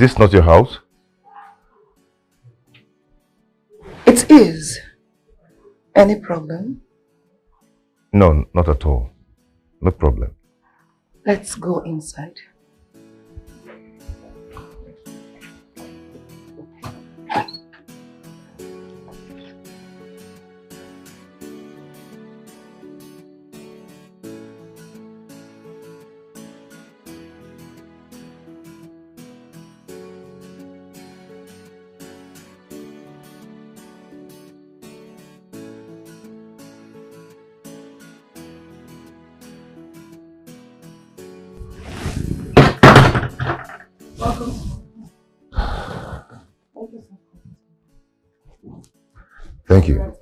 this not your house? It is. Any problem? No, not at all. No problem. Let's go inside. Thank you.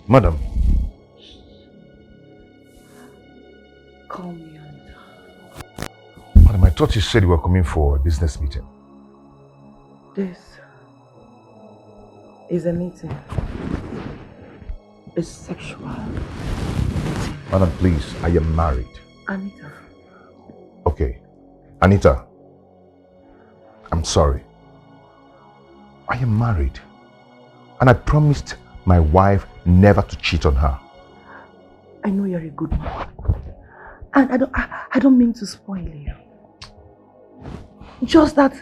Madam. Call me on. Madam, I thought you said you were coming for a business meeting. This is a meeting. A sexual meeting. Madam, please, I am married. Anita. Okay. Anita, I'm sorry. I am married. And I promised my wife never to cheat on her. I know you're a good man. And I don't mean to spoil you. Just that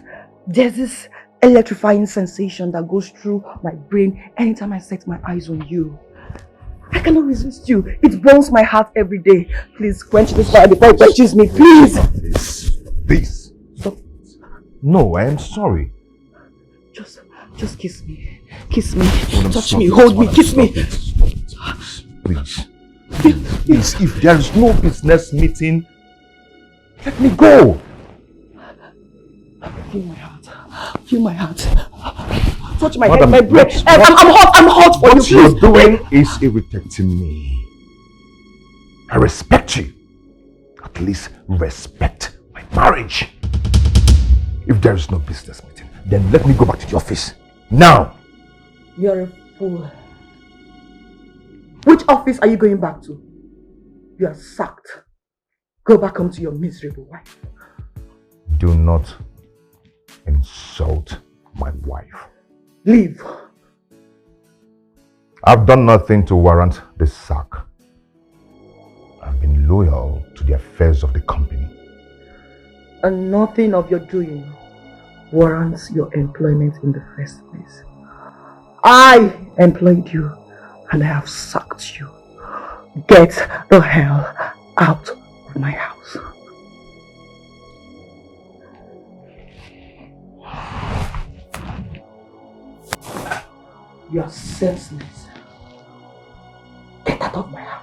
there's this electrifying sensation that goes through my brain anytime I set my eyes on you. I cannot resist you. It burns my heart every day. Please quench this fire before it quenches me, please. Please. Stop. No, I am sorry. Just kiss me. Kiss me. Touch me. Hold me. Kiss me. Please. Please, if there is no business meeting, let me go. Feel my heart. Feel my heart. Touch my Madam, head, my brain. I'm hot for you, please. What you're doing is irritating me. I respect you. At least respect my marriage. If there is no business meeting, then let me go back to the office. Now! You're a fool. Which office are you going back to? You are sacked. Go back home to your miserable wife. Do not insult my wife. Leave. I've done nothing to warrant this sack. I've been loyal to the affairs of the company. And nothing of your doing warrants your employment in the first place. I employed you and I have sacked you. Get the hell out of my house. You are senseless. Get out of my house.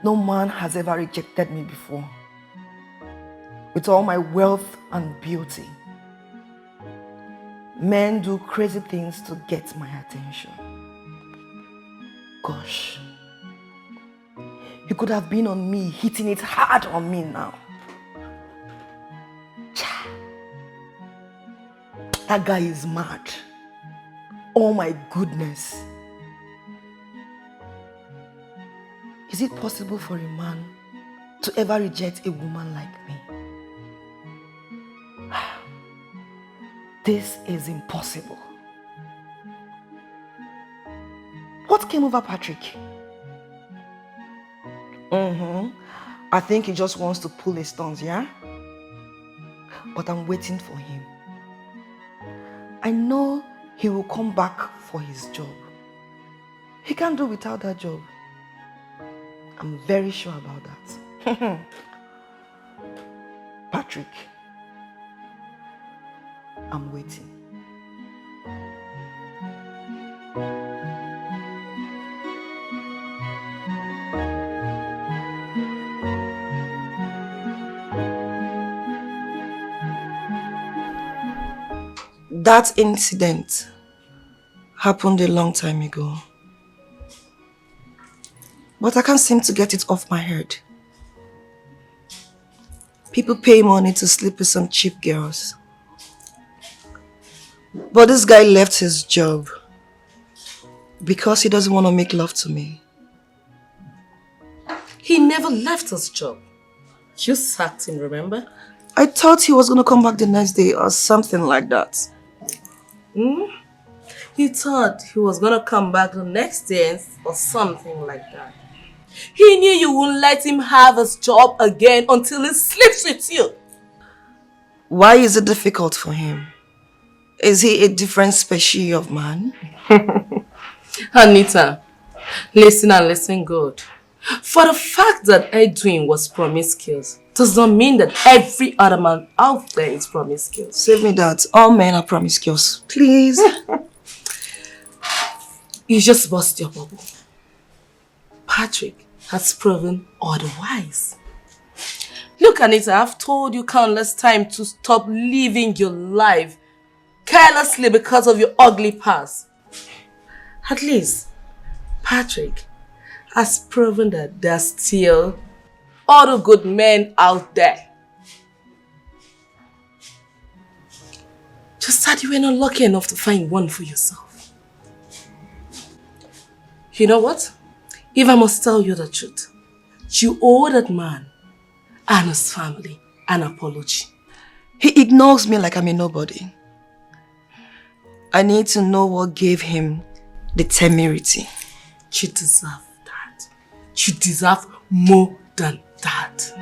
No man has ever rejected me before. With all my wealth and beauty, men do crazy things to get my attention. Gosh, you could have been on me, hitting it hard on me now. That guy is mad. Oh my goodness. Is it possible for a man to ever reject a woman like me. This is impossible. What came over Patrick? I think he just wants to pull his stunts, yeah? But I'm waiting for him. I know he will come back for his job. He can't do without that job. I'm very sure about that. Patrick, I'm waiting. That incident happened a long time ago. But I can't seem to get it off my head. People pay money to sleep with some cheap girls. But this guy left his job because he doesn't want to make love to me. He never left his job. You sacked him, remember? I thought he was going to come back the next day or something like that. He thought he was going to come back the next day or something like that. He knew you wouldn't let him have his job again until he sleeps with you. Why is it difficult for him? Is he a different species of man? Anita, listen and listen good. For the fact that Edwin was promiscuous does not mean that every other man out there is promiscuous. Save me that. All men are promiscuous. Please. You just bust your bubble. Patrick has proven otherwise. Look, Anita, I've told you countless times to stop living your life carelessly because of your ugly past. At least, Patrick has proven that there's still other good men out there. Just that you were not lucky enough to find one for yourself. You know what? If I must tell you the truth, you owe that man and his family an apology. He ignores me like I'm a nobody. I need to know what gave him the temerity. You deserve that. You deserve more than that.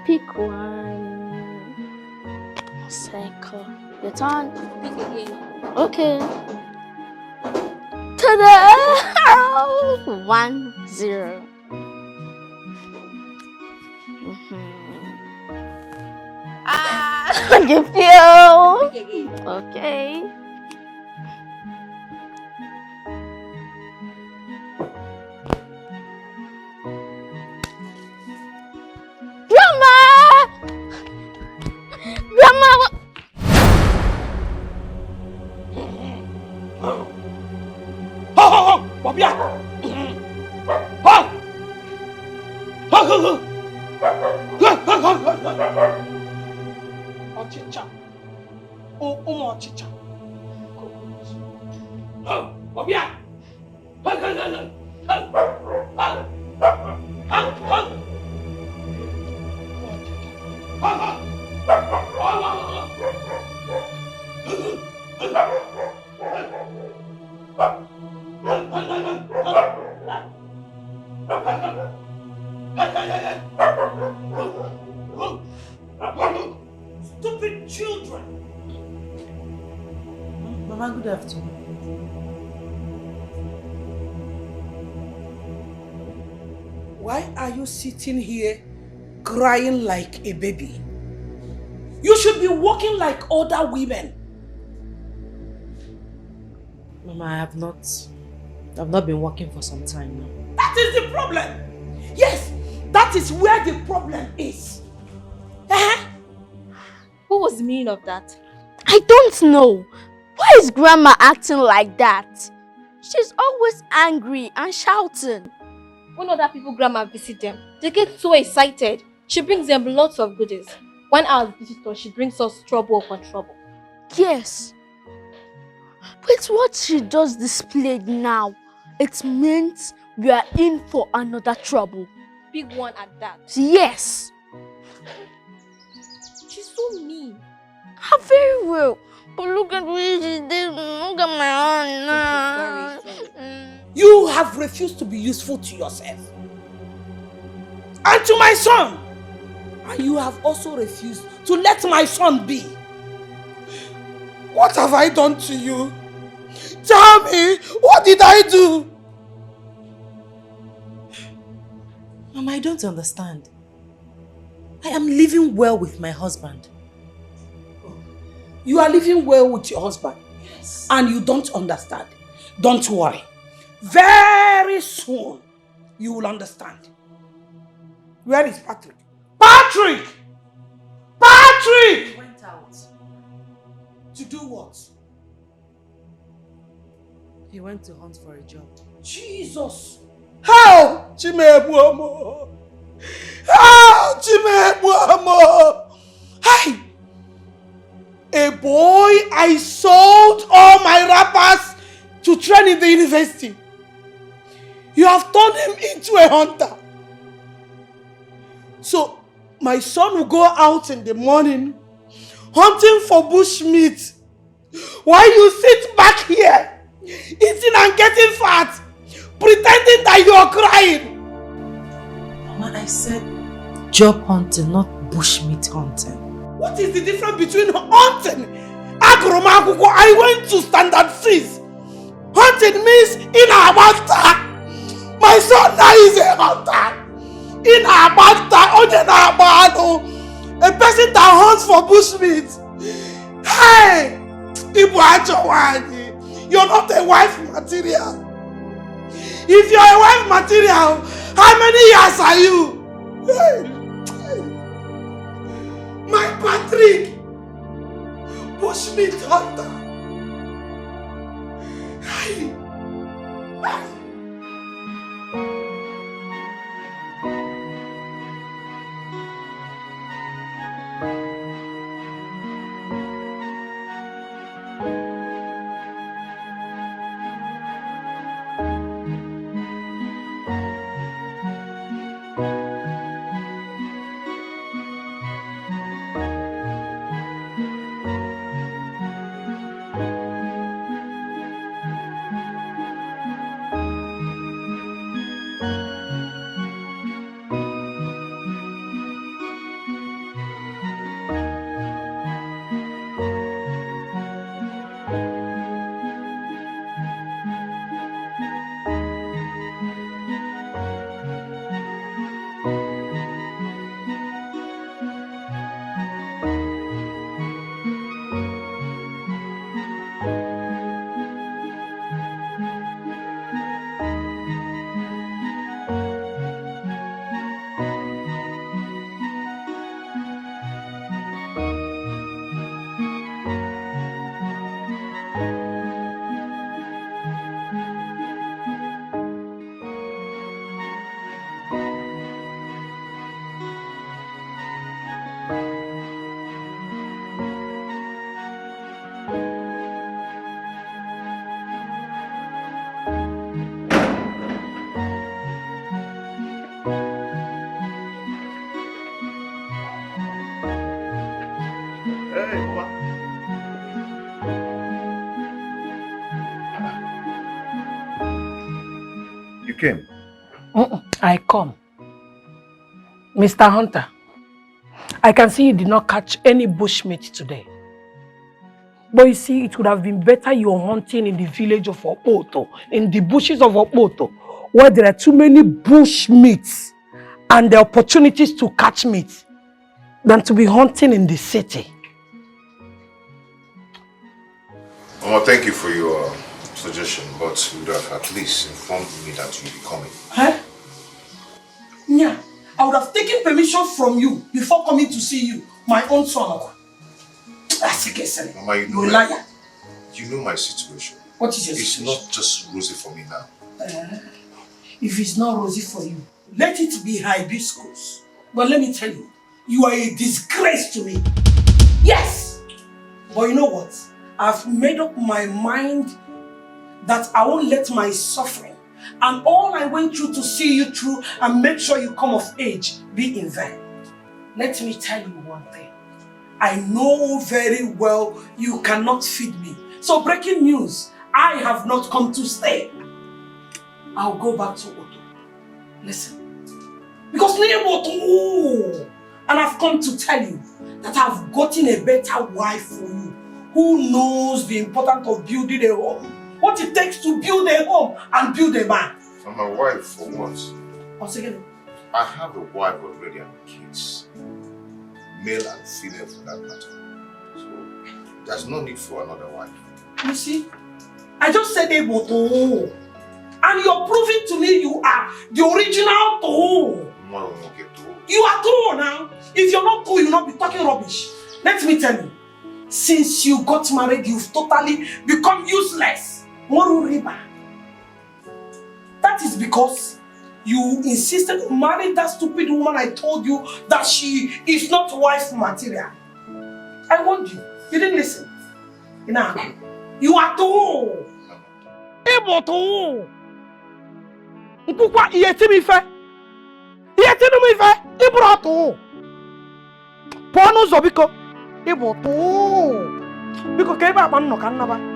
Pick one. Cycle. Your turn. Pick again. Okay. Ta-da! 1-0. You feel? Pick again. Okay. ọchịcha. Ọbịa! Stupid children! Mama, good afternoon. Why are you sitting here crying like a baby? You should be walking like other women. Mama, I've not been working for some time now. That is the problem. Yes, that is where the problem is. What was the meaning of that? I don't know. Why is Grandma acting like that? She's always angry and shouting. When other people Grandma visit them, they get so excited. She brings them lots of goodies. When our visitor, she brings us trouble upon trouble. Yes. But what she just displayed now, it means we are in for another trouble. Big one at that. Yes. She's so mean. How very well. But look at what she did. Look at my hand. You have refused to be useful to yourself and to my son. And you have also refused to let my son be. What have I done to you? Tell me, what did I do? Mama, I don't understand. I am living well with my husband. You are living well with your husband. Yes. And you don't understand. Don't worry. Very soon, you will understand. Where is Patrick? Patrick! Patrick! He went out. To do what? He went to hunt for a job. Jesus! How? Chimebuomo! How? Chimebuomo! Hey! A boy I sold all my wrappers to train in the university. You have turned him into a hunter. So, my son will go out in the morning hunting for bushmeat while you sit back here eating and getting fat, pretending that you are crying. Mama, I said job hunting, not bushmeat hunting. What is the difference between hunting? I went to standard fees. Hunting means in Abanta. My son now is a hunter. In Abanta, a person that hunts for bushmeat. Hey! You're not a wife material. If you're a wife material, how many years are you? Hey. My Patrick! Bushmeat hunter! Hey! Hey! came. I come. Mr. Hunter, I can see you did not catch any bushmeat today. But you see, it would have been better you're hunting in the village of Opoto, in the bushes of Opoto, where there are too many bush meats and the opportunities to catch meat, than to be hunting in the city. Mama, thank you for your suggestion, but you would have at least informed me that you'll be coming. Huh? Yeah, I would have taken permission from you before coming to see you, my own son. Mama, you know my situation. What is your situation? situation? It's not just rosy for me now. If it's not rosy for you, let it be hibiscus. But let me tell you, you are a disgrace to me. Yes! But you know what? I've made up my mind that I won't let my suffering and all I went through to see you through and make sure you come of age be in vain. Let me tell you one thing. I know very well you cannot feed me. So breaking news, I have not come to stay. I'll go back to Oto. Listen. Because Oto, and I've come to tell you that I've gotten a better wife for you who knows the importance of building a home. What it takes to build a home and build a man. I'm a wife for what? Once again. I have a wife already and kids. Male and female for that matter. So there's no need for another wife. You see? I just said Oto. And you're proving to me you are the original Toho. You are Toho now. If you're not Toho, you'll not be talking rubbish. Let me tell you. Since you got married, you've totally become useless. Moru riba. That is because you insisted on marrying that stupid woman I told you that she is not wife material. I warned you. You didn't listen. Now, you are Toho. Ebo Toho. Nkukwa iyeti mi fe. Iyeti no mi fe. Ibro Toho. Pono zobiko. Ebo Toho. Biko kebe akpan no kan naba.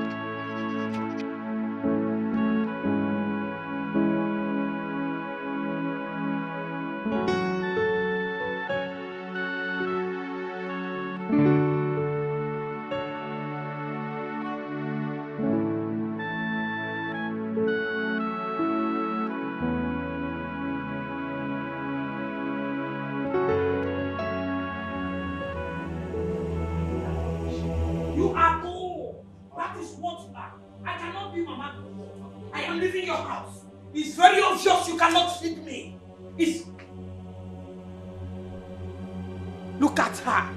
Look at her,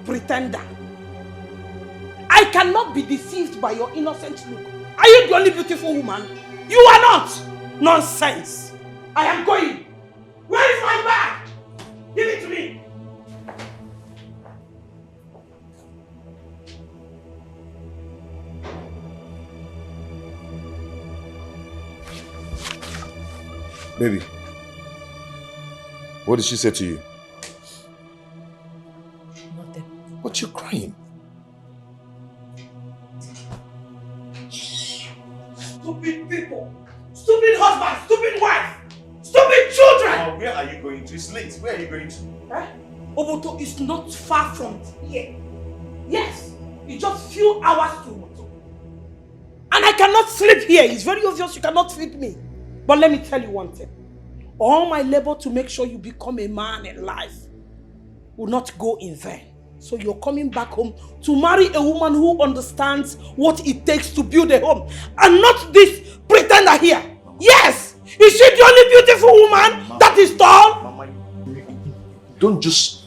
pretender. I cannot be deceived by your innocent look. Are you the only beautiful woman? You are not! Nonsense! I am going. Where is my bag? Give it to me. Baby, what did she say to you? Nothing. But you're crying. Stupid people, stupid husband, stupid wife, stupid children! Where are you going to? It's late. Where are you going to? Oboto is not far from here. Yes, it's just few hours to Oboto. And I cannot sleep here. It's very obvious you cannot feed me. But let me tell you one thing. All my labor to make sure you become a man in life will not go in vain. So you're coming back home to marry a woman who understands what it takes to build a home. And not this pretender here. Yes! Is she the only beautiful woman that is tall? Mama, don't just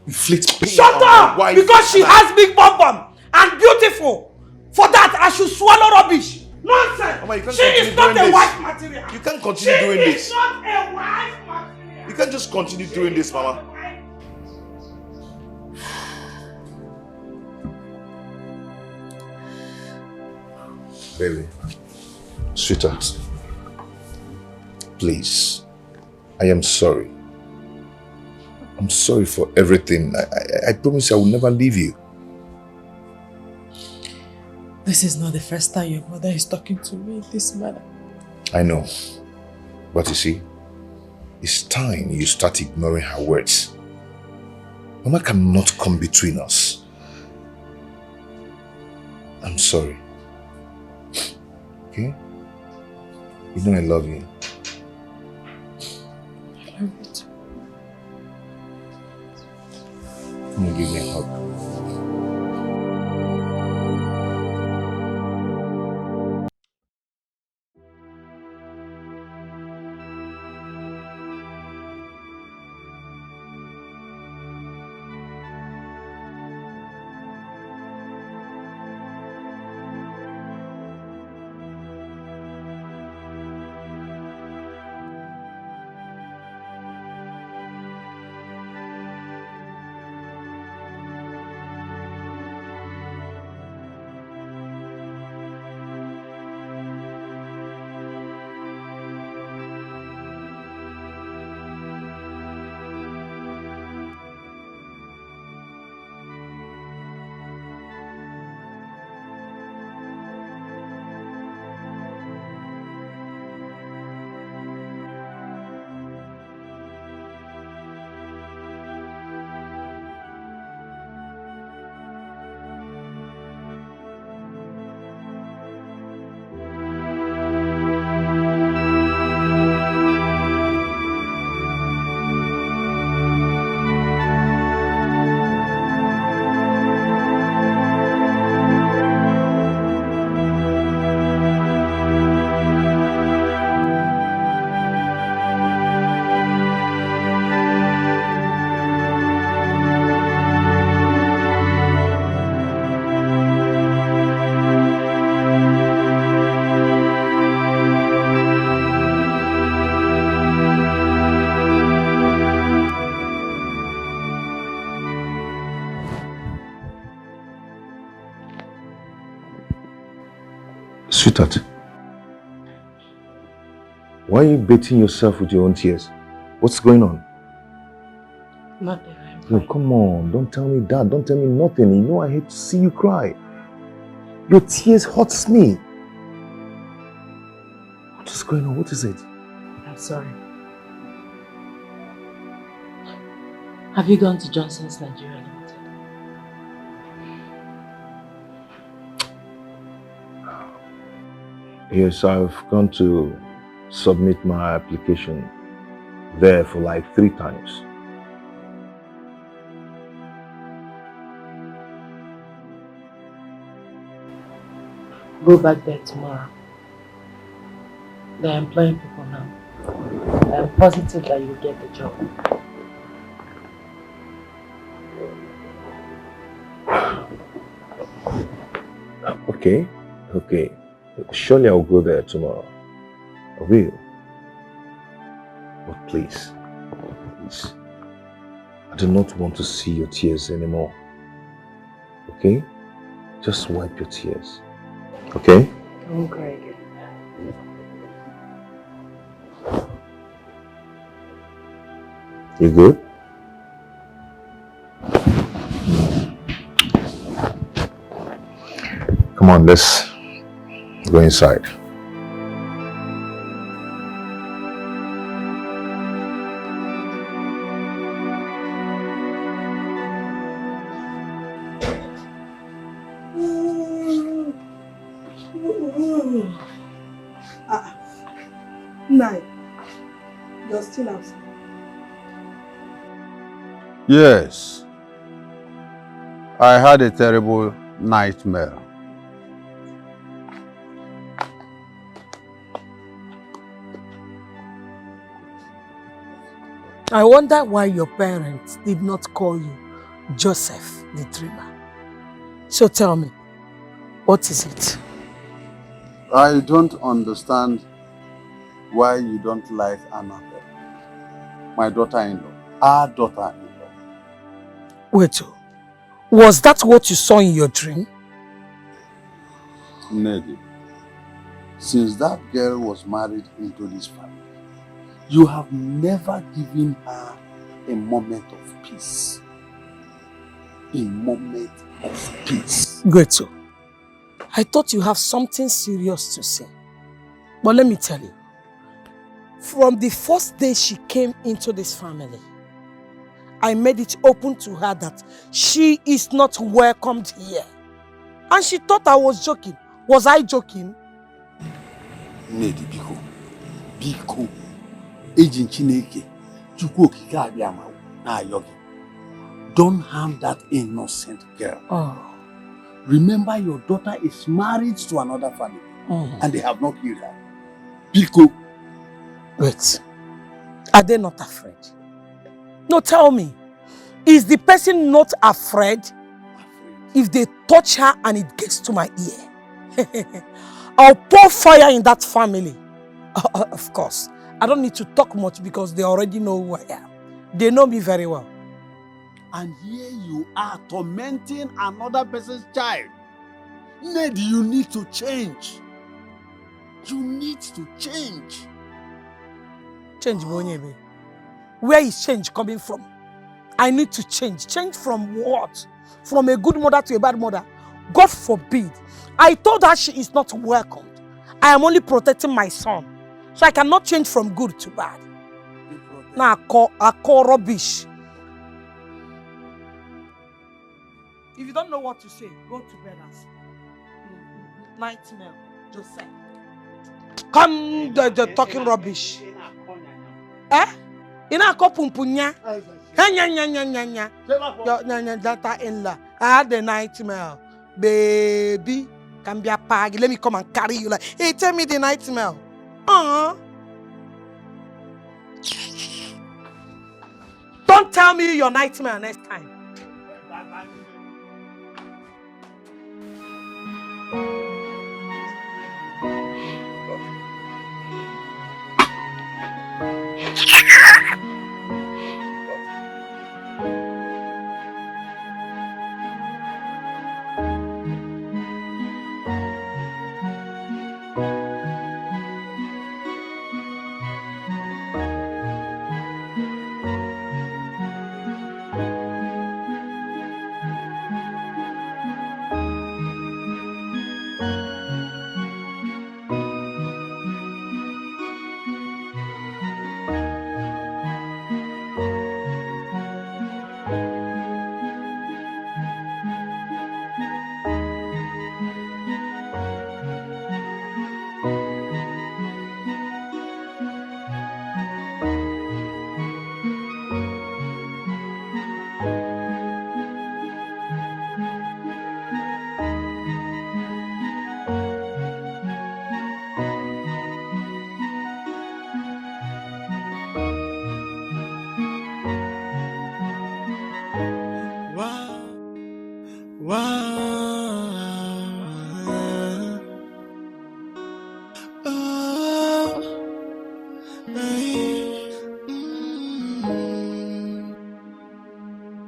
inflict pain. Shut up! Because she has big bum and beautiful. For that, I should swallow rubbish. Nonsense! Mama, she is not a wife material. You can't continue doing this. She is not a wife material. You can't just continue doing this, Mama. Baby, sweetheart, please, I am sorry. I'm sorry for everything. I promise I will never leave you. This is not the first time your mother is talking to me in this manner. I know. But you see, it's time you start ignoring her words. Mama cannot come between us. I'm sorry. Okay? You know I love you. I love you too. Come on, give me a hug. Sweetheart, why are you baiting yourself with your own tears? What's going on? Nothing. No, come on, don't tell me that. Don't tell me nothing. You know I hate to see you cry. Your tears hurts me. What's going on? What is it? I'm sorry. Have you gone to Johnson's Nigeria Limited? Yes, I've gone to submit my application there for like 3 times. Go back there tomorrow. They're employing people now. I'm positive that you'll get the job. Okay. Surely I'll go there tomorrow. I will. But please, I do not want to see your tears anymore. Okay? Just wipe your tears. Okay? I won't cry again. You good? Come on, let's go inside. Nine. You're still outside. Yes. I had a terrible nightmare. I wonder why your parents did not call you Joseph the Dreamer. So tell me, what is it? I don't understand why you don't like Annabelle, my daughter-in-law, our daughter-in-law. Wait, was that what you saw in your dream? Nedi, since that girl was married into this family, you have never given her a moment of peace. A moment of peace. Great. I thought you have something serious to say. But let me tell you, From the first day she came into this family, I made it open to her that she is not welcomed here. And she thought I was joking. Was I joking? Nedi Biko. Biko. Ejin Chineke. Chukwu okike abịama na yogi. Don't harm that innocent girl. Oh. Remember, your daughter is married to another family. And they have not killed her. Biko. Wait. Are they not afraid? No, tell me. Is the person not afraid? If they touch her and it gets to my ear, I'll pour fire in that family. Of course. I don't need to talk much because they already know who I am. They know me very well. And here you are tormenting another person's child. Ned, you need to change. You need to change. Change, Bonyebe. Where is change coming from? I need to change. Change from what? From a good mother to a bad mother? God forbid. I told her she is not welcomed. I am only protecting my son. So I cannot change from good to bad. Now I call rubbish. If you don't know what to say, go to bed and sleep. Nightmare, Joseph. Come, the talking rubbish. Eh? Ina ko pumpunya. Nya. Your daughter-in-law. I had the nightmare. Baby, can be a pag. Let me come and carry you. Like, hey, tell me the nightmare. Don't tell me your nightmare next time.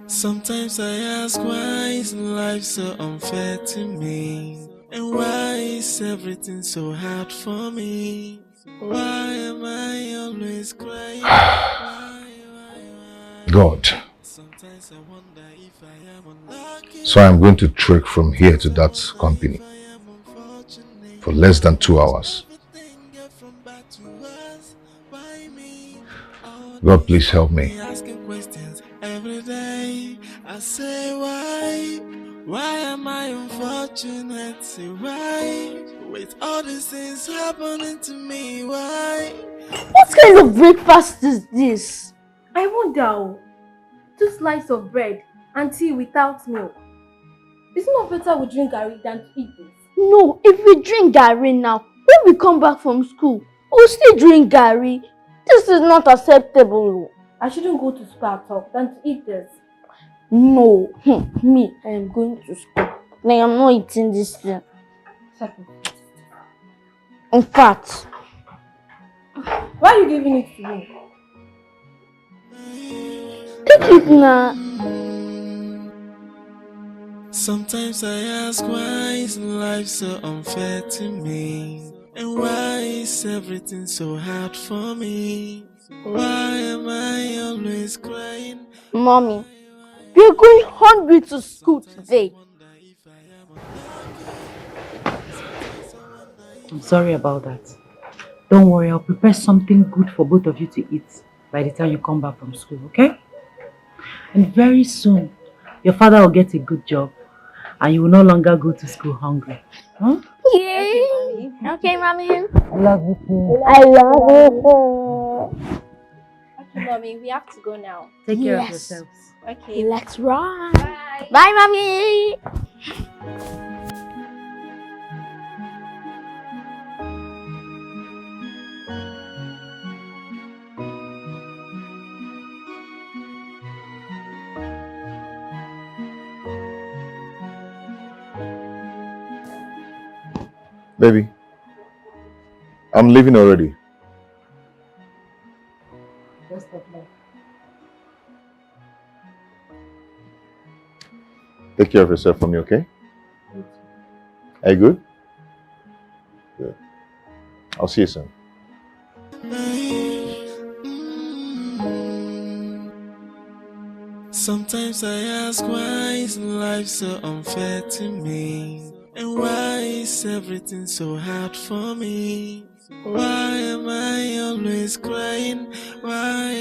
Sometimes I ask, why is life so unfair to me? And why is everything so hard for me? Why am I always crying? God. Sometimes I wonder if I am unlucky. So I'm going to trek from here to that company for less than 2 hours. God, please help me. Asking questions every day. I say, why am I unfortunate? Say, why? With all these things happening to me, why? What kind of breakfast is this? I wonder. 2 slices of bread and tea without milk. Is it not better we drink garri than to eat this? No, if we drink garri now, when we come back from school, we'll still drink garri. This is not acceptable. I shouldn't go to school at all than to eat this. No, me, I am going to school. I am not eating this thing. In fact, why are you giving it to me? Take it now. Sometimes I ask, why is life so unfair to me? And why is everything so hard for me? Why am I always crying? Mommy, we're going hungry to school today. I'm sorry about that. Don't worry, I'll prepare something good for both of you to eat by the time you come back from school, okay? And very soon, your father will get a good job and you will no longer go to school hungry. Huh? Yay! Okay, Mommy. I love you too. I love you. Okay, Mommy, we have to go now. Take care of yourselves. Okay, let's run. Bye. Bye, Mommy. Baby, I'm leaving already. Take care of yourself for me, okay? Are you good? Good. I'll see you soon. Sometimes I ask, why is life so unfair to me? And why is everything so hard for me? Why am I always crying? Why?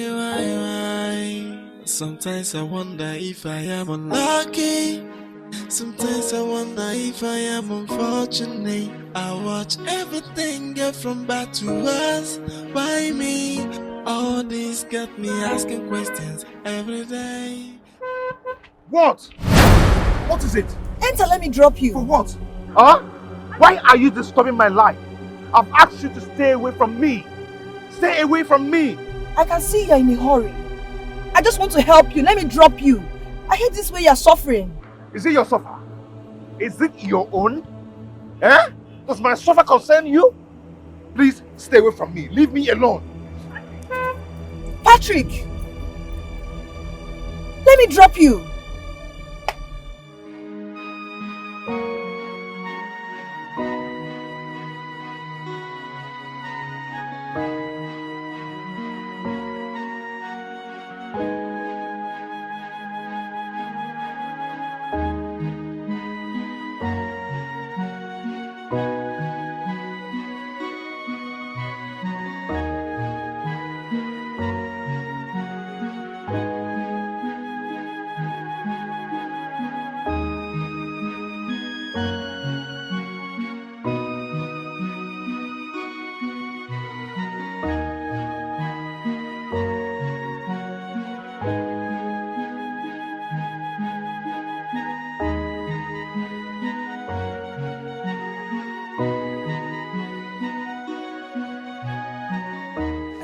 Sometimes I wonder if I am unlucky. Sometimes I wonder if I am unfortunate. I watch everything get from bad to worse. Why me? All this got me asking questions every day. What? What is it? Enter, let me drop you. For what? Huh? Why are you disturbing my life? I've asked you to stay away from me. Stay away from me. I can see you're in a hurry. I just want to help you. Let me drop you. I hate this way you're suffering. Is it your suffer? Is it your own? Eh? Does my suffer concern you? Please stay away from me. Leave me alone. Patrick! Let me drop you.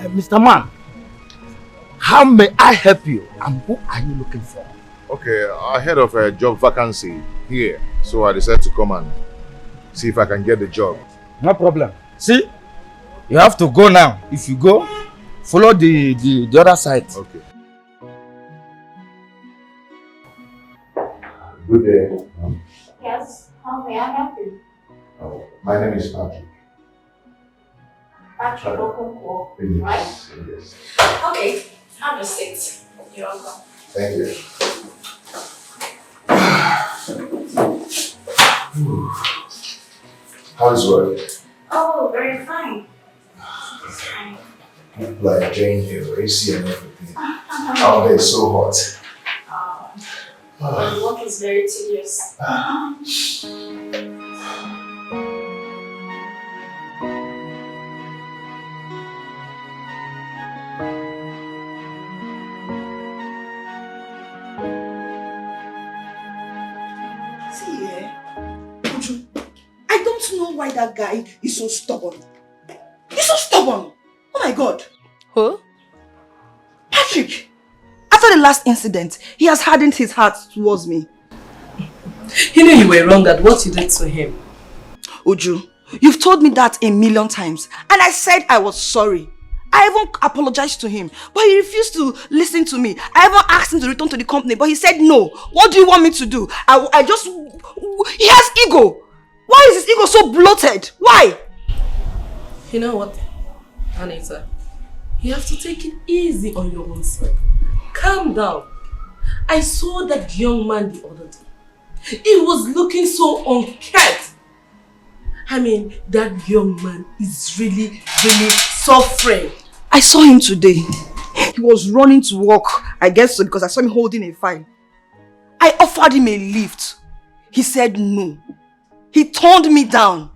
Mr. Man, how may I help you and who are you looking for? Okay, I heard of a job vacancy here, so I decided to come and see if I can get the job. No problem. See, you have to go now. If you go, follow the other side. Okay. Good day. Yes, how may I help you? My name is Patrick. Patrick Okonkwo, Yes, right? yes. Okay, have a seat. You're welcome. Thank you. How's work? Oh, very fine. Fine. Like enjoying the AC and everything. Out there is so hot. The work is very tedious. See here, Uju, I don't know why that guy is so stubborn. He's so stubborn. Oh my God. Who? Patrick. After the last incident, he has hardened his heart towards me. You know you were wrong at what you did to him. Uju, you've told me that a million times, and I said I was sorry. I even apologized to him, but he refused to listen to me. I even asked him to return to the company, but he said no. What do you want me to do? I just... He has ego. Why is his ego so bloated? Why? You know what, Anita? You have to take it easy on your own self. Calm down. I saw that young man the other day. He was looking so unkempt. I mean, that young man is really suffering. I saw him today. He was running to work, I guess so, because I saw him holding a file. I offered him a lift. He said no. He turned me down.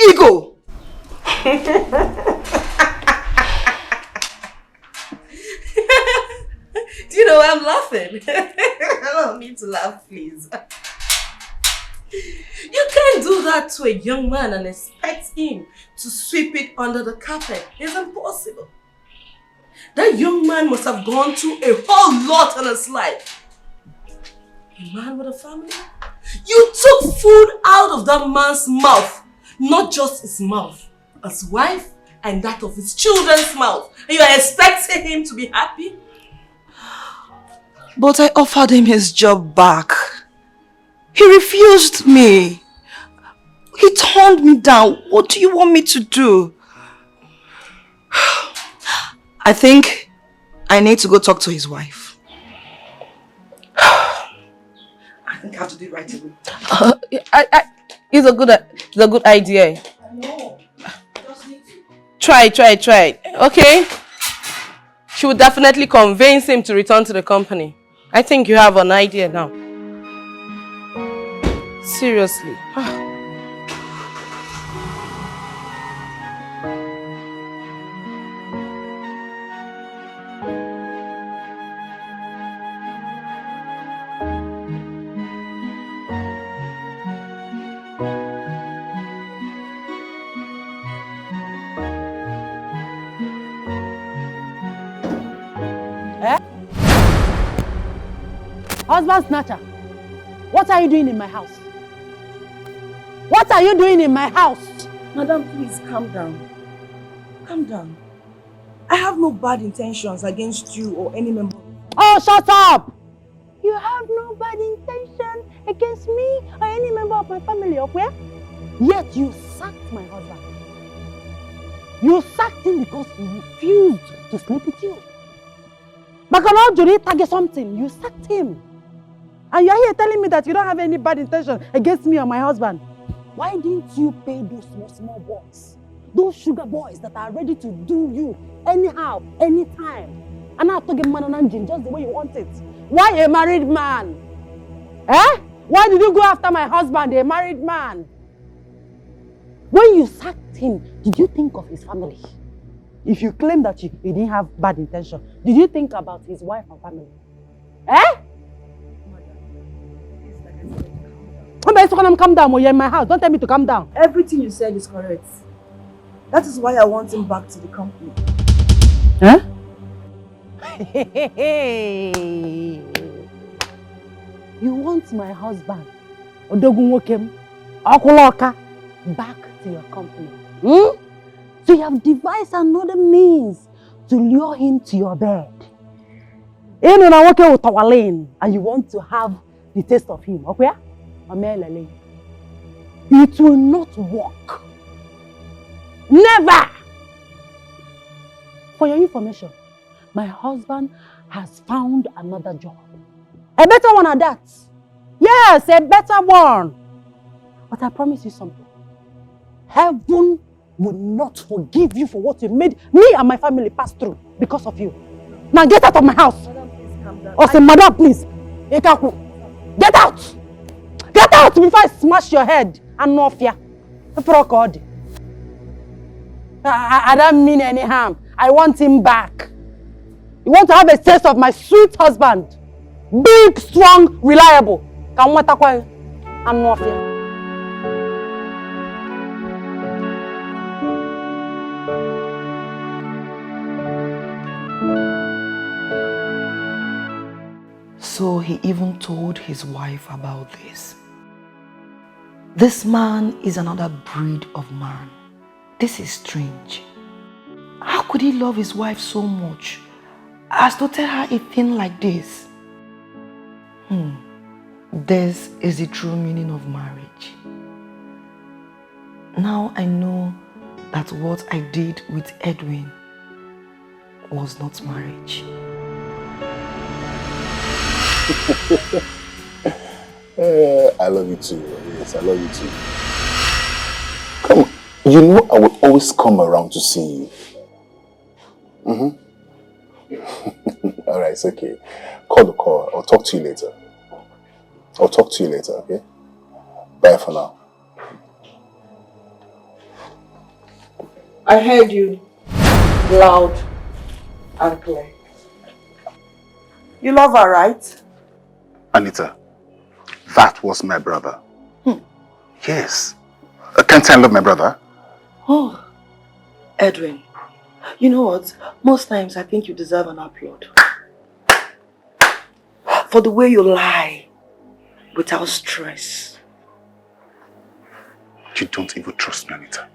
Ego! Do you know why I'm laughing? I don't need to laugh, please. You can't do that to a young man and expect him to sweep it under the carpet. It's impossible. That young man must have gone through a whole lot in his life. A man with a family? You took food out of that man's mouth. Not just his mouth, his wife and that of his children's mouth. And you are expecting him to be happy? But I offered him his job back. He refused me. He turned me down. What do you want me to do? I think I need to go talk to his wife. I think I have to do it right away. It's a good idea. No, I just need to. Try. Okay? She would definitely convince him to return to the company. I think you have an idea now. Seriously. Husband snatcher, what are you doing in my house? What are you doing in my house? Madam, please calm down. Calm down. I have no bad intentions against you or any member. Oh, shut up! You have no bad intention against me or any member of my family, okay? Yet you sacked my husband. You sacked him because he refused to sleep with you. But now you target something, you sacked him. And you're here telling me that you don't have any bad intention against me or my husband. Why didn't you pay those small boys? Those sugar boys that are ready to do you anyhow, anytime. And now to get man and engine just the way you want it. Why a married man? Eh? Why did you go after my husband, a married man? When you sacked him, did you think of his family? If you claim that you didn't have bad intention, did you think about his wife and family? Eh? Calm down, you're in my house. Don't tell me to calm down. Everything you said is correct. That is why I want him back to the company. Huh? You want my husband, Odogunwokem, Okuloka, back to your company. Hmm? So you have devised another means to lure him to your bed. And you want to have the taste of him, okay? It will not work. Never! For your information, my husband has found another job. A better one at that. Yes, a better one. But I promise you something. Heaven will not forgive you for what you made me and my family pass through because of you. Now get out of my house. Madam, please calm down. Oh, say, madam, please. Get out! Get out before I smash your head and no fear. I don't mean any harm. I want him back. You want to have a taste of my sweet husband. Big, strong, reliable. And no fear. So he even told his wife about this. This man is another breed of man. This is strange. How could he love his wife so much as to tell her a thing like this? This is the true meaning of marriage. Now I know that what I did with Edwin was not marriage. I love you too. Yes, I love you too. You know I will always come around to see you. Alright, it's okay. Call the call. I'll talk to you later. Okay? Bye for now. I heard you loud and clear. You love her, right? Anita, that was my brother. Yes. Can't I love my brother? Oh, Edwin, you know what? Most times I think you deserve an applaud. For the way you lie without stress. You don't even trust me, Anita.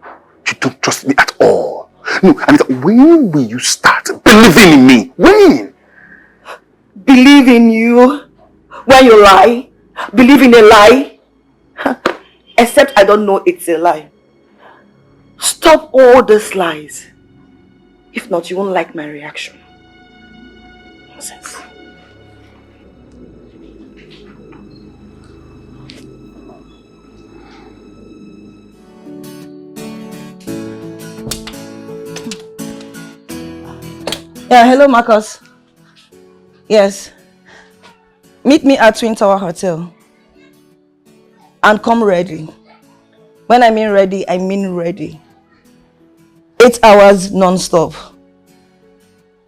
You don't trust me at all. No, Anita, when will you start believing in me? When? Believe in you when you lie? Believe in a lie? Except I don't know it's a lie. Stop all these lies. If not, you won't like my reaction. Nonsense. Yeah, hello Marcus. Yes. Meet me at Twin Tower Hotel. And come ready. When I mean ready, I mean ready. 8 hours non-stop.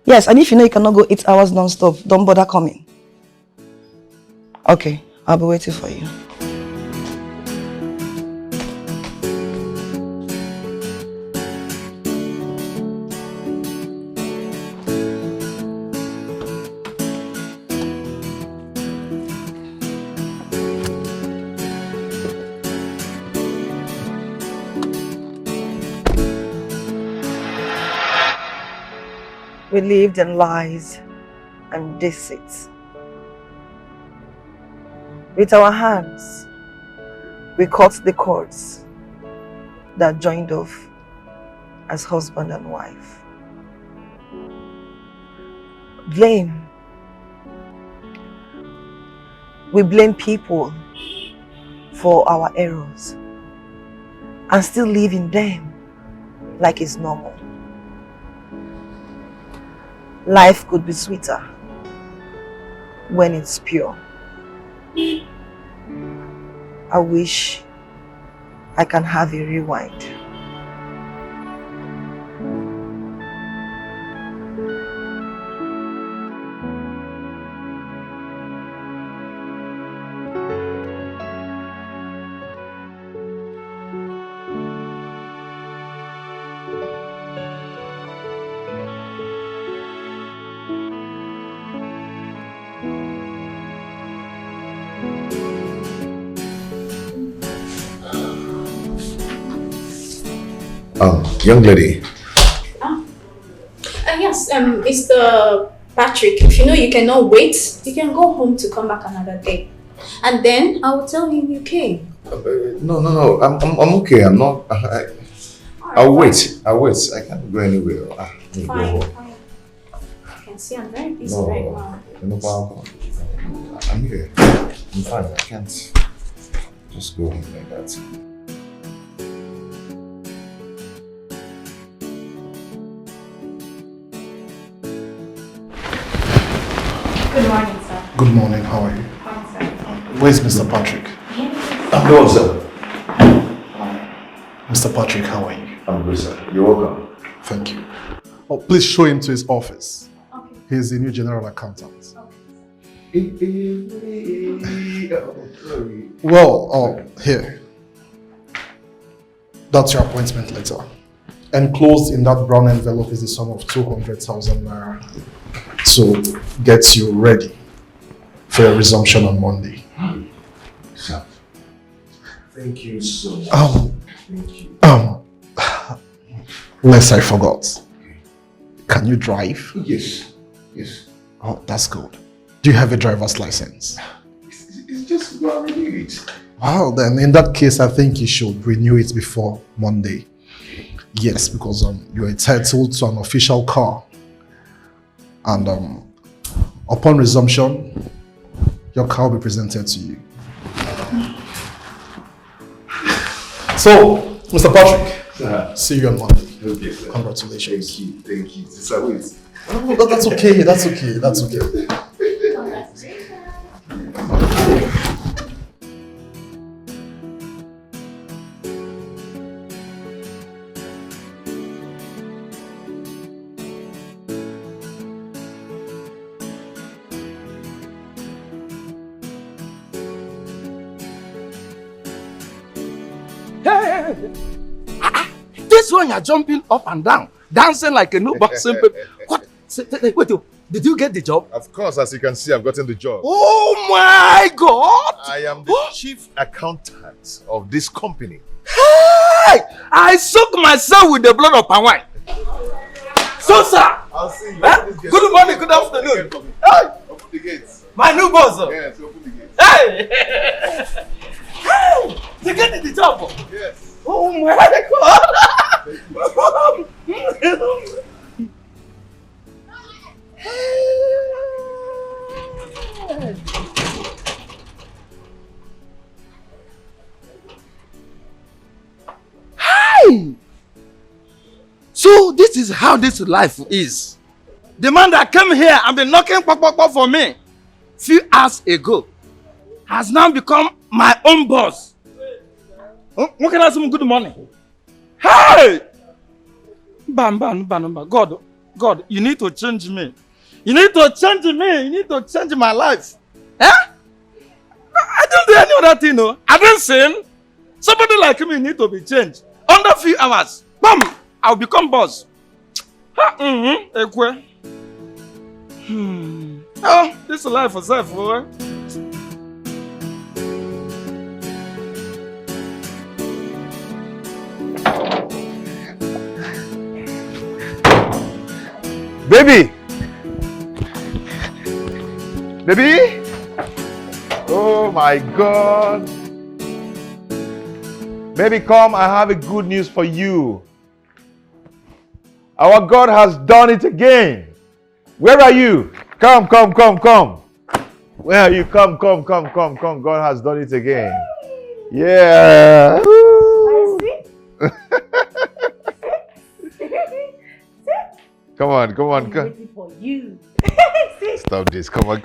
Yes, and if you know you cannot go 8 hours non-stop, don't bother coming. Okay, I'll be waiting for you. We lived in lies and deceit. With our hands, we cut the cords that joined off as husband and wife. Blame. We blame people for our errors and still live in them like it's normal. Life could be sweeter when it's pure. I wish I can have a rewind. Young lady. Yes, Mr. Patrick, if you know you cannot wait, you can go home to come back another day. And then I will tell him you came. No. I'm okay. I'm not. I'll wait. I can't go anywhere. Fine. I can see I'm very busy right now. No problem. I'm here. I'm fine. I can't just go home like that. Good morning, sir. Good morning, how are you? Fine, sir. Where's Mr. Patrick? I'm good, sir. Mr. Patrick, how are you? I'm good, sir. You're welcome. Thank you. Oh, please show him to his office. Okay. He's the new general accountant. Well, here. That's your appointment letter. Enclosed in that brown envelope is the sum of 200,000 naira. So get you ready for your resumption on Monday. Sir, thank you so much. Thank you. Lest I forgot. Can you drive? Yes. Oh, that's good. Do you have a driver's license? It's just go and renew it. Wow, then in that case, I think you should renew it before Monday. Yes, because you're entitled to an official car. And upon resumption, your car will be presented to you. So, Mr. Patrick, Sir. see you on Monday. Okay, sir. Congratulations. Thank you. Sir, wait. Oh, that's okay, that's okay, that's okay. This one you're jumping up and down, dancing like a new boxing people. What? Wait, did you get the job? Of course, as you can see, I've gotten the job. Oh my God! I am the chief accountant of this company. Hey! I soak myself with the blood of palm wine. So, sir. I'll see you. Huh? Good morning, good afternoon. Hey! Open the gates. My new boss. Yes, open the gates. Hey! Hey! You get the job? Yes. Oh my God! Hi! So this is how this life is. The man that came here and been knocking pop for me few hours ago has now become my own boss. What can I say? Good morning. Hey! Bam. God, you need to change me. You need to change me. You need to change my life. Eh? I don't do any other thing, no. I don't sin. Somebody like me need to be changed. Under few hours, bam, I'll become boss. Oh, this is life for self, boy. Baby! Baby! Oh my God! Baby, come, I have a good news for you. Our God has done it again. Where are you? Come. Where are you? Come. God has done it again. Yeah. Come on. I'm waiting for you. Stop this. Come on.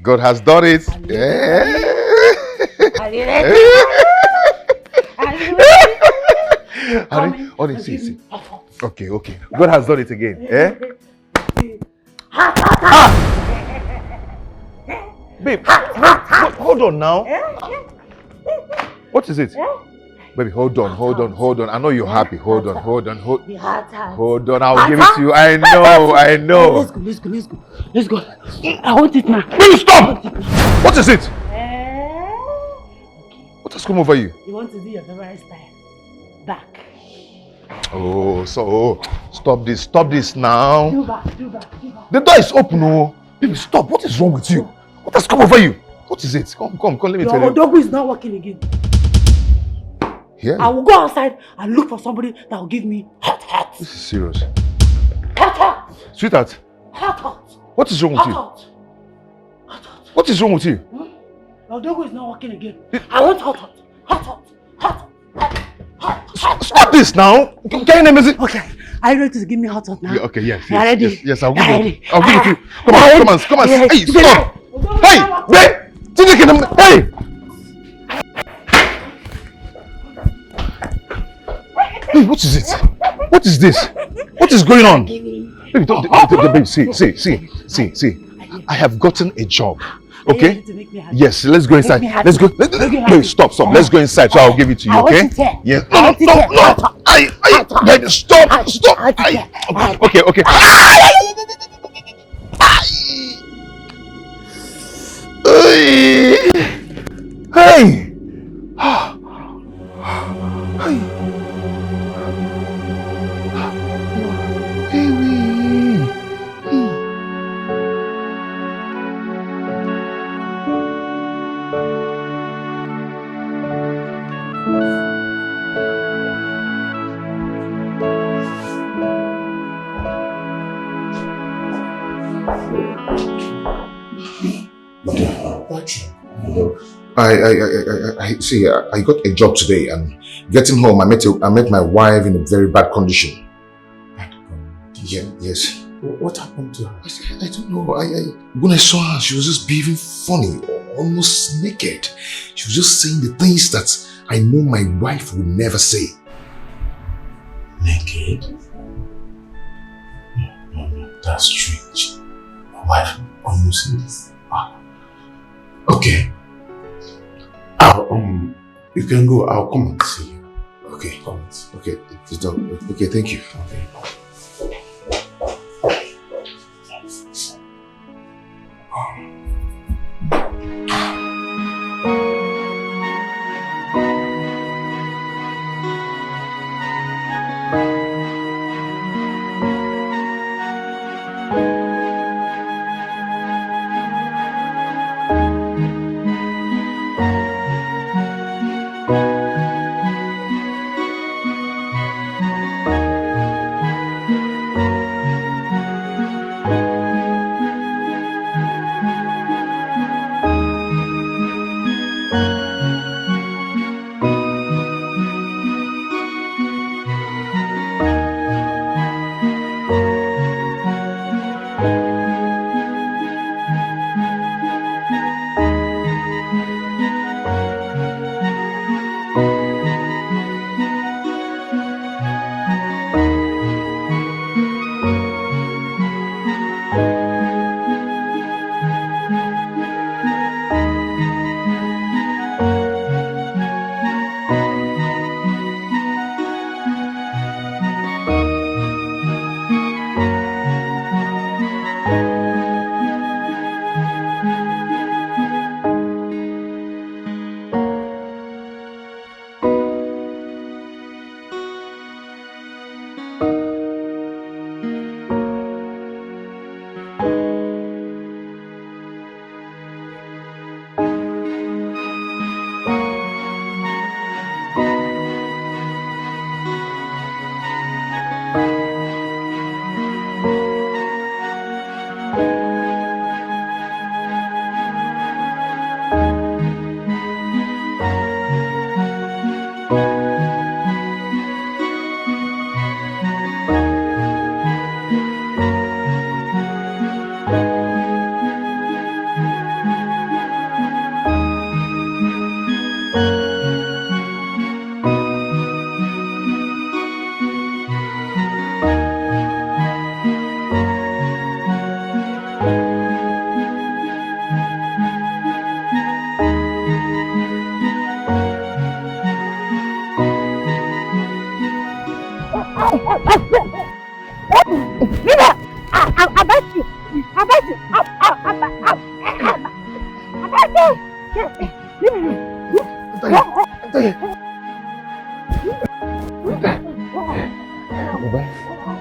God has done it. Are you ready? Honey, see. Okay. God has done it again. Eh? Babe, hold on now. What is it? Baby, hold on. I know you're happy. Hold on. I'll give it to you. I know. Let's go. I want it now. Please stop! What is it? What has come over you? You want to do your favorite style? Back. Oh, so stop this now. Do back. The door is open, oh. Baby, stop. What is wrong with you? What has come over you? What is it? Come, let me tell you. Your dog is not working again. Yeah. I will go outside and look for somebody that will give me hot. This is serious. Hot. Sweetheart. Hot. What is wrong with you? Hot. What is wrong with you? Your dog is not working again. I want hot. Stop this now. Can you name it? Okay. Are you ready to give me hot now? Yeah, okay, yes. You ready? Yes, I'll give it. Are I'll give it to you. Come on. Hey, stop. Hey, wait. Hey. Hey, what is it? What is this? What is going on? Baby, baby, see. I have gotten a job. Okay? Yes, let's go inside. Let's go. Wait, stop. Let's go inside so I'll give it to you, okay? Yes. No. Baby, stop. Okay. Hey. I see. I got a job today, and getting home, I met my wife in a very bad condition. Bad condition? Yeah, yes. What happened to her? I don't know. When I saw her, she was just behaving funny, almost naked. She was just saying the things that I know my wife would never say. Naked? No, that's strange. My wife almost said this. Okay. You can go. I'll come and see you. Okay. Come and see. Okay. Okay, thank you. Okay.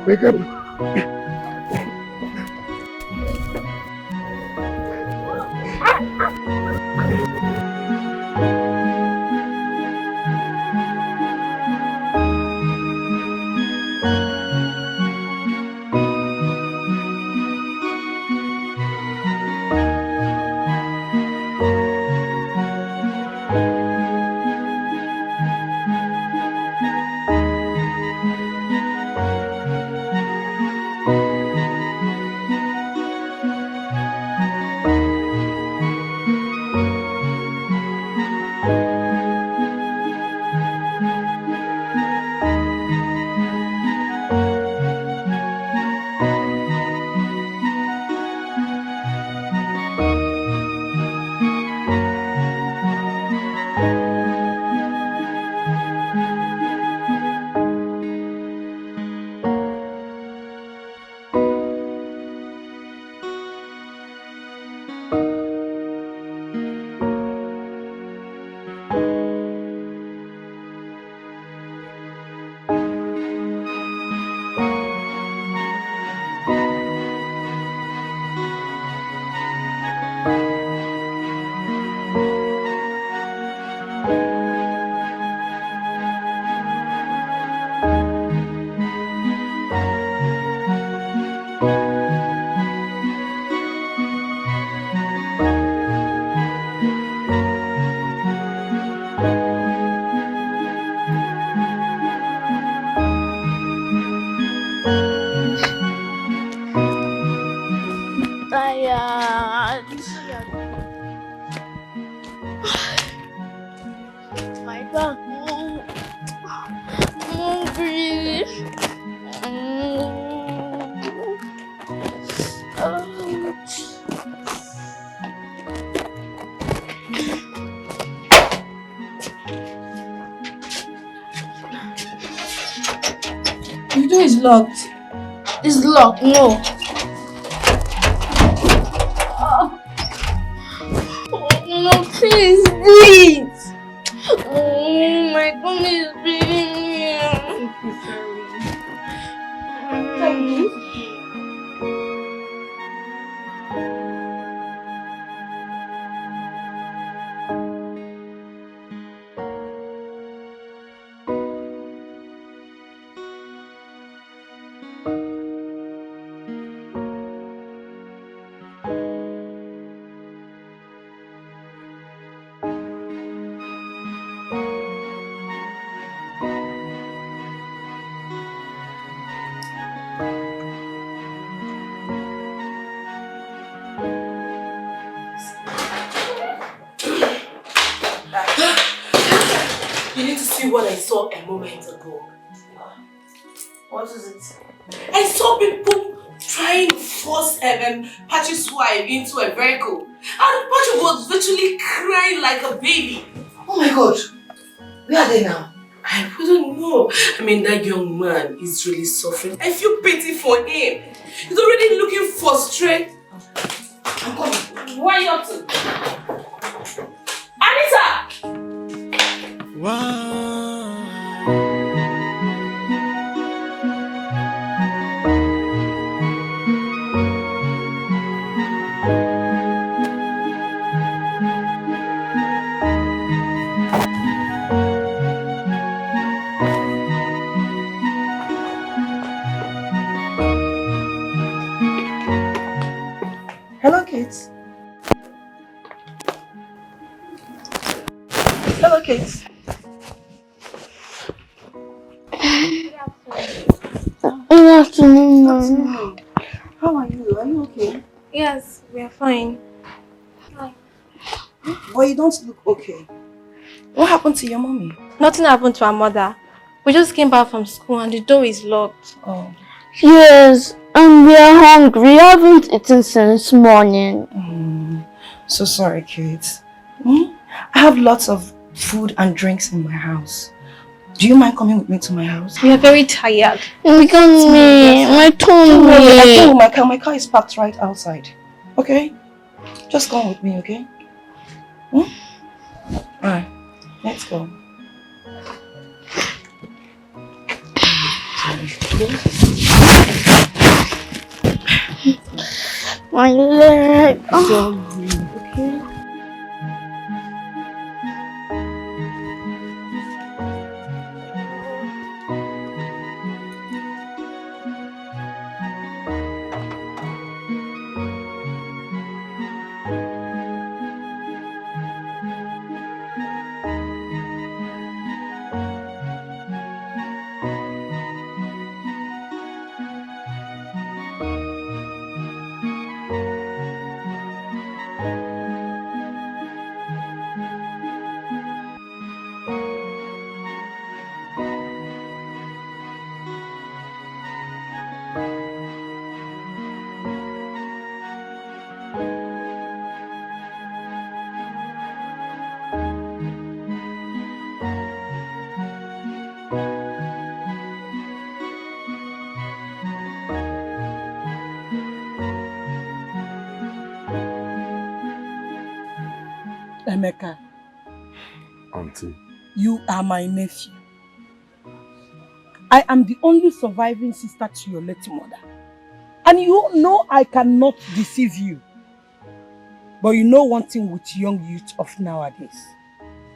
Wake up. back. I'm hungry. The door is locked. It's locked. No. No, please, please. Oh, my tummy is bleeding here. Sorry. You need to see what I saw a moment ago. What is it? I saw people trying to force Patrick's wife into a vehicle. And Patrick was literally crying like a baby. Oh my God. Where are they now? I wouldn't know. I mean, that young man is really suffering. I feel pity for him. He's already looking frustrated. I'm coming. What are you up to? Anita! Wow. Hello, kids. Hello, kids. Good afternoon, Mom. How are you? Are you okay? Yes, we are fine. But you don't look okay. What happened to your mommy? Nothing happened to our mother. We just came back from school and the door is locked. Oh. Yes, and we are hungry. We haven't eaten since morning. So sorry, kids. I have lots of food and drinks in my house. Do you mind coming with me to my house? We are very tired. We can't me. My tummy. My car is parked right outside. Okay? Just come with me, okay? Alright, let's go. My leg. Okay? Emeka. Auntie. You are my nephew. I am the only surviving sister to your late mother. And you know I cannot deceive you. But you know one thing with young youth of nowadays.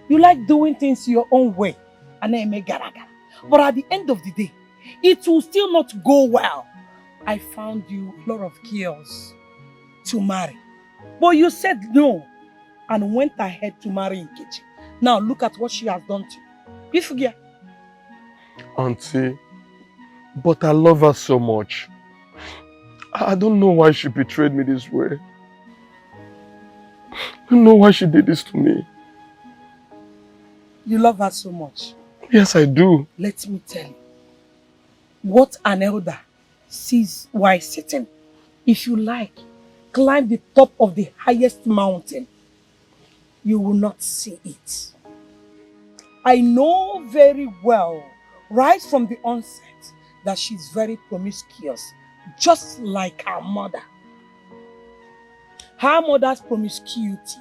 You like doing things your own way. And then make gara gara. But at the end of the day, it will still not go well. I found you a lot of girls to marry. But you said no and went ahead to marry Nkechi. Now look at what she has done to you. You forget. Auntie, but I love her so much. I don't know why she betrayed me this way. I don't know why she did this to me. You love her so much. Yes, I do. Let me tell you. What an elder sees while sitting. If you like, climb the top of the highest mountain. You will not see it. I know very well, right from the onset, that she's very promiscuous, just like her mother. Her mother's promiscuity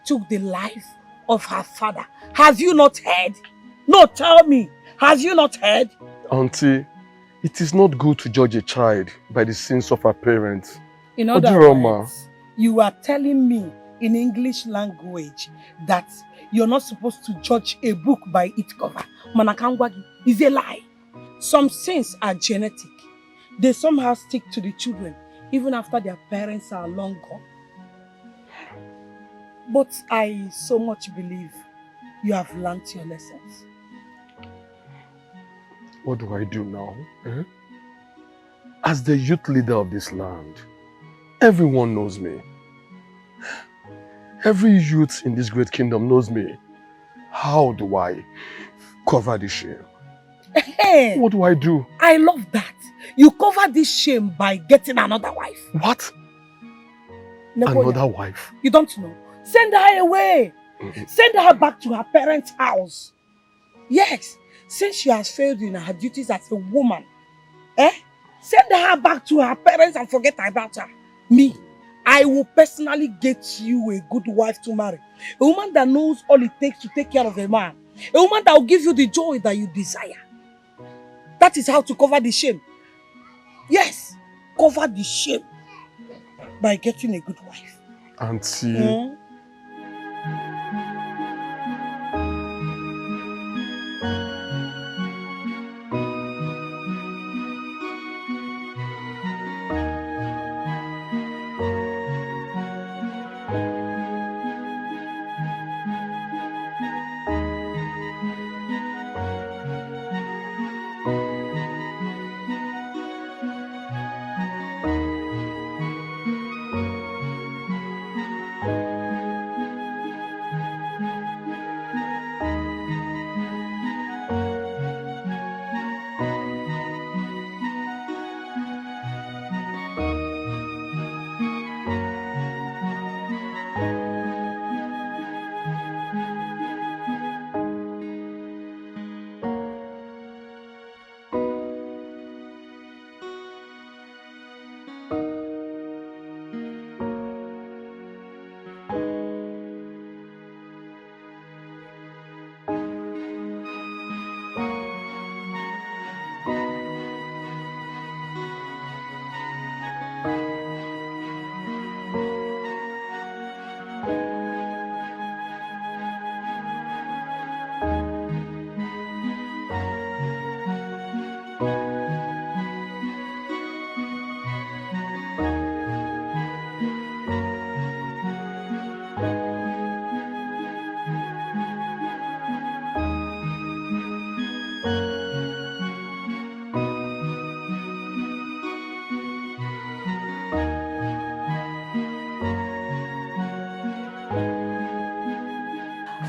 took the life of her father. Have you not heard? No, tell me. Have you not heard? Auntie, it is not good to judge a child by the sins of her parents. In other words, you are telling me in English language that you're not supposed to judge a book by its cover. Manakangwagi is a lie. Some sins are genetic. They somehow stick to the children even after their parents are long gone. But I so much believe you have learned your lessons. What do I do now? Eh? As the youth leader of this land, everyone knows me. Every youth in this great kingdom knows me. How do I cover this shame? Hey, what do I do? I love that. You cover this shame by getting another wife. What? Negoya. Another wife? You don't know. Send her away. Send her back to her parents' house. Yes, since she has failed in her duties as a woman, send her back to her parents and forget about her. Me, I will personally get you a good wife to marry. A woman that knows all it takes to take care of a man. A woman that will give you the joy that you desire. That is how to cover the shame. Yes, cover the shame by getting a good wife. Auntie.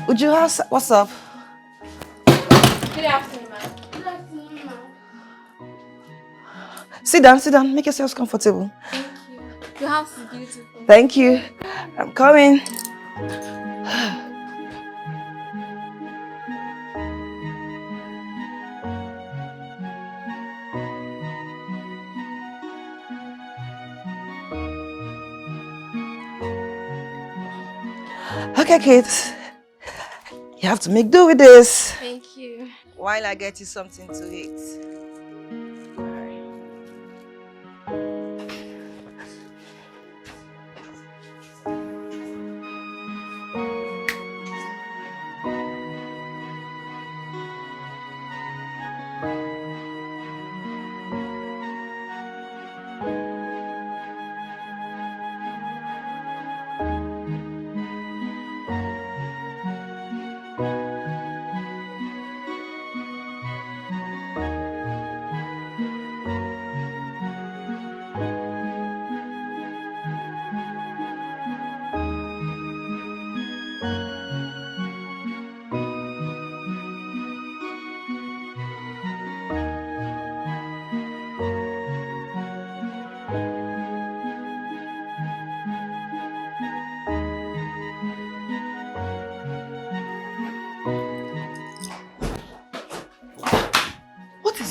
Uju, what's up? Good afternoon, ma'am. Good afternoon, ma'am. Sit down. Make yourselves comfortable. Thank you. Your house is beautiful. Thank you. I'm coming. Okay, kids. You have to make do with this. Thank you. While I get you something to eat.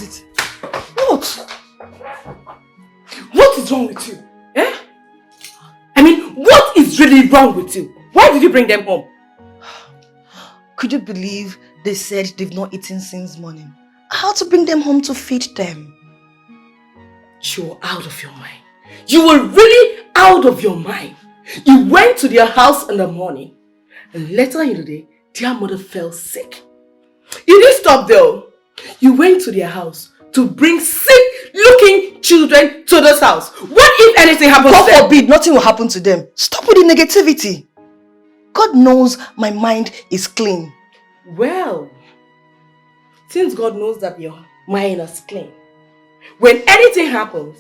is it? What? What is wrong with you? Eh? I mean, what is really wrong with you? Why did you bring them home? Could you believe they said they've not eaten since morning? I had to bring them home to feed them. You're out of your mind. You were really out of your mind. You went to their house in the morning and later in the day, their mother fell sick. You didn't stop though. You went to their house to bring sick-looking children to this house. What if anything happens to them? God forbid, nothing will happen to them. Stop with the negativity. God knows my mind is clean. Well, since God knows that your mind is clean, when anything happens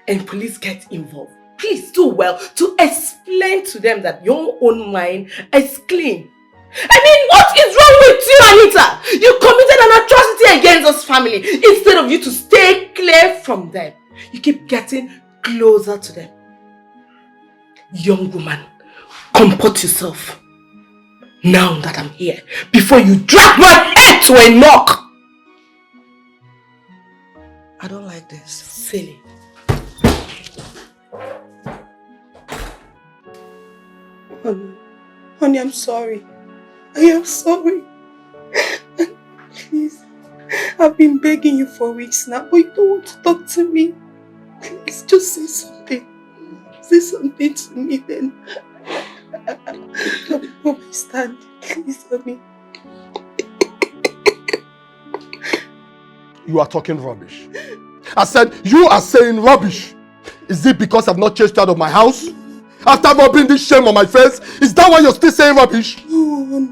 and police get involved, please do well to explain to them that your own mind is clean. I mean, what is wrong with you, Anita? You committed an atrocity against this family. Instead of you to stay clear from them, you keep getting closer to them. Young woman, comport yourself. Now that I'm here, before you drag my head to a knock. I don't like this. Silly. Honey, I'm sorry. I am sorry. Please, I've been begging you for weeks now, but you don't want to talk to me. Please, just say something. Say something to me then. I understand. Please help me. You are talking rubbish. I said, you are saying rubbish. Is it because I've not chased you out of my house? After rubbing this shame on my face, is that why you're still saying rubbish? No, honey,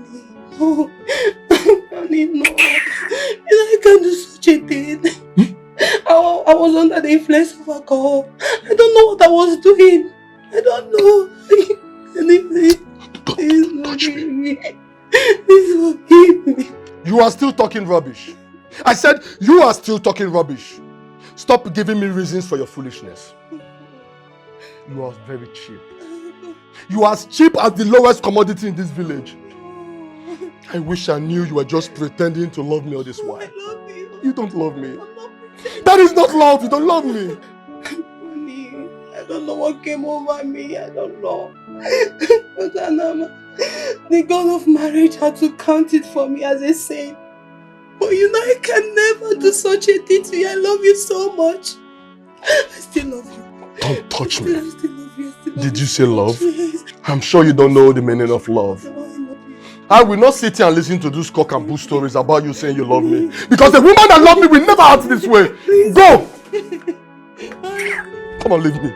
no. Honey, no. I can't do such a thing. I was under the influence of alcohol. I don't know what I was doing. I don't know. Please touch me. Please forgive me. You are still talking rubbish. I said, you are still talking rubbish. Stop giving me reasons for your foolishness. You are very cheap. You are as cheap as the lowest commodity in this village. I wish I knew you were just pretending to love me all this while. I love you. You don't love me. That is not love. You don't love me. Honey, I don't know what came over me. I don't know. But Anama, the God of marriage had to count it for me as a saint. But you know, I can never do such a thing to you. I love you so much. I still love you. Don't touch me. I still love you. Did you say love? Yes. I'm sure you don't know the meaning of love. I will not sit here and listen to those cock and bull stories about you saying you love me. Because the woman that loves me will never act this way. Go! Come on, leave me.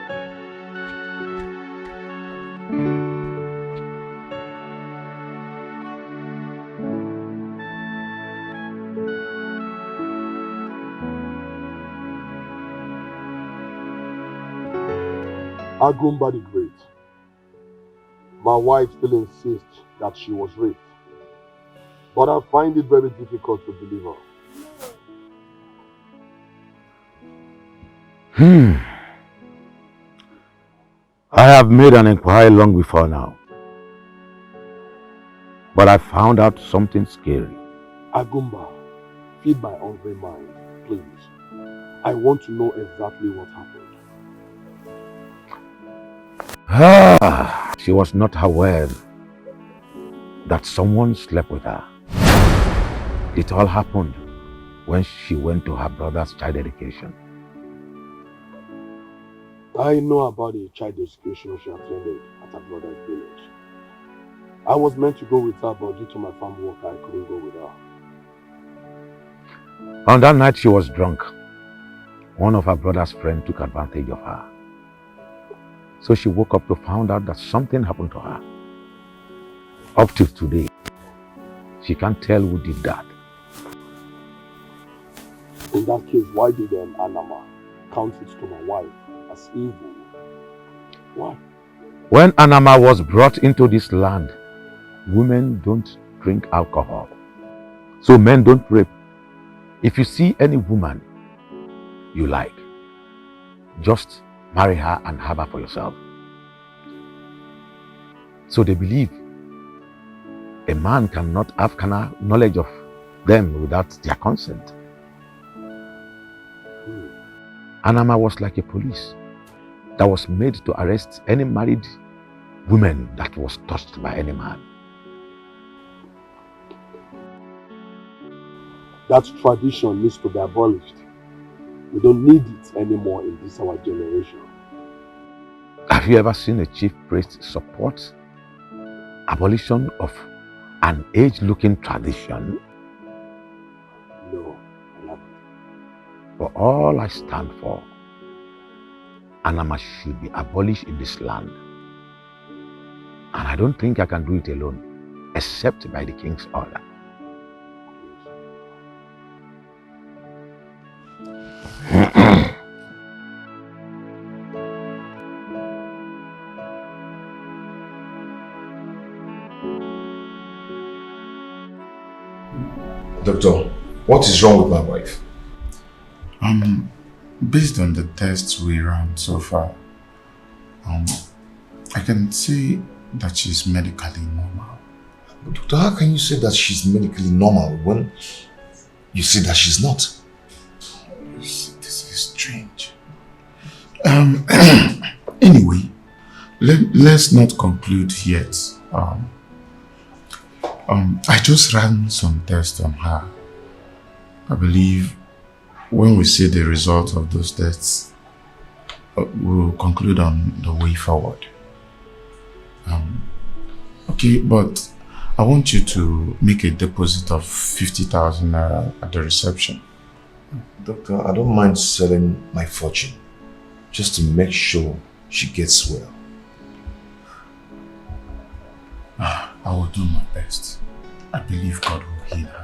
Agumba the Great. My wife still insists that she was raped. But I find it very difficult to believe her. I have made an inquiry long before now. But I found out something scary. Agumba, feed my hungry mind, please. I want to know exactly what happened. She was not aware that someone slept with her. It all happened when she went to her brother's child education. I know about the child education she attended at her brother's village. I was meant to go with her, but due to my farm work, I couldn't go with her. On that night she was drunk. One of her brother's friends took advantage of her. So she woke up to find out that something happened to her. Up till today, she can't tell who did that. In that case, why did Anama count it to my wife as evil? Why? When Anama was brought into this land, women don't drink alcohol. So men don't rape. If you see any woman you like, just marry her and have her for yourself. So they believe a man cannot have knowledge of them without their consent. Anama was like a police that was made to arrest any married woman that was touched by any man. That tradition needs to be abolished. We don't need it anymore in this our generation. Have you ever seen a chief priest support abolition of an age-looking tradition? No, I haven't. For all I stand for, Anama should be abolished in this land. And I don't think I can do it alone, except by the king's order. Doctor, what is wrong with my wife? Based on the tests we ran so far, I can say that she's medically normal. But doctor, how can you say that she's medically normal when you say that she's not? This is strange. Anyway, let's not conclude yet. I just ran some tests on her. I believe when we see the result of those tests, we'll conclude on the way forward. Okay, but I want you to make a deposit of 50,000 naira at the reception. Doctor, I don't mind selling my fortune just to make sure she gets well. I will do my best. I believe God will heal her.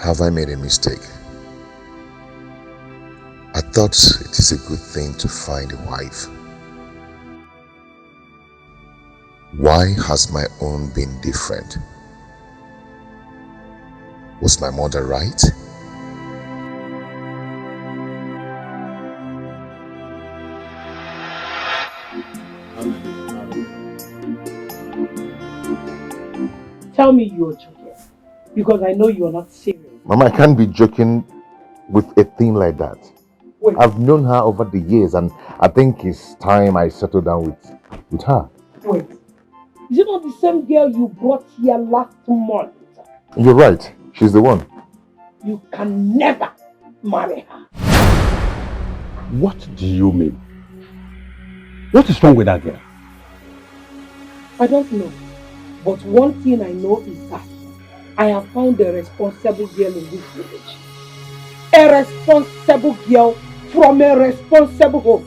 Have I made a mistake? I thought it is a good thing to find a wife. Why has my own been different? Was my mother right? Tell me you're joking, because I know you're not serious. Mama, I can't be joking with a thing like that. Wait. I've known her over the years and I think it's time I settle down with her. Wait, is it not the same girl you brought here last month? You're right, she's the one. You can never marry her. What do you mean? What is wrong with that girl? I don't know, but one thing I know is that I have found a responsible girl in this village. A responsible girl from a responsible home.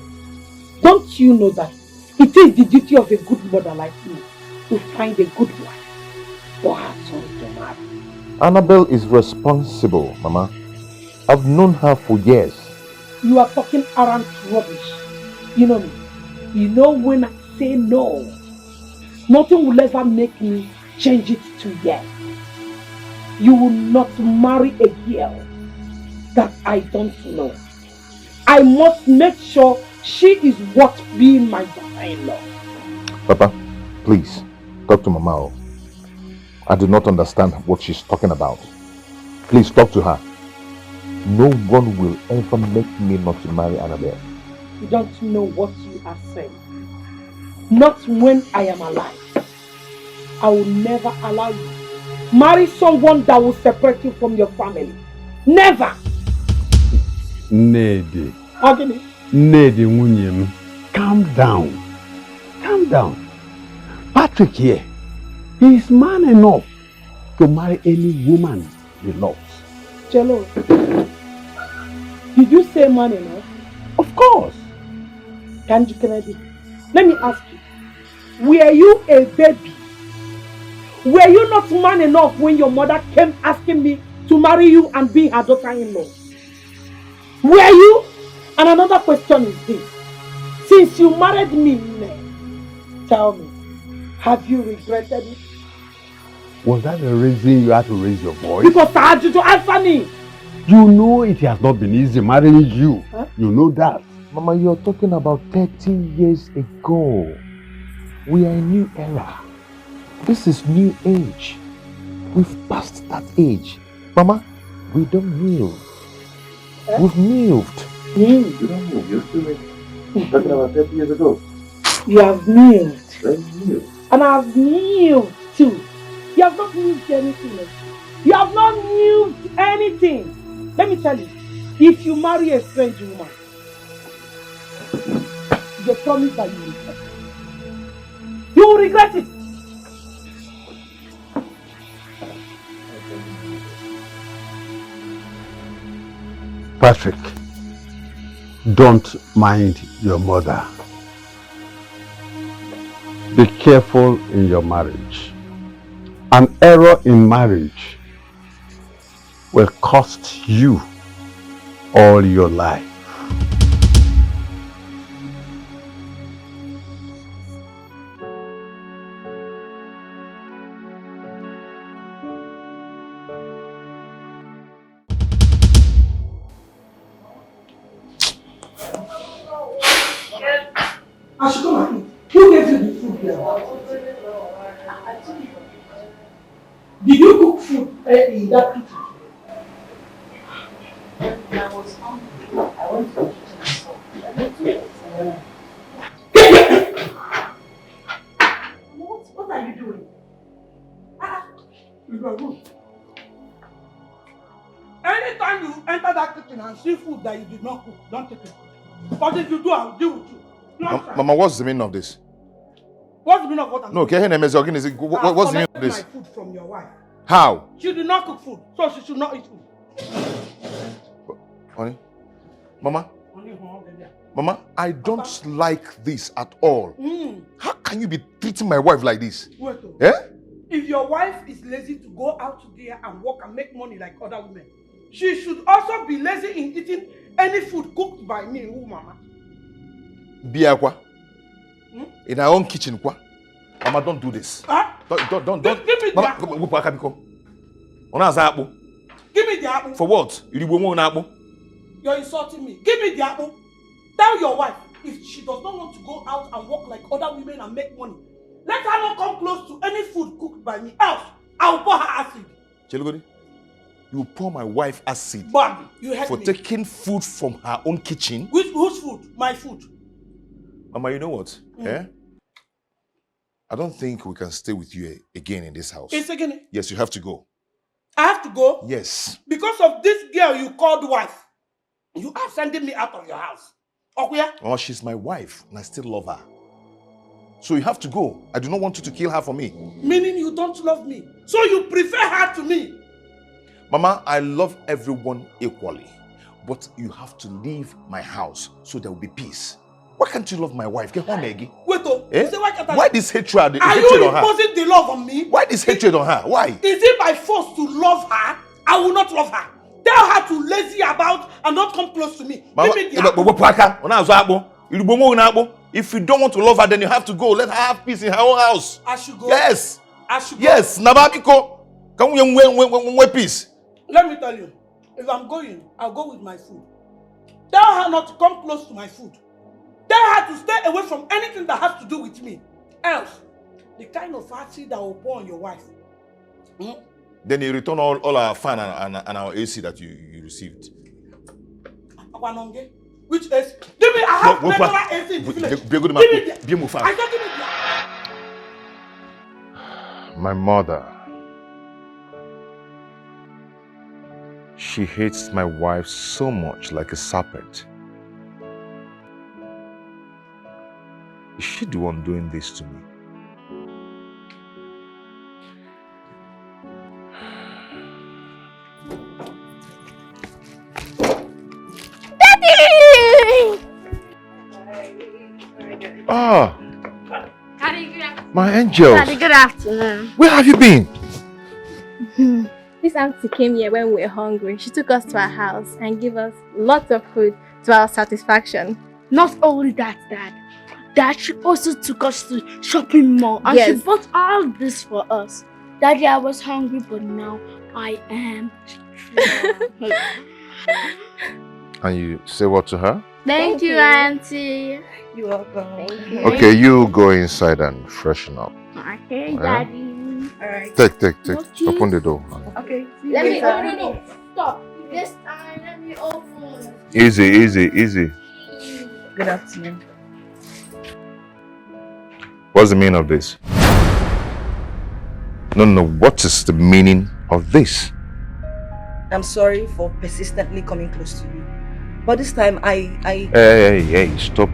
Don't you know that it is the duty of a good mother like me to find a good wife for her son to marry? Annabelle is responsible, Mama. I've known her for years. You are talking arrant rubbish. You know me. You know when I say no, nothing will ever make me change it to yes. You will not marry a girl that I don't know. I must make sure she is worth being my daughter-in-law. Papa, please, talk to Mama. I do not understand what she's talking about. Please talk to her. No one will ever make me not to marry Annabelle. You don't know what you are saying. Not when I am alive. I will never allow you marry someone that will separate you from your family. Never! Nedi. Agini. Nedi Wunyem. Calm down. Calm down. Patrick here. He is man enough to marry any woman he loves. Jello. Did you say man enough? Of course. Can't you credit? Let me ask you. Were you a baby? Were you not man enough when your mother came asking me to marry you and be her daughter-in-law? Were you? And another question is this. Since you married me, tell me, have you regretted it? Was that the reason you had to raise your voice? Because I had you to answer me. You know it has not been easy marrying you. Huh? You know that. Mama, you're talking about 30 years ago. We are in a new era. This is new age. We've passed that age. Mama, we don't move. We've moved. You don't move. You're still talking about 30 years ago. You have moved. Very new. And I have moved too. You have not moved anything. You have not moved anything. Let me tell you, if you marry a strange woman, you promise that you will regret it. You will regret it. Patrick, don't mind your mother. Be careful in your marriage. An error in marriage will cost you all your life. I should come and eat. Who gave you the food here? Did you cook food in that kitchen? I was hungry. I went to the kitchen. What are you doing? You are good. Anytime you enter that kitchen and see food that you did not cook, don't take it. But if you do, I'll deal with you. Mama, what's the meaning of this? What's the meaning of what I'm No, doing? what's the meaning of this? My food from your wife. How? She did not cook food, so she should not eat food. Honey? Mama? Mama, I don't like this at all. How can you be treating my wife like this? Wait, eh? If your wife is lazy to go out there and work and make money like other women, she should also be lazy in eating any food cooked by me, Mama. Biakwa. In our own kitchen, kwa. Mama, don't do this. Don't. Give me the apple. Give me the apple. For what? You're insulting me. Give me the apple. Tell your wife, if she does not want to go out and work like other women and make money, let her not come close to any food cooked by me. Else, I'll pour her acid. Chelugodi, you pour my wife acid Bobby, you hate for me. taking food from her own kitchen? Whose food? My food. Mama, you know what? I don't think we can stay with you again in this house. It's again. Yes, you have to go. I have to go? Yes. Because of this girl you called wife, you are sending me out of your house. Okuya? Oh, she's my wife and I still love her. So you have to go. I do not want you to kill her for me. Meaning you don't love me. So you prefer her to me. Mama, I love everyone equally. But you have to leave my house so there will be peace. Why can't you love my wife? Get home, Maggie. Wait, why this hatred? Are you imposing the love on me? Why this hatred on her? Why? Is it by force to love her? I will not love her. Tell her to lazy about and not come close to me. Mama, give me the apple. If you don't want to love her, then you have to go. Let her have peace in her own house. I should go? Yes. I should go? Yes. Nababiko. Can we peace? Let me tell you. If I'm going, I'll go with my food. Tell her not to come close to my food. Tell her to stay away from anything that has to do with me. Else, the kind of acid that will pour on your wife. Then you return all our fan and our AC that you received. Which AC? Give me, I have regular AC in the village. Give me the, I don't give me the. My mother. She hates my wife so much, like a serpent. Is she the one doing this to me? Ah, my angel. Daddy, good afternoon. Where have you been? This auntie came here when we were hungry. She took us to her house and gave us lots of food to our satisfaction. Not only that, Dad, she also took us to shopping mall and she bought all this for us. Daddy, I was hungry, but now I am. And you say what to her? Thank you, Auntie. You're welcome. Thank you. Okay, you go inside and freshen up. Okay, Yeah? Daddy. Alright. Take. Okay. Open the door. Okay. Let me. No. Stop. This time, let me open. Easy. Good afternoon. What's the meaning of this? No, what is the meaning of this? I'm sorry for persistently coming close to you. But this time I Hey, stop.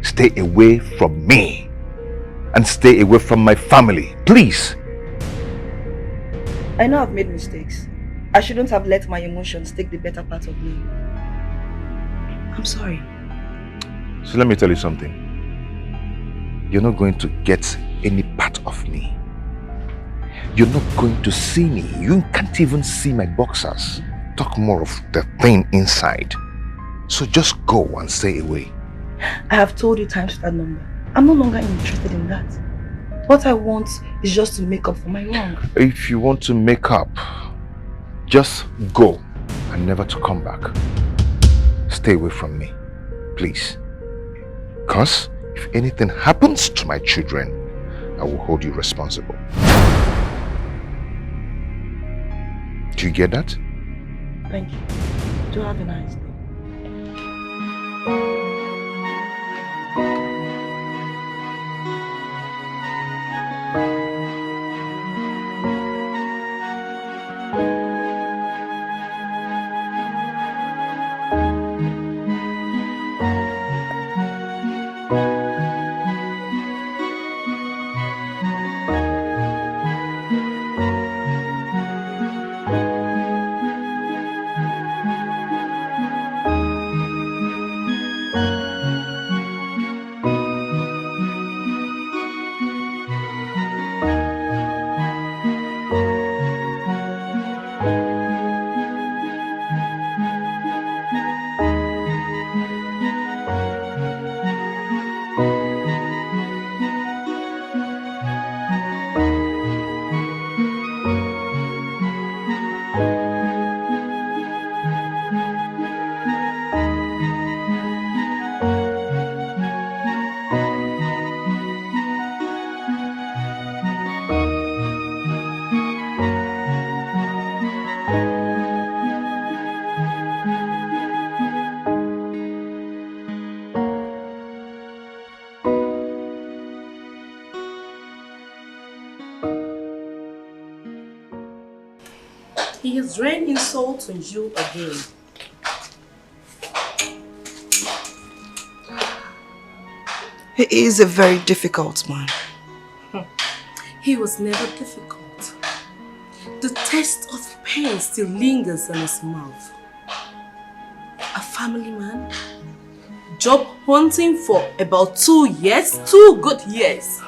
Stay away from me. And stay away from my family, please. I know I've made mistakes. I shouldn't have let my emotions take the better part of me. I'm sorry. So let me tell you something. You're not going to get any part of me. You're not going to see me. You can't even see my boxers. Talk more of the thing inside. So just go and stay away. I have told you times that number. I'm no longer interested in that. What I want is just to make up for my wrong. If you want to make up, just go and never to come back. Stay away from me, please. Because if anything happens to my children, I will hold you responsible. Do you get that? Thank you. Do have a nice day. He has rained insult on you again. He is a very difficult man. He was never difficult. The taste of pain still lingers in his mouth. A family man, job hunting for about 2 years, 2 good years.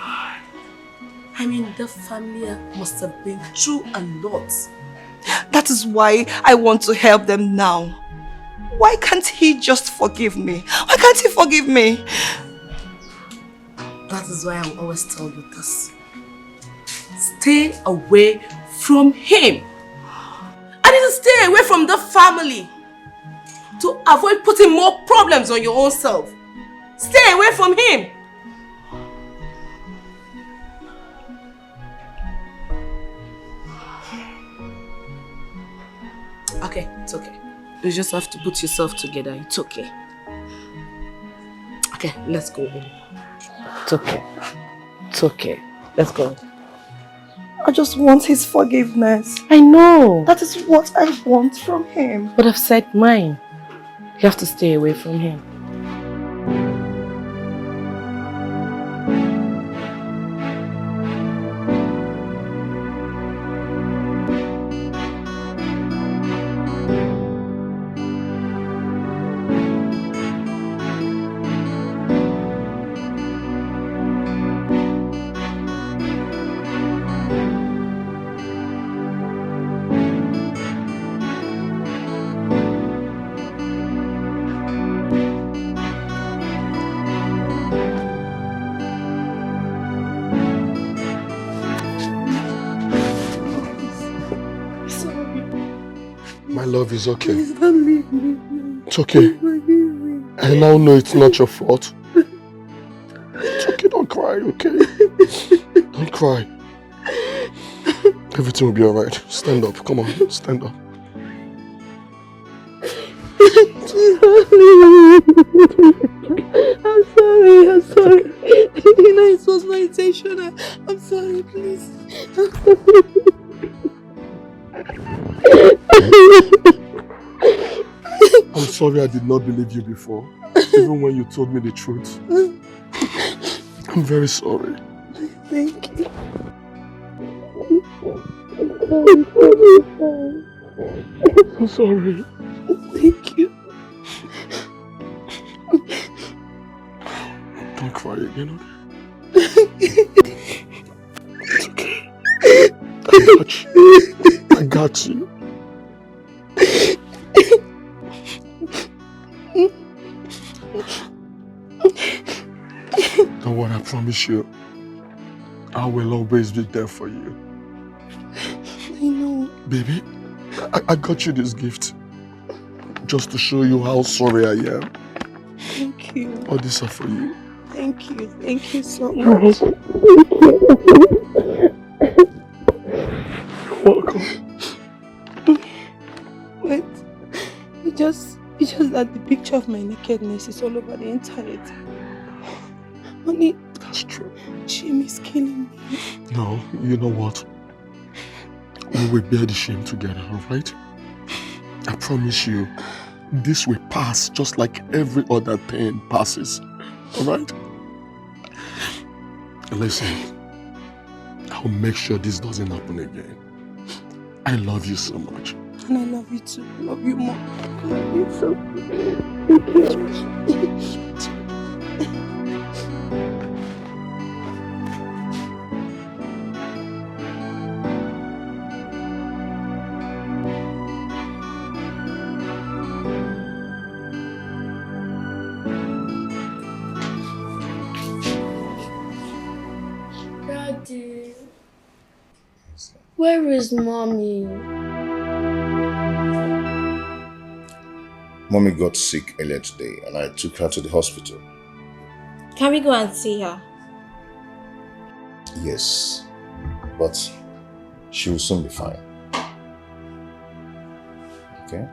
I mean, the family must have been through a lot. That is why I want to help them now. Why can't he just forgive me? Why can't he forgive me? That is why I always tell you this. Stay away from him. I need to stay away from the family to avoid putting more problems on your own self. Stay away from him. Okay, it's okay. You just have to put yourself together. It's okay. Okay, let's go in. It's okay. It's okay. Let's go. I just want his forgiveness. I know. That is what I want from him. But I've said mine. You have to stay away from him. My love is okay. Please don't leave me. It's okay. Forgive me. I now know it's not your fault. It's okay, don't cry, okay? Don't cry. Everything will be alright. Stand up, come on, stand up. I'm sorry. You know it was my intention. I'm sorry, please. I'm sorry I did not believe you before, even when you told me the truth. I'm very sorry. Thank you. I'm sorry. Thank you. Don't cry again, okay? It's okay. I got you. Don't worry, I promise you, I will always be there for you. I know. Baby, I got you this gift just to show you how sorry I am. Thank you. All these are for you. Thank you so much. You're welcome. Wait, it's just that the picture of my nakedness is all over the internet. Honey, that's true. Shame is killing me. No, you know what? We will bear the shame together, alright? I promise you, this will pass just like every other pain passes, alright? Listen, I'll make sure this doesn't happen again. I love you so much. And I love you too. I love you more. I love you so much. Thank you. Daddy, where is Mommy? Mommy got sick earlier today and I took her to the hospital. Can we go and see her? Yes, but she will soon be fine. Okay?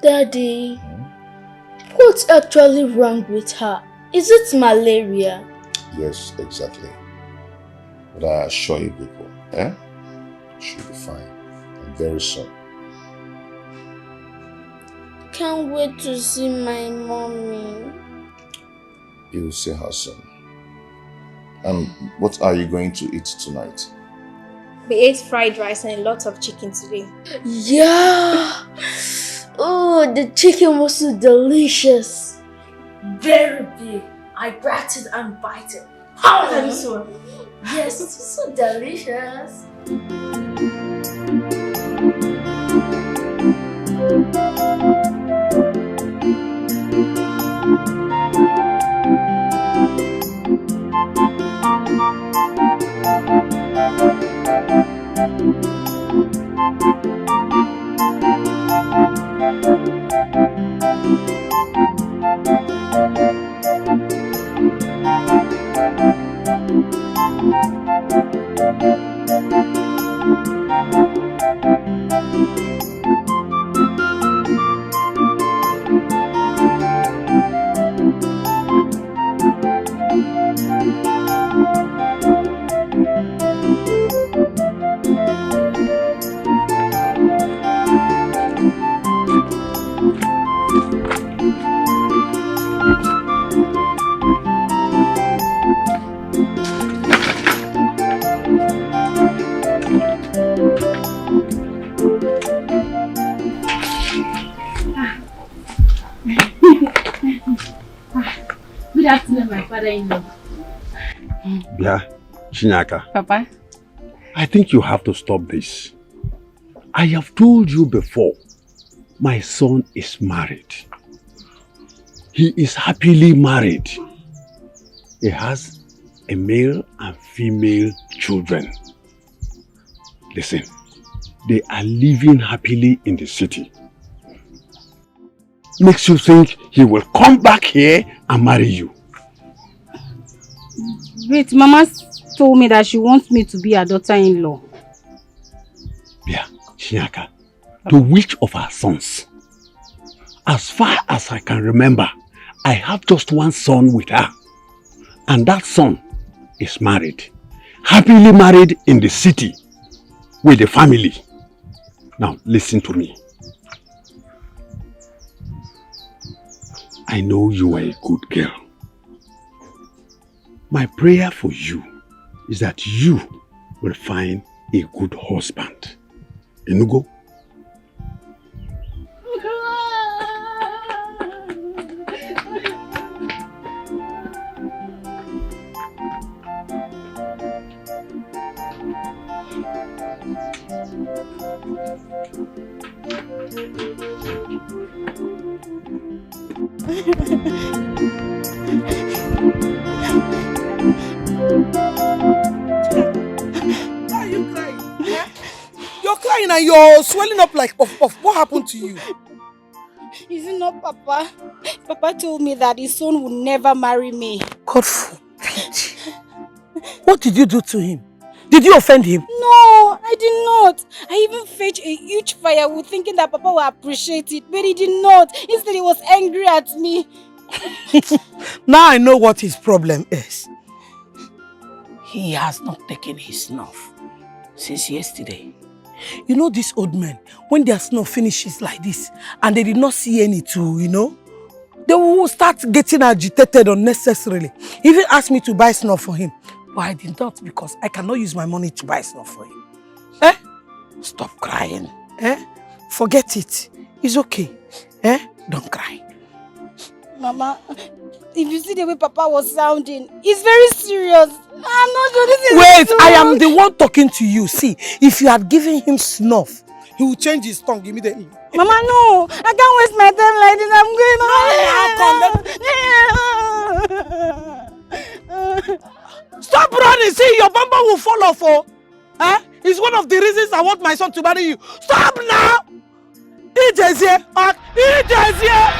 Daddy, what's actually wrong with her? Is it malaria? Yes, exactly. But I assure you people, she'll be fine. And very soon. Can't wait to see my Mommy. You will see her soon. And what are you going to eat tonight? We ate fried rice and a lot of chicken today. Yeah! Oh, the chicken was so delicious. Very big. I grabbed it and bite it. How did this one? Yes, it's so delicious. Good afternoon, my father-in-law. Yeah, Chinyaka. Papa? I think you have to stop this. I have told you before, my son is married. He is happily married. He has a male and female children. Listen, they are living happily in the city. makes you think he will come back here and marry you? Wait, Mama told me that she wants me to be her daughter-in-law. Yeah, Shinyaka, to which of our sons? As far as I can remember, I have just one son with her. And that son is married. Happily married in the city with a family. Now, listen to me. I know you are a good girl. My prayer for you is that you will find a good husband. Enugo? Why are you crying? You're crying and you're swelling up like puff puff. What happened to you? Is it not Papa? Papa told me that his son would never marry me. God forbid. What did you do to him? Did you offend him? No, I did not. I even fetched a huge firewood thinking that Papa would appreciate it, but he did not. Instead, he was angry at me. Now I know what his problem is. He has not taken his snuff since yesterday. You know these old men, when their snuff finishes like this and they did not see any too, they will start getting agitated unnecessarily. He even asked me to buy snuff for him. But I did not because I cannot use my money to buy snuff for him. Stop crying. Forget it. It's okay. Don't cry. Mama, if you see the way Papa was sounding, he's very serious. I'm not sure this is Wait, true. I am the one talking to you. See, if you had given him snuff, he will change his tongue immediately. Mama, no. I can't waste my time like this. I'm going. Stop running. See, your bumper will fall off. It's one of the reasons I want my son to marry you. Stop now. EJ's here. EJ's here.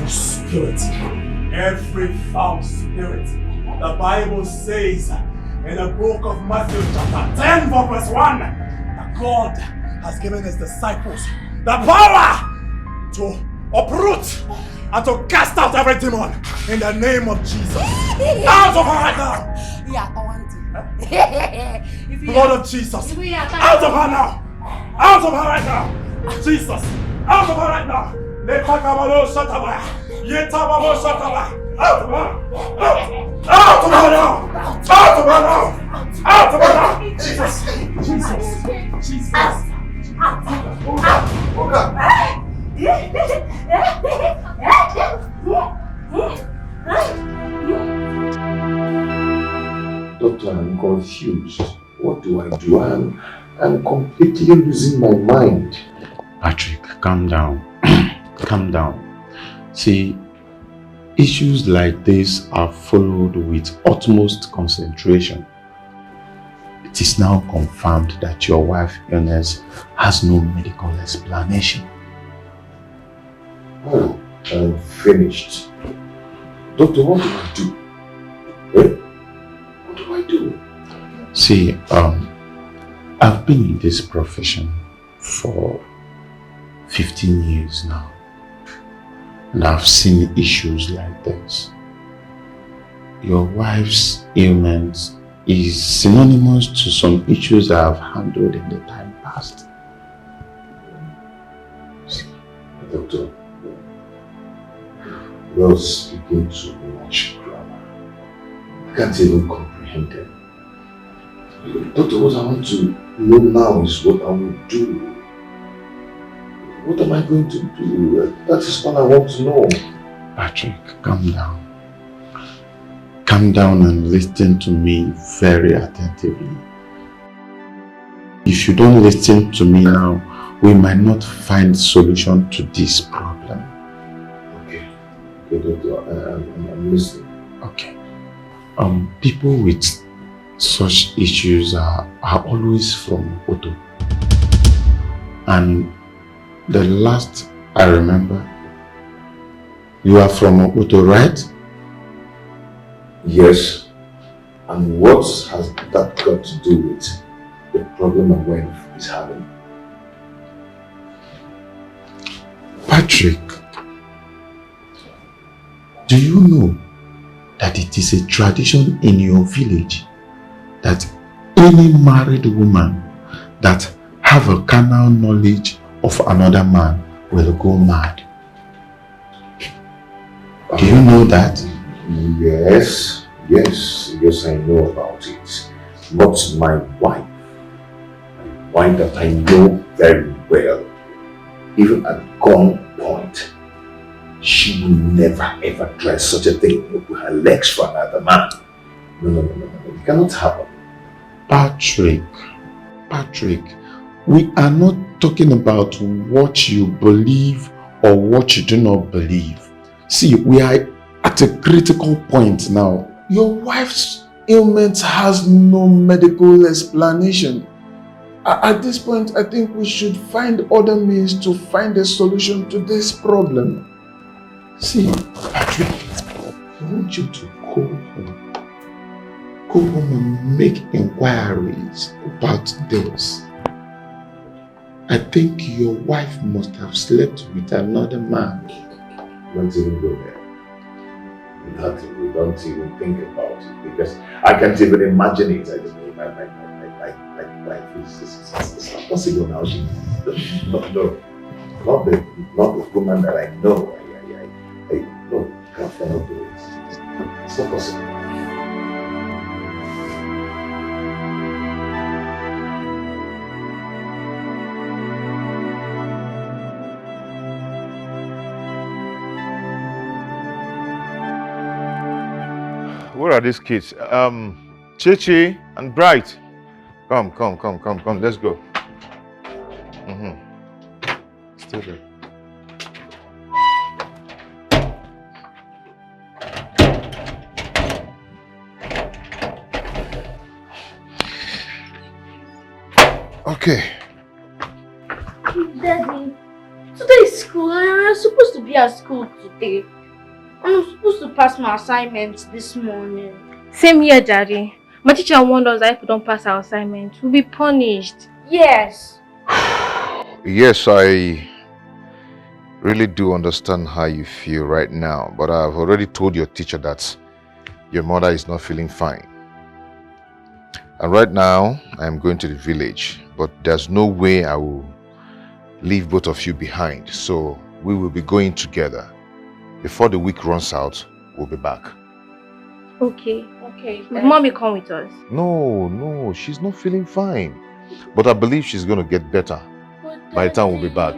Spirit, every foul spirit, the Bible says in the book of Matthew chapter 10 verse 1 that God has given his disciples the power to uproot and to cast out every demon in the name of Jesus. Out of her right now! Blood of Jesus! Out of her now! Out of her right now! Jesus! Out of her right now! Out of her! Out of her! Out of her now! Out of her now! Out of her now! Jesus! Jesus! Jesus! Doctor, I'm confused. What do? I'm completely losing my mind. Patrick, calm down. Calm down. See, issues like this are followed with utmost concentration. It is now confirmed that your wife's illness has no medical explanation. Oh, I'm finished. Doctor, what do I do? What do I do? See, I've been in this profession for 15 years now. And I've seen issues like this. Your wife's ailment is synonymous to some issues I have handled in the time past. Doctor, you're speaking too much grammar. I can't even comprehend them. Doctor, what I want to know now is what I will do. What am I going to do? That is what I want to know. Patrick, calm down. calm down and listen to me very attentively. If you don't listen to me now, we might not find solution to this problem. Okay, Doctor, I'm listening. Okay. People with such issues are always from Oto. And the last I remember, you are from Oto, right? Yes. And what has that got to do with the problem my wife is having? Patrick, do you know that it is a tradition in your village that any married woman that have a carnal knowledge of another man will go mad? Do you know that? Yes, I know about it. But my wife that I know very well, even at gunpoint, she will never ever try such a thing with her legs for another man. No, it cannot happen. Patrick, we are not talking about what you believe or what you do not believe. See, we are at a critical point now. Your wife's ailment has no medical explanation. At this point, I think we should find other means to find a solution to this problem. See, Patrick, I want you to go home. Go home and make inquiries about this. I think your wife must have slept with another man. Don't even go there. We don't even think about it because I can't even imagine it. I just know my wife is not possible now. She not the woman that I know. No, cannot do it. It's not possible. Where are these kids? Chichi and Bright. Come. Let's go. Still there. Okay. Daddy, today is school and I'm supposed to be at school today. I'm supposed to pass my assignments this morning. Same here, Daddy. My teacher warned us that if we don't pass our assignment, we'll be punished. Yes. Yes, I really do understand how you feel right now, but I've already told your teacher that your mother is not feeling fine. And right now, I'm going to the village, but there's no way I will leave both of you behind. So we will be going together. Before the week runs out, we'll be back. Okay. Will Mommy come with us? No, she's not feeling fine. But I believe she's going to get better by the time we'll be back.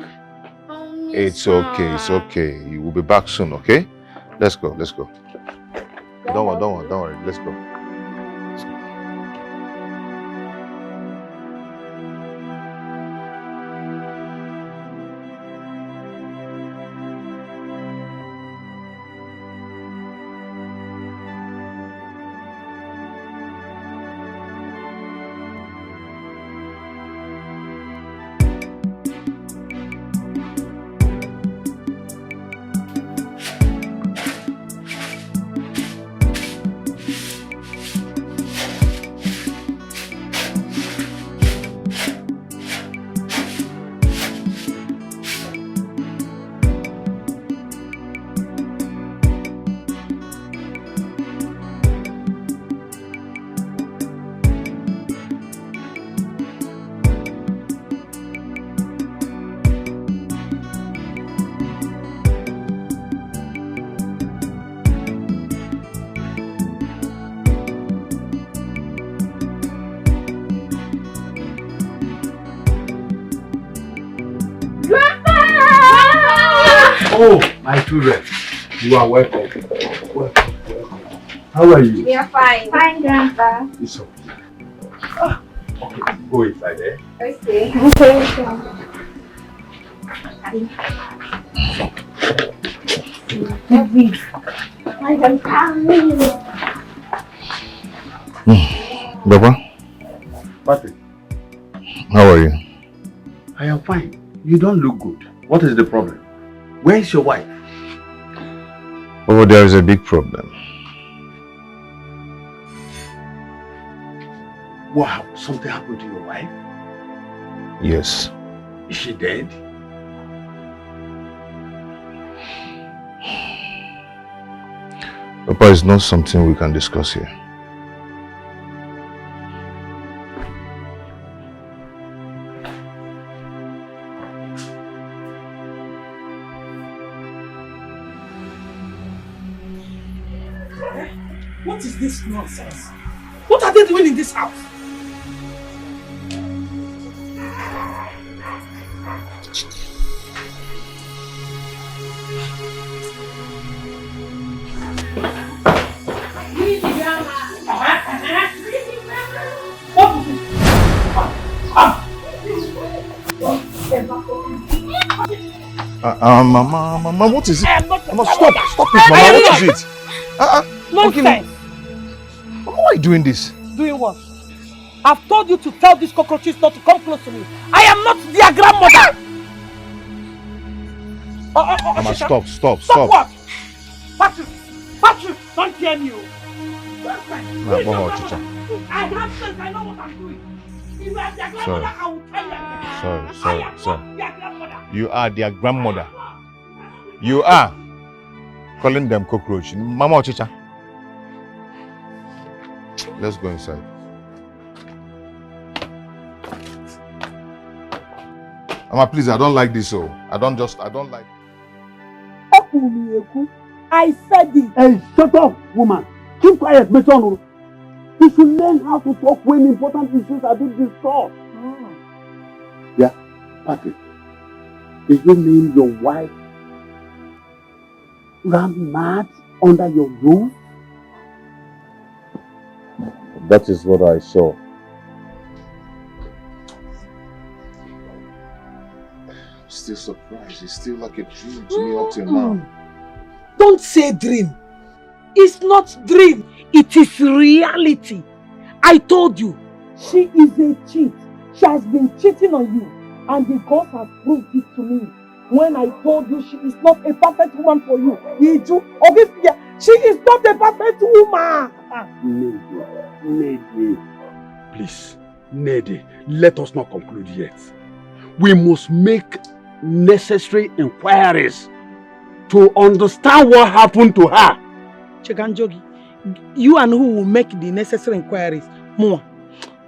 It's okay. You will be back soon, okay? Let's go. Don't worry. Let's go. Oh, my children, you are welcome. Welcome. How are you? We are fine. Fine, Grandpa. It's okay. Okay, go inside there. Okay. I am coming. Baba. Patrick. How are you? I am fine. You don't look good. What is the problem? Where is your wife? Oh, there is a big problem. Something happened to your wife? Yes. Is she dead? Papa, it's not something we can discuss here. What is this nonsense? What are they doing in this house? Mama, what is it? Mama, stop it, Mama, what is it? Nonsense! Mama, why are you doing this? Doing what? I've told you to tell these cockroaches not to come close to me. I am not their grandmother! Mama, stop. Stop what? Patrick, don't hear me. I have sense, I know what I'm doing. If you are their grandmother, I will tell you. Sorry. You are their grandmother. You are calling them cockroach. Mama Ochicha. Let's go inside. Mama, please, I don't like this. I don't like. I said it. Hey, shut up, woman. Keep quiet, Meton. You should learn how to talk when important issues are being discussed. Yeah, Patrick. Do you mean your wife ran mad under your roof? That is what I saw. I'm still surprised. It's still like a dream to me up till now. Don't say dream. It's not dream. It is reality. I told you. She is a cheat. She has been cheating on you. And the God has proved it to me. When I told you she is not a perfect woman for you. She is not a perfect woman. Nede. Please, Nede, let us not conclude yet. We must make necessary inquiries to understand what happened to her. Cheganjogi, you and who will make the necessary inquiries? More.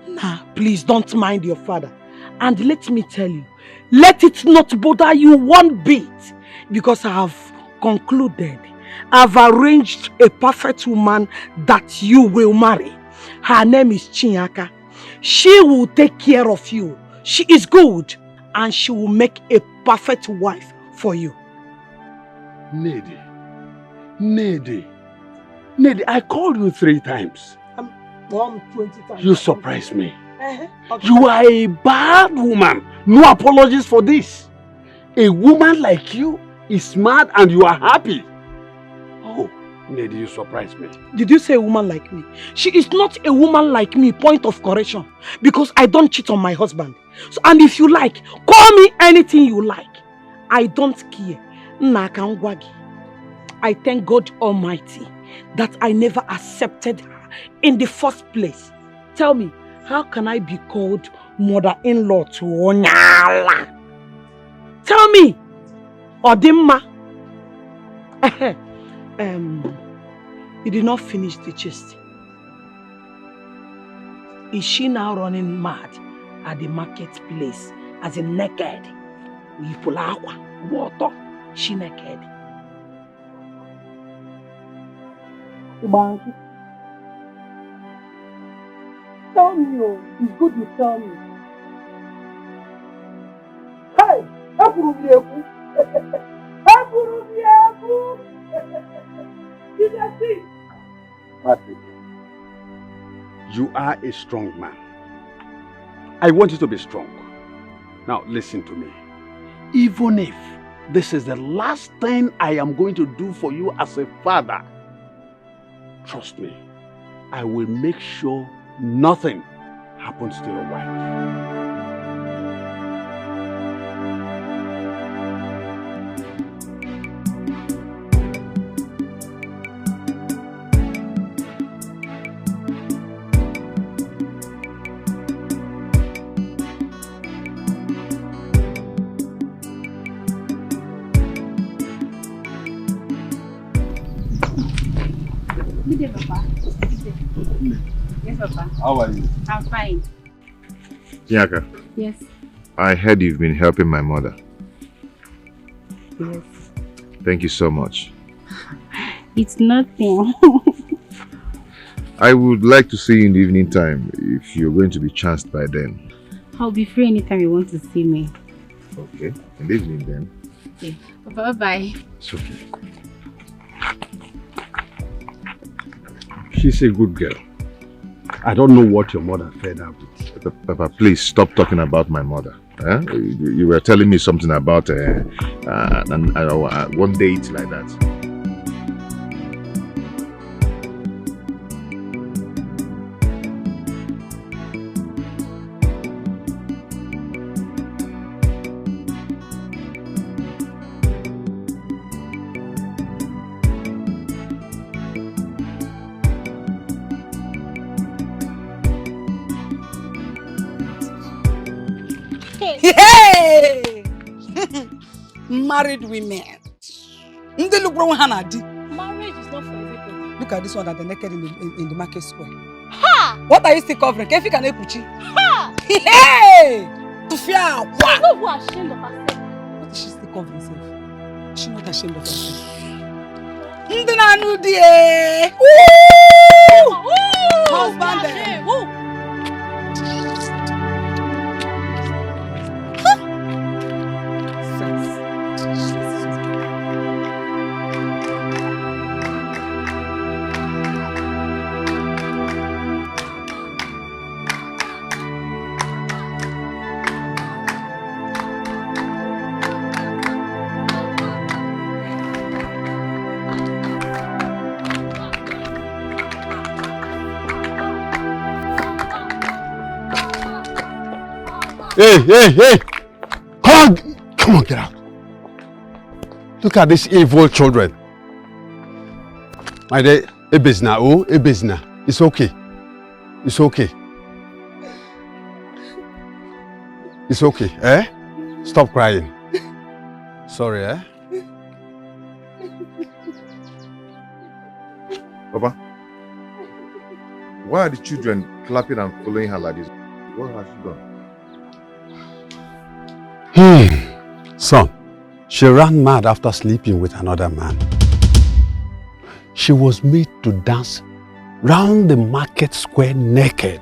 Nah, please don't mind your father. And let me tell you, let it not bother you one bit, because I have concluded, I've arranged a perfect woman that you will marry. Her name is Chinyaka. She will take care of you. She is good, and she will make a perfect wife for you. Nede, I called you 3 times. 20 times. You surprised me. Okay. You are a bad woman. No apologies for this. A woman like you is mad and you are happy. Oh, Nede, you surprised me. Did you say a woman like me? She is not a woman like me, point of correction. Because I don't cheat on my husband. So, and if you like, call me anything you like. I don't care. I thank God Almighty that I never accepted her in the first place. Tell me, how can I be called mother-in-law to Onyala? Tell me, Odimma. You did not finish the gist. Is she now running mad at the marketplace as a naked? She naked. Tell me, it's good you tell me. Hey, Did you see? Patrick. You are a strong man. I want you to be strong. Now listen to me. Even if this is the last thing I am going to do for you as a father, trust me, I will make sure nothing happens to your wife. Good day, Papa. Good day. Yes, Papa. How are you? I'm fine. Bianca. Yes. I heard you've been helping my mother. Yes. Thank you so much. It's nothing. I would like to see you in the evening time if you're going to be chanced by then. I'll be free anytime you want to see me. Okay, in the evening then. Okay. Bye-bye. It's okay. She's a good girl. I don't know what your mother fed her with. Papa, please stop talking about my mother. You were telling me something about one date like that. Hey! Married women. They look wrong, Hannah. Marriage is not for everybody. Look at this one that they're naked in the market square. Ha! What are you still covering? Kefi can puchi. Ha! Hey! Tufia! She's not even ashamed of herself. What is she still covering herself? She's not ashamed of herself. Ndinanu die! Ooh! Husband there. Hey! Come on, get out. Look at these evil children. My dear, Ebezna. It's okay. It's okay. It's okay, eh? Stop crying. Sorry, eh? Papa, why are the children clapping and following her like this? What has she done? Son, she ran mad after sleeping with another man. She was made to dance round the market square naked.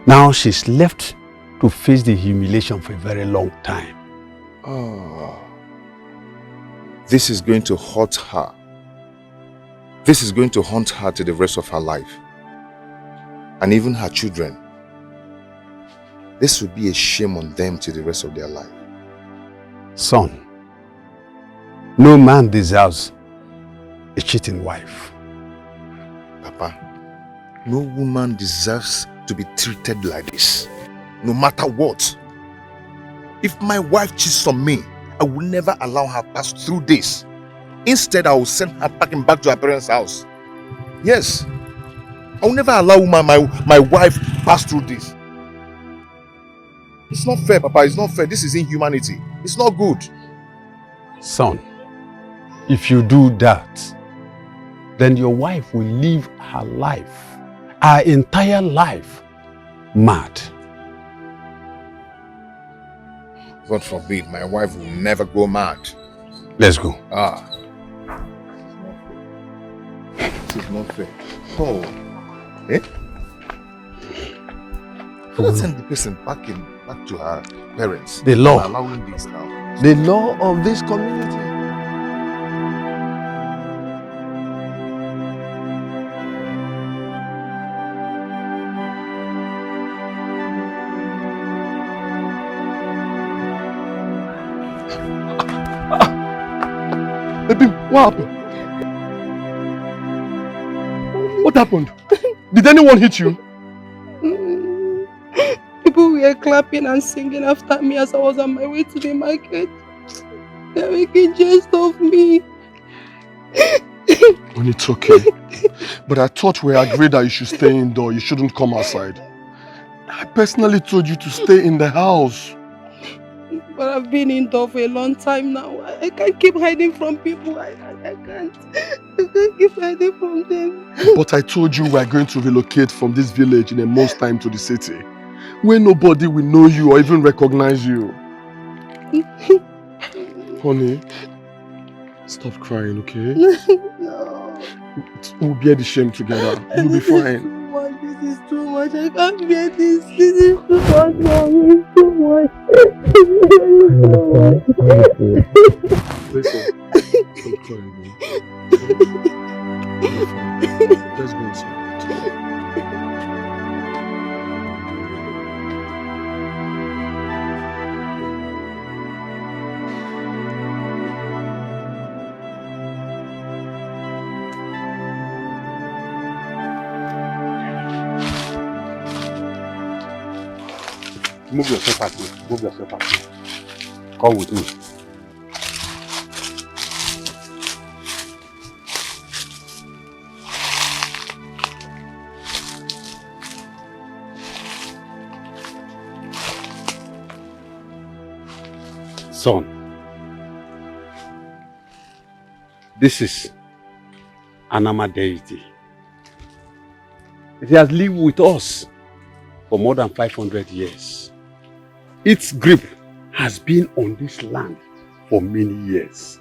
Now she's left to face the humiliation for a very long time. Oh, this is going to hurt her. This is going to haunt her to the rest of her life. And even her children. This will be a shame on them to the rest of their life. Son, no man deserves a cheating wife. Papa, no woman deserves to be treated like this, no matter what. If my wife cheats on me, I will never allow her pass through this. Instead, I will send her packing back to her parents' house. Yes, I will never allow my wife pass through this. It's not fair, Papa. It's not fair. This is inhumanity. It's not good. Son, if you do that, then your wife will live her life, her entire life, mad. God forbid, my wife will never go mad. Let's go. This is not fair. Oh. Eh? Let's send the person back to her parents. The law. Allowing this now. The law of this community. What happened? What happened? Did anyone hit you? People were clapping and singing after me as I was on my way to the market. They're making jest of me. When it's okay. But I thought we agreed that you should stay indoors. You shouldn't come outside. I personally told you to stay in the house. But I've been indoor for a long time now. I can't keep hiding from people. I can't keep hiding from them. But I told you we are going to relocate from this village in a month's time to the city, where nobody will know you or even recognize you. Honey, stop crying, okay? No. We'll bear the shame together. You'll be fine. This is too much. I can't bear this. This is too much, Mom. It's too much. Listen, stop crying, man. Let's go inside. Move yourself out, please. Move yourself out. Come with me. Son, this is Anama deity. It has lived with us for more than 500 years. Its grip has been on this land for many years.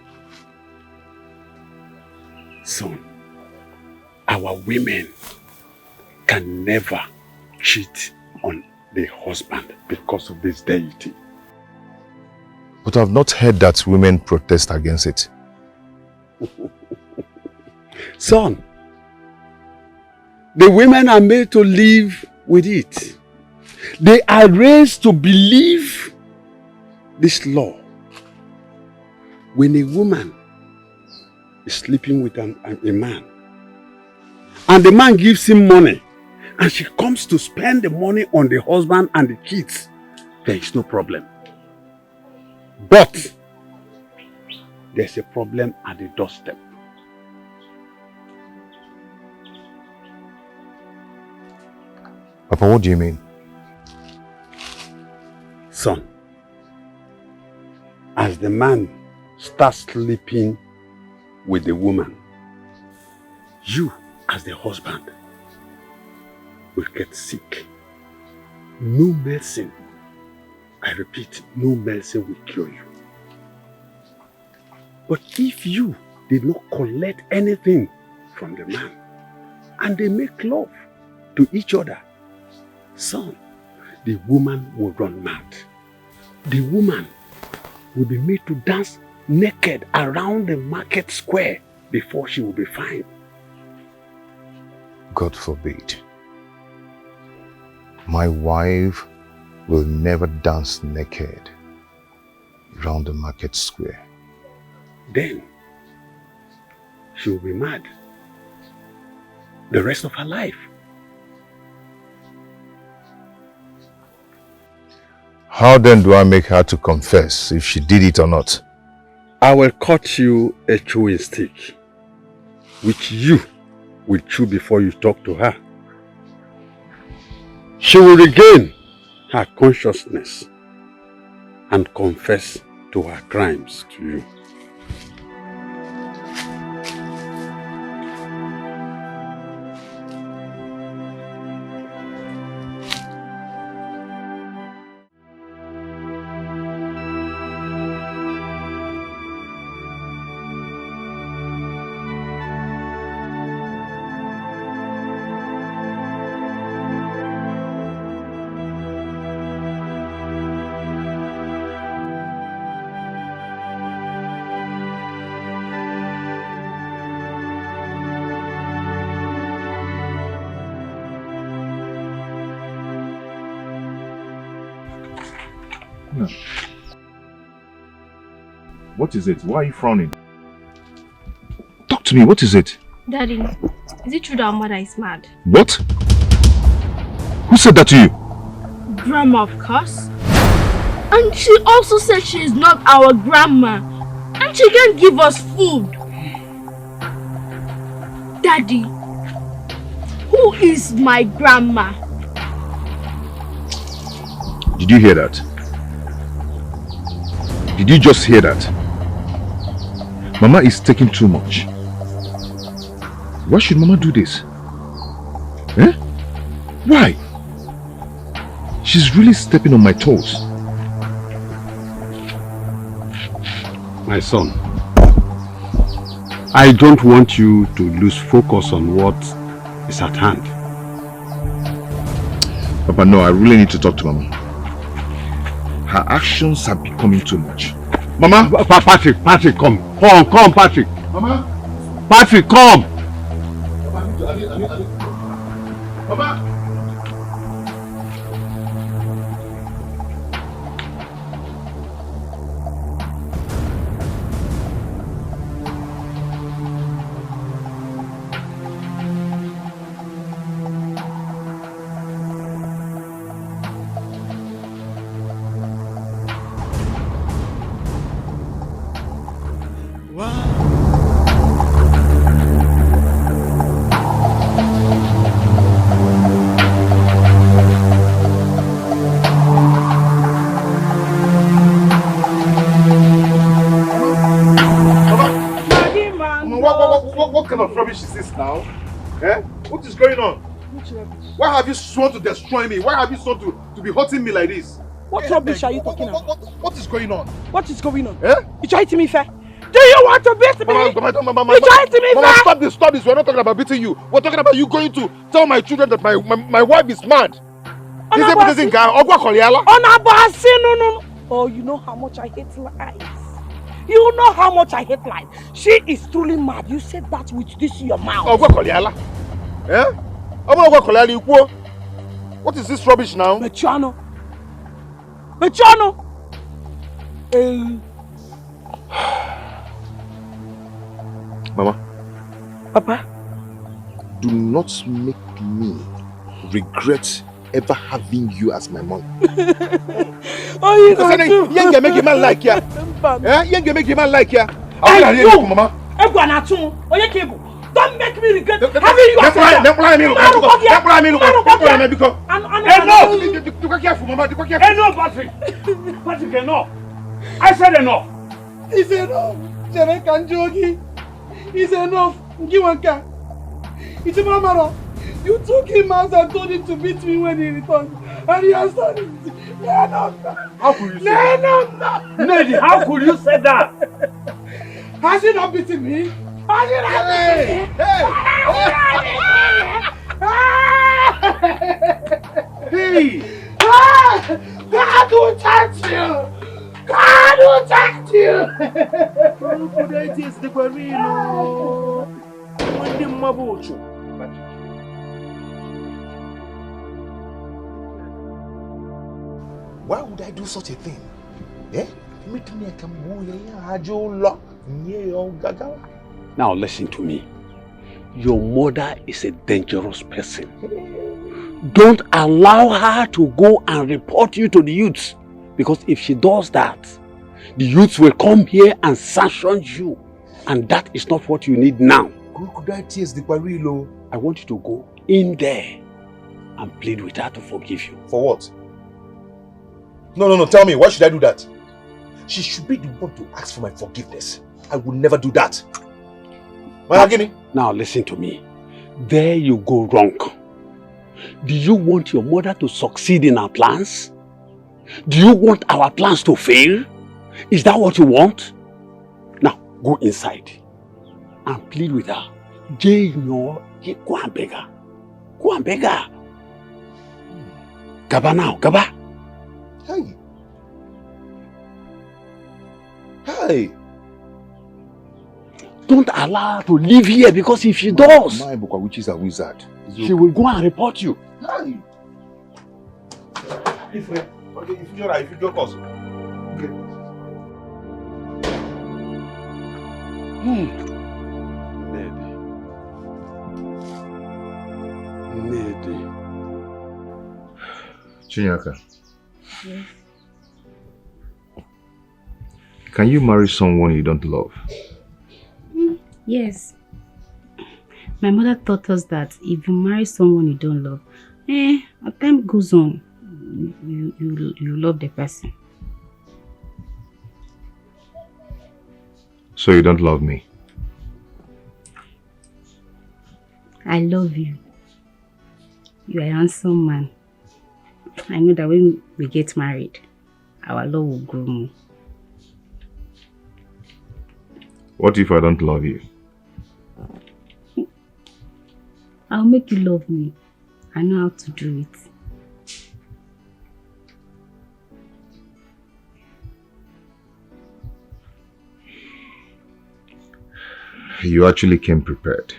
Son, our women can never cheat on the husband because of this deity. But I've not heard that women protest against it. Son, the women are made to live with it. They are raised to believe this law. When a woman is sleeping with a man, and the man gives him money, and she comes to spend the money on the husband and the kids, there is no problem. But there's a problem at the doorstep. Papa, what do you mean? Son, as the man starts sleeping with the woman, you as the husband will get sick. No medicine, I repeat, no medicine will cure you. But if you did not collect anything from the man and they make love to each other, son, the woman will run mad. The woman will be made to dance naked around the market square before she will be fine. God forbid. My wife will never dance naked around the market square. Then she will be mad the rest of her life. How then do I make her to confess if she did it or not? I will cut you a chewing stick, which you will chew before you talk to her. She will regain her consciousness and confess to her crimes to you. What is it? Why are you frowning? to me. What is it? Daddy, is it true that our mother is mad? What? Who said that to you? Grandma, of course. And she also said she is not our grandma. And she can't give us food. Daddy, who is my grandma? Did you hear that? Did you just hear that? Mama is taking too much. Why should Mama do this? Eh? Why? She's really stepping on my toes. My son, I don't want you to lose focus on what is at hand. Papa, no, I really need to talk to Mama. Her actions are becoming too much. Mama! Patrick, come. Come, Patrick. Mama! Patrick, come! Mama! What kind of rubbish is this now? Eh? What is going on? Why have you sworn to destroy me? Why have you sworn to be hurting me like this? What rubbish are you talking about? What is going on? What is going on? Eh? You trying to me fair? Do you want to beat me? Mama, You trying to me fair? Stop this. We're not talking about beating you. We're talking about you going to tell my children that my wife is mad. No. Oh, you know how much I hate lies. You know how much I hate lies. She is truly mad. You said that with this in your mouth. Eh? What is this rubbish now? Mechiano. Mama. Papa. Do not make me regret ever having you as my mom. Oh, you know, you ain't make a man like ya. Eh? You ain't make a man like ya. Mama. Don't make me regret having you as my Enough, Patrick! Patrick, enough! I said enough! It's enough! It's enough! It's Mama. You took him out and told him to beat me when he returned. And he has done it. How could you say that? Nedi, how could you say that? Has he not beaten me? Has he not beaten me? Hey! God will touch you! God will touch you! Why would I do such a thing? Eh? Now listen to me. Your mother is a dangerous person. Don't allow her to go and report you to the youths. Because if she does that, the youths will come here and sanction you. And that is not what you need now. I want you to go in there and plead with her to forgive you. For what? No, tell me, why should I do that? She should be the one to ask for my forgiveness. I will never do that. Now listen to me. There you go wrong. Do you want your mother to succeed in our plans? Do you want our plans to fail? Is that what you want? Now, go inside and plead with her. Go and beg her. Go and beg her. Gaba now, Gaba. Hey. Don't allow her to live here, because if she does, my book which is a wizard. She will go and report you. Hey. If you joke us. Then day. Chinyaka, Yes. can you marry someone you don't love? Yes. My mother taught us that if you marry someone you don't love, as time goes on, you love the person. So you don't love me? I love you. You are a handsome man. I know that when we get married, our love will grow more. What if I don't love you? I'll make you love me. I know how to do it. You actually came prepared.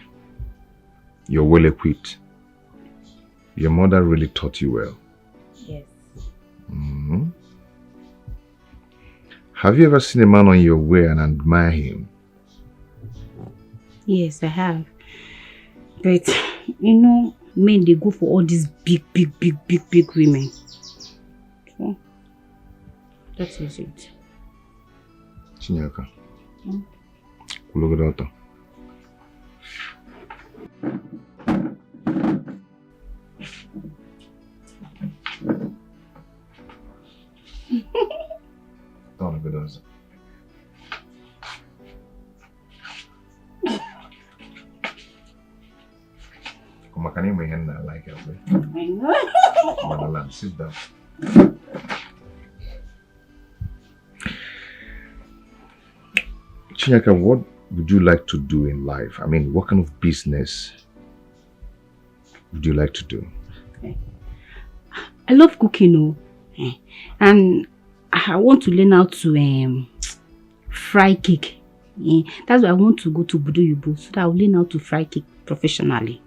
You're well equipped. Your mother really taught you well. Yes. Mm-hmm. Have you ever seen a man on your way and admire him? Yes, I have. But, you know, men, they go for all these big women. So, that is it. Chinyaka. Look at that. Don't look at those. Come on, can you make it like it? I know. Come on, sit down. Chinyaka, what would you like to do in life? I mean, what kind of business would you like to do? I love cooking, and I want to learn how to fry cake. That's why I want to go to Budu Yubo so that I'll learn how to fry cake professionally.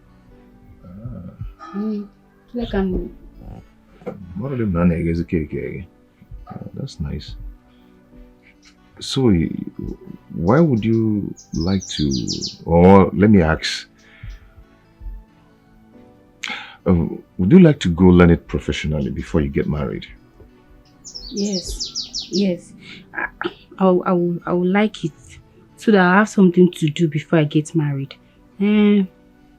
So I can. That's nice. So, why would you like to, or let me ask, would you like to go learn it professionally before you get married? Yes. I would like it so that I have something to do before I get married. So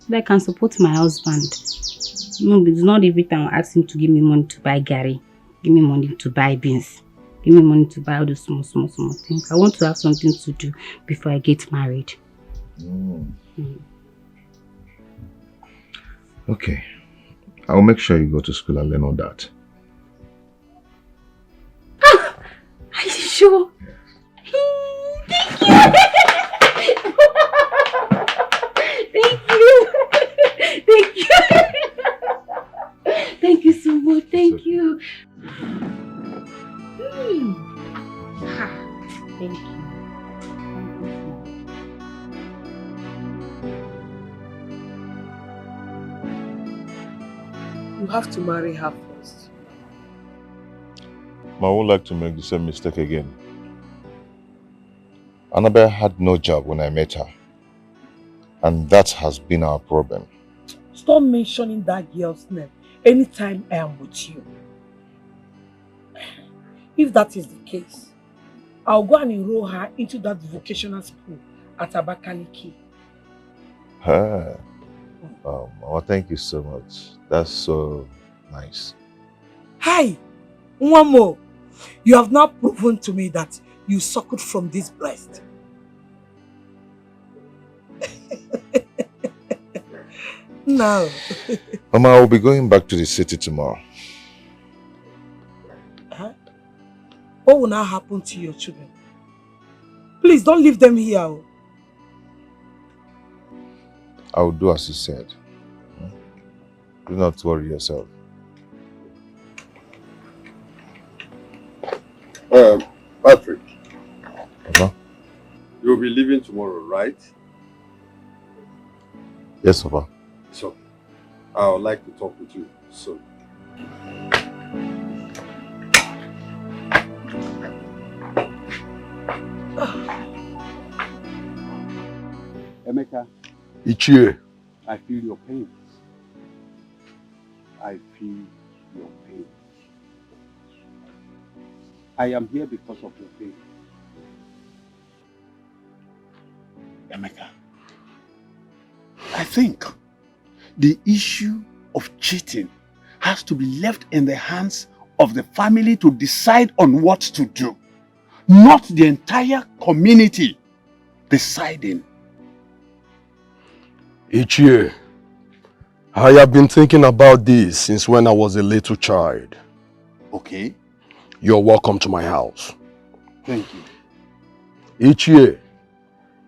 that I can support my husband. No, it's not every time I ask him to give me money to buy Gary, give me money to buy beans, give me money to buy all those small things. I want to have something to do before I get married. Okay. I'll make sure you go to school and learn all that. Are you sure? Thank you. Thank you. Thank you so much. Thank you. Thank you. You have to marry her first. I won't like to make the same mistake again. Annabelle had no job when I met her. And that has been our problem. Stop mentioning that girl's name anytime I am with you. If that is the case, I'll go and enroll her into that vocational school at Abakaliki. Mama, thank you so much. That's so nice. Hi, one more. You have now proven to me that you suckled from this breast. No. Mama, I will be going back to the city tomorrow. Huh? What will now happen to your children? Please don't leave them here. I will do as you said. Do not worry yourself. Patrick. Papa? You'll be leaving tomorrow, right? Yes, Papa. So, I would like to talk with you soon. Emeka. Ichie. I feel your pain. I feel your pain. I am here because of your pain. Emeka, I think the issue of cheating has to be left in the hands of the family to decide on what to do, not the entire community deciding. Each year, I have been thinking about this since when I was a little child. Okay. You're welcome to my house. Thank you. Each year,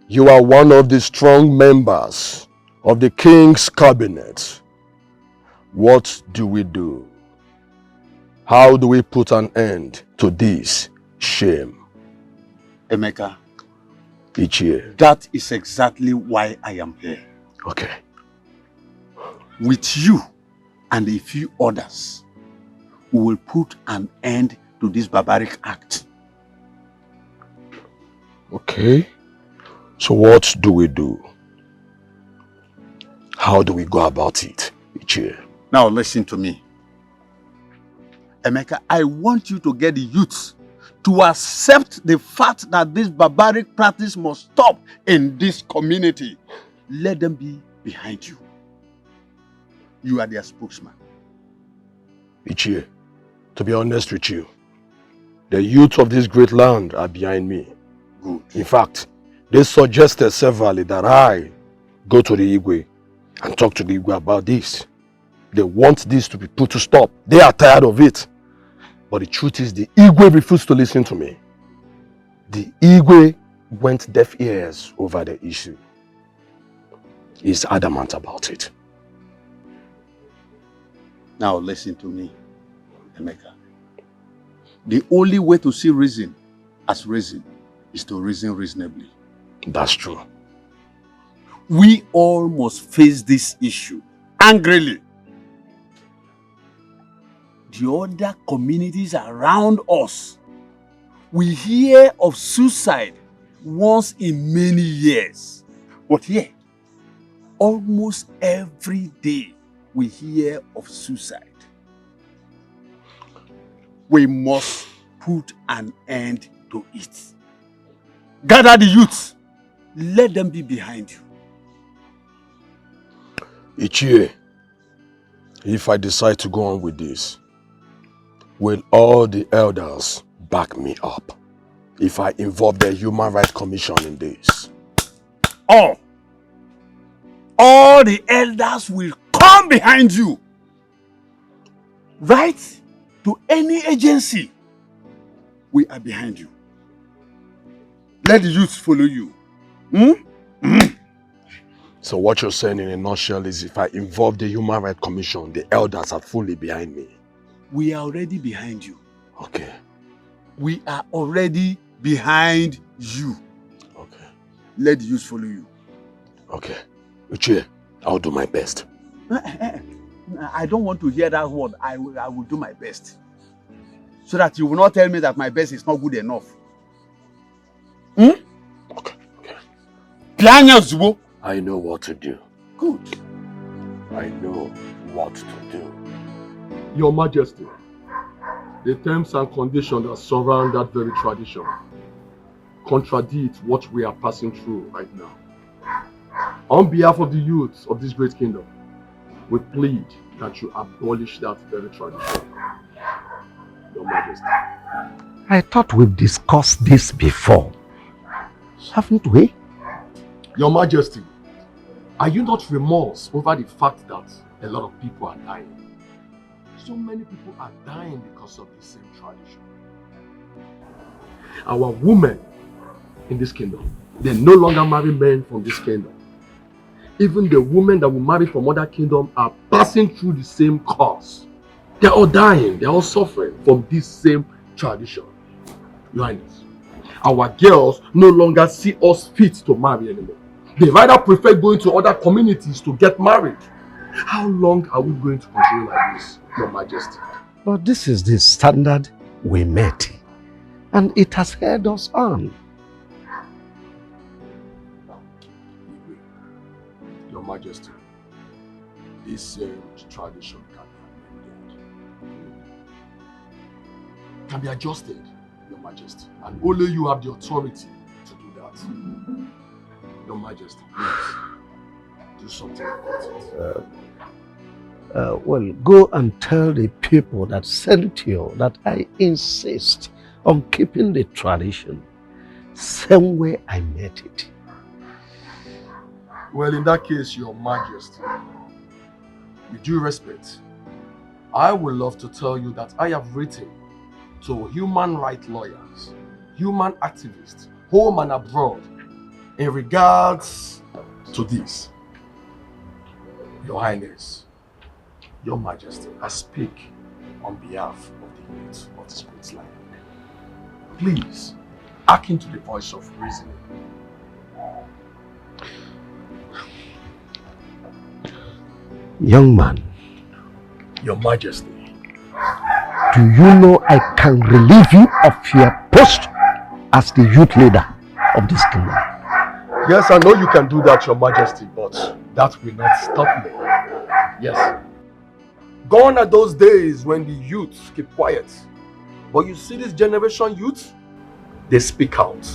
you are one of the strong members of the king's cabinet. What do we do? How do we put an end to this shame? Emeka, each year. That is exactly why I am here. Okay. With you and a few others, we will put an end to this barbaric act. Okay. So what do we do? How do we go about it each year? Now listen to me. Emeka, I want you to get the youths to accept the fact that this barbaric practice must stop in this community. Let them be behind you. You are their spokesman. Each year, to be honest with you, the youth of this great land are behind me. Good. In fact, they suggested severally that I go to the Igwe and talk to the Igwe about this. They want this to be put to stop. They are tired of it. But the truth is the Igwe refused to listen to me. The Igwe went deaf ears over the issue. He's adamant about it. Now listen to me, Emeka. The only way to see reason as reason is to reason reasonably. That's true. We all must face this issue angrily. The other communities around us, we hear of suicide once in many years. But here, almost every day we hear of suicide. We must put an end to it. Gather the youths. Let them be behind you. Each year, if I decide to go on with this, will all the elders back me up if I involve the Human Rights Commission in this? All the elders will come behind you. Right to any agency, we are behind you. Let the youth follow you. So what you're saying in a nutshell is if I involve the Human Rights Commission, the elders are fully behind me. We are already behind you. Okay. We are already behind you. Okay. Let the youth follow you. Okay. Uche, I'll do my best. I don't want to hear that word. I will do my best. So that you will not tell me that my best is not good enough. Okay. I know what to do. Good. I know what to do. Your Majesty, the terms and conditions that surround that very tradition contradict what we are passing through right now. On behalf of the youths of this great kingdom, we plead that you abolish that very tradition. Your Majesty. I thought we've discussed this before. Haven't we? Your Majesty, are you not remorse over the fact that a lot of people are dying? So many people are dying because of the same tradition. Our women in this kingdom, they no longer marry men from this kingdom. Even the women that will marry from other kingdoms are passing through the same course. They're all dying, they're all suffering from this same tradition. Your Highness, our girls no longer see us fit to marry anymore. They rather prefer going to other communities to get married. How long are we going to continue like this, Your Majesty? But this is the standard we met, and it has held us on. Your Majesty, this tradition can can be adjusted, Your Majesty. And only you have the authority to do that. Your Majesty, please, do something about it. Well, go and tell the people that sent you that I insist on keeping the tradition same way I met it. Well, in that case, Your Majesty, with due respect, I would love to tell you that I have written to human rights lawyers, human activists, home and abroad, in regards to this. Your Highness, Your Majesty, I speak on behalf of the youth of this great land. Please, hearken to the voice of reasoning. Young man, Your Majesty, do you know I can relieve you of your post as the youth leader of this kingdom? yes, I know you can do that, Your Majesty, but that will not stop me. Yes. Gone are those days when the youth keep quiet. But you see this generation youth, they speak out,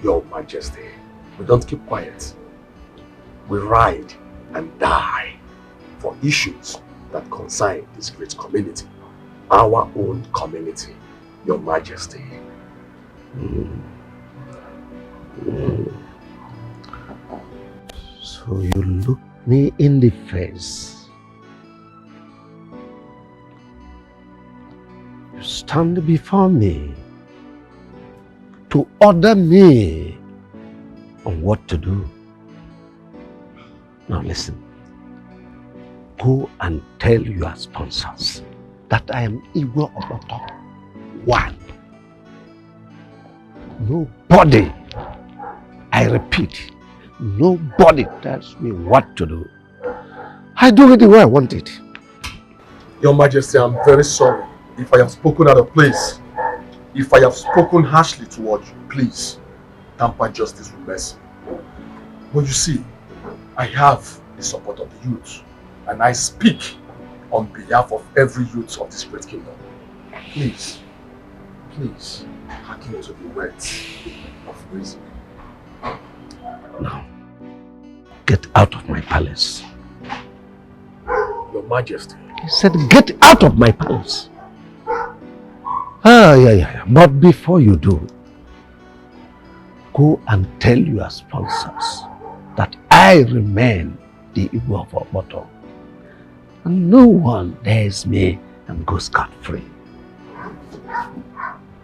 Your Majesty. We don't keep quiet. We ride and die for issues that concern this great community. Our own community, Your Majesty. So you look me in the face. You stand before me to order me on what to do. Now listen. Go and tell your sponsors that I am Igwe Oboto. One. Nobody, I repeat, nobody tells me what to do. I do it the way I want it. Your Majesty, I'm very sorry if I have spoken out of place. If I have spoken harshly towards you, please tamper justice with mercy. But you see, I have the support of the youth, and I speak on behalf of every youth of this great kingdom. Please, please, hearken to the words of reason. Now, get out of my palace. Your Majesty. I said, get out of my palace. Yeah. But before you do, go and tell your sponsors that I remain the Igwe of Oboto. And no one dares me and go scot-free.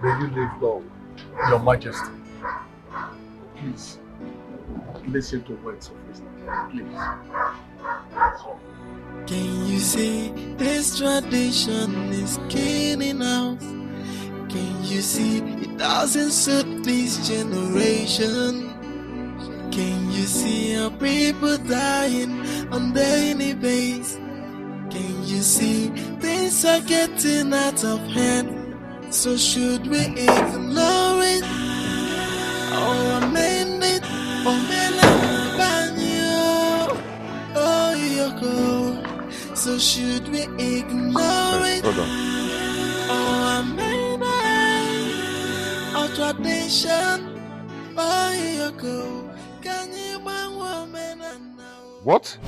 May you live long, Your Majesty. Please, listen to words of wisdom. Please. Can you see this tradition is killing us? Can you see it doesn't suit this generation? Can you see our people dying on daily basis? Can you see things are getting out of hand? So should we ignore it or amend it or oh Yoko? So should we ignore it or amend it or tradition? Oh Yoko, can you bang woman and now? What?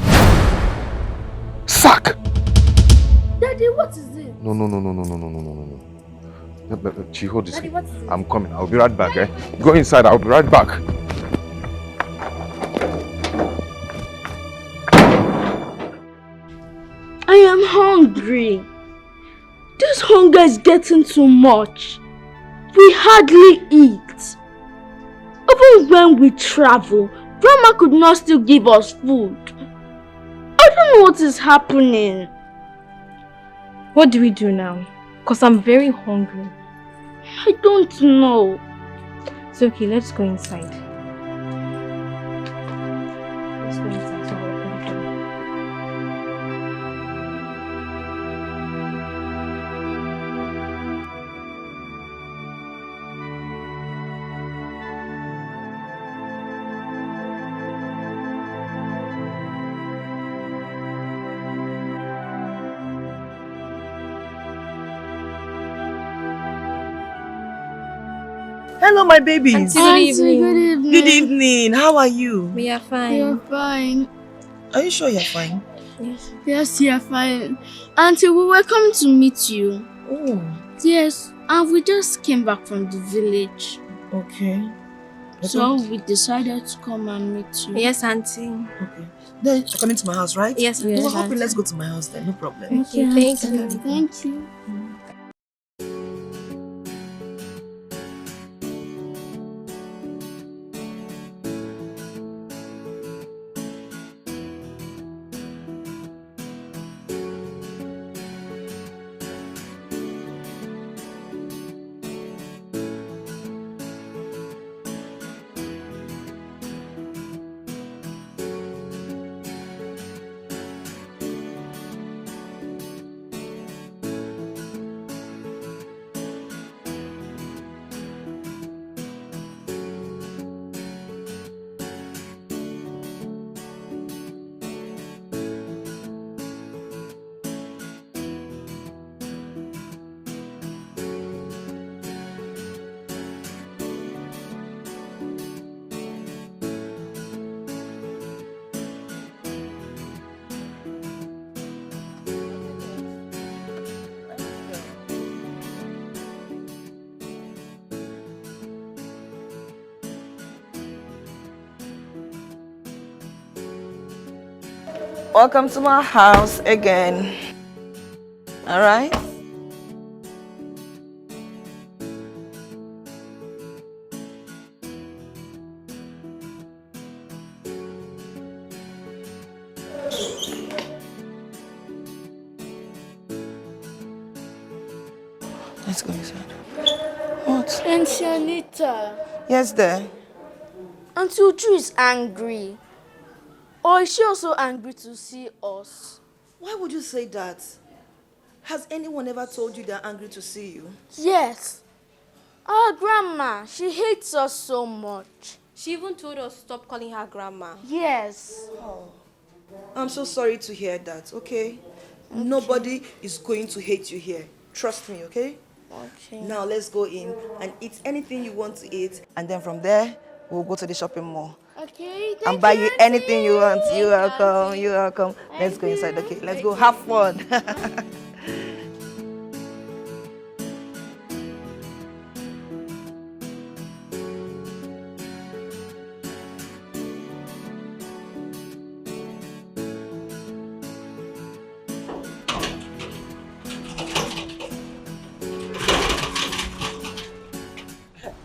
Sack! Daddy, what is it? No. Chi, hold this. Daddy, what is it? I'm coming. I'll be right back, eh? Go inside. I'll be right back. I am hungry. This hunger is getting too much. We hardly eat. Even when we travel, Grandma could not still give us food. I don't know what is happening. What do we do now? Because I'm very hungry. I don't know. It's okay, let's go inside. Let's go inside so we'll open the door. Hello, my babies. Auntie, good evening. Good evening. Good evening. How are you? We are fine. You're fine. Are you sure you're fine? Yes. Yes, you're fine. Auntie, we were coming to meet you. Oh. Yes, and we just came back from the village. Okay. So we decided to come and meet you. Yes, Auntie. Okay. Then you're coming to my house, right? Yes, We're yes, hoping Auntie. let's go to my house then, no problem. Okay, thank you. Thank you. Welcome to my house again. All right? Let's go inside. What? Auntie Anita. Yes, there. Auntie Uju is angry. Or is she also angry to see us? Why would you say that? Has anyone ever told you they're angry to see you? Yes. Our grandma, she hates us so much. She even told us to stop calling her grandma. Yes. Oh. I'm so sorry to hear that, okay? Nobody is going to hate you here. Trust me, okay? Okay. Now let's go in and eat anything you want to eat. And then from there, we'll go to the shopping mall. Okay, And buy you anything you want. You're welcome. You're welcome. Let's go inside, okay? Let's go have fun.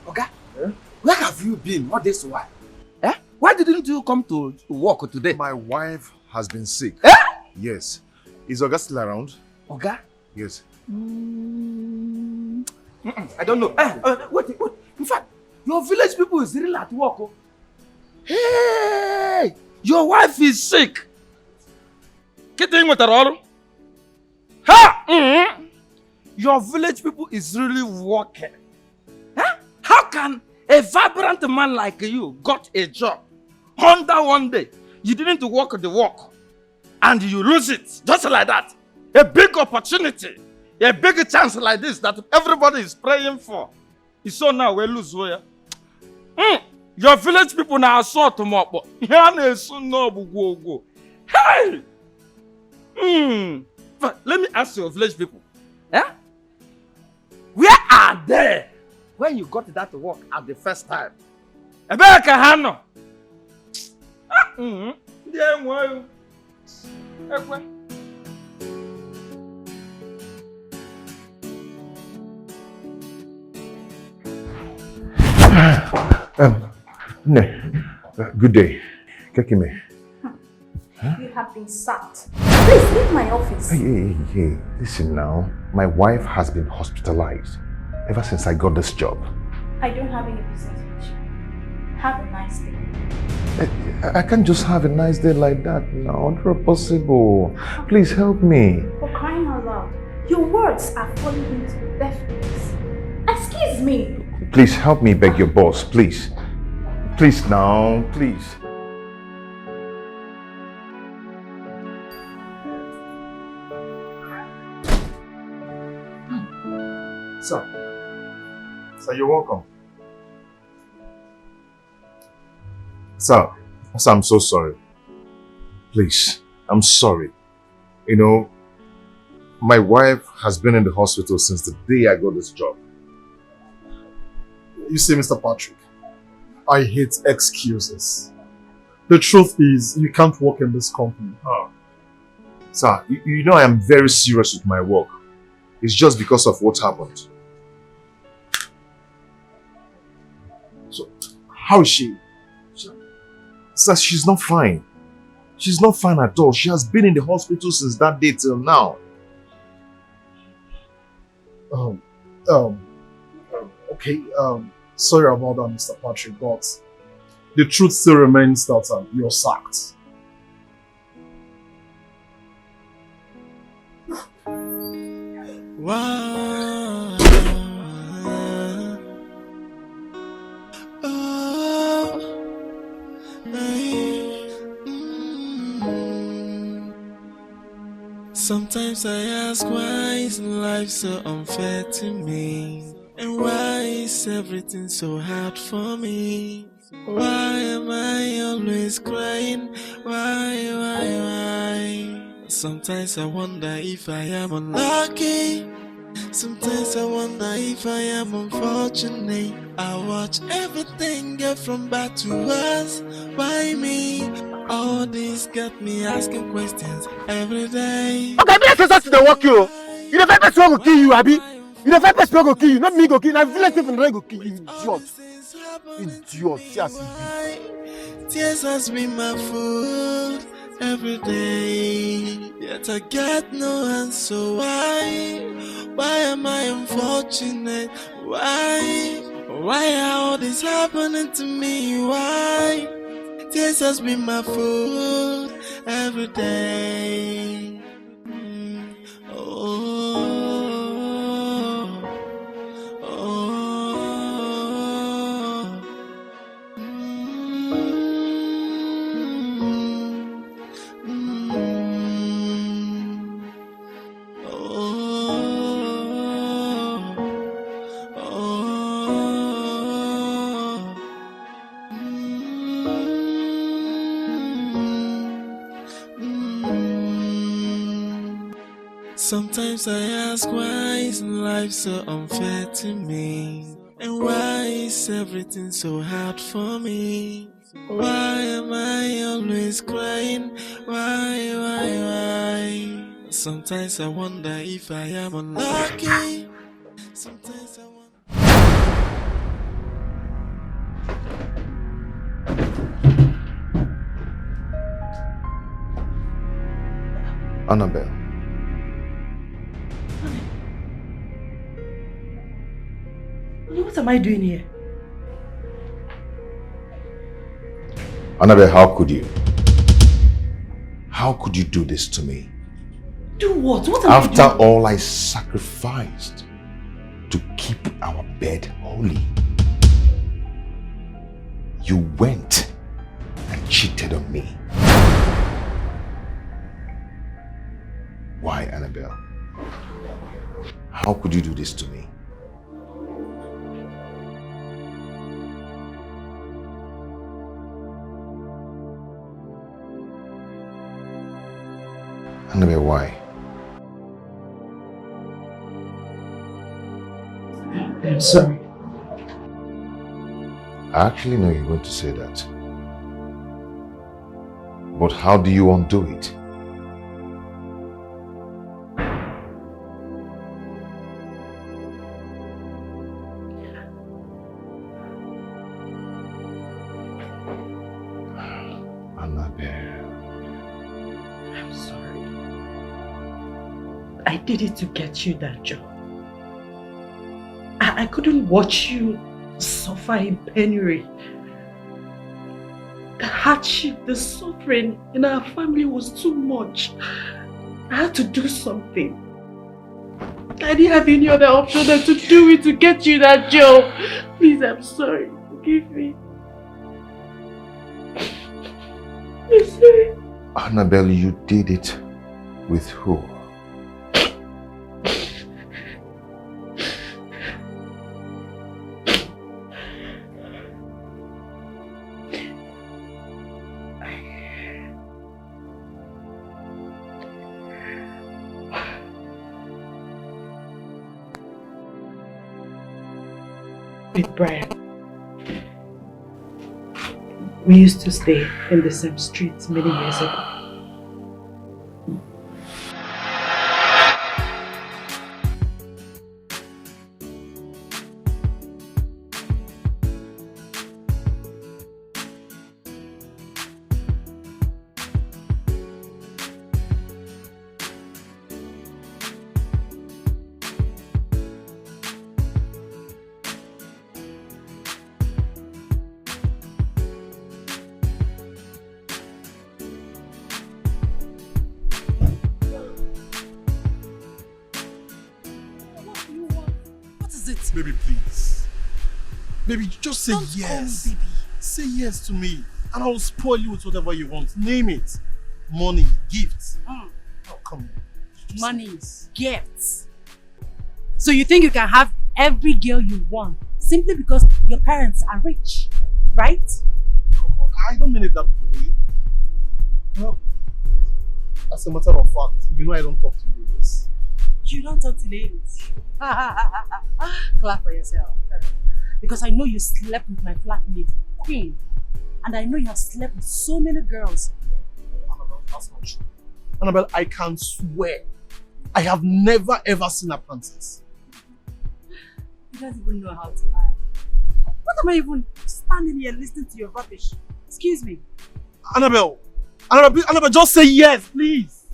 Oga, where have you been all this while? Eh? Why didn't you come to work today? My wife has been sick. Eh? Yes. Is Oga still around? Oga? Yes. I don't know. Wait. In fact, your village people is really at work. Oh. Hey! Your wife is sick. Getting with her all? Ha! Your village people is really working. Huh? How can a vibrant man like you got a job under one day? You didn't work the work and you lose it just like that. A big opportunity, a big chance like this that everybody is praying for. You saw now we lose where? Your village people now saw tomorrow. Hey! But let me ask your village people. Eh? Where are they when you got that work at the first time? Ebeka Hano. There were. Good day. Kekime. You have been sacked. Please leave my office. Hey. Listen now. My wife has been hospitalized ever since I got this job. I don't have any business with you. Have a nice day. I can't just have a nice day like that now. Not possible. Please help me. For crying out loud, your words are falling into deaf ears. Excuse me. Please help me beg your boss, please. Please now, please. Sir, you're welcome. Sir, I'm so sorry. Please, I'm sorry. You know, my wife has been in the hospital since the day I got this job. You see, Mr. Patrick, I hate excuses. The truth is, you can't work in this company. Oh. Sir, you know I am very serious with my work. It's just because of what happened. So, how is she? Sir, she's not fine. She's not fine at all. She has been in the hospital since that day till now. Okay, sorry about that, Mr. Patrick, but the truth still remains that you're sacked. Wow. Sometimes I ask, why is life so unfair to me? And why is everything so hard for me? Why am I always crying? Why? Sometimes I wonder if I am unlucky. Sometimes I wonder if I am unfortunate. I watch everything get from bad to worse. Why me? All this got me asking questions every day. Okay, me say something dey work you. You the first person who go kill you, Abi. You the first person who go kill you, not me go kill you. Na village people go kill you, idiot. Idiot, see as you be. Tears has been my food every day. Yet I get no answer. Why am I unfortunate? Why are all this happening to me? Why? Tears has been my food every day. Sometimes I ask, why is life so unfair to me? And why is everything so hard for me? Why am I always crying? Why? Sometimes I wonder if I am unlucky. Sometimes I wonder. Annabelle. What am I doing here? Annabelle, how could you? How could you do this to me? Do what? What am I doing? After all I sacrificed to keep our bed holy, you went and cheated on me. Why, Annabelle? How could you do this to me? Annabelle, why? I'm sorry. I actually know you're going to say that. But how do you undo it? I did it to get you that job. I couldn't watch you suffer in penury. The hardship, the suffering in our family was too much. I had to do something. I didn't have any other option than to do it to get you that job. Please, I'm sorry. Forgive me. I'm sorry. Annabelle, you did it with who? with Brian. We used to stay in the same street many years ago. Baby, please. Baby, just say Don't yes. call me baby. Say yes to me, and I'll spoil you with whatever you want. Name it. Money, gifts. Oh, come on. Just Money, gifts. So you think you can have every girl you want simply because your parents are rich, right? Come on, I don't mean it that way. No. As a matter of fact, you know I don't talk to ladies. You don't talk to ladies. Clap for yourself. Because I know you slept with my flatmate, Queen. And I know you have slept with so many girls. Annabelle, that's not true. Annabelle, I can swear, I have never ever seen a princess. You don't even know how to lie. What am I even standing here listening to your rubbish? Excuse me. Annabelle, just say yes, please.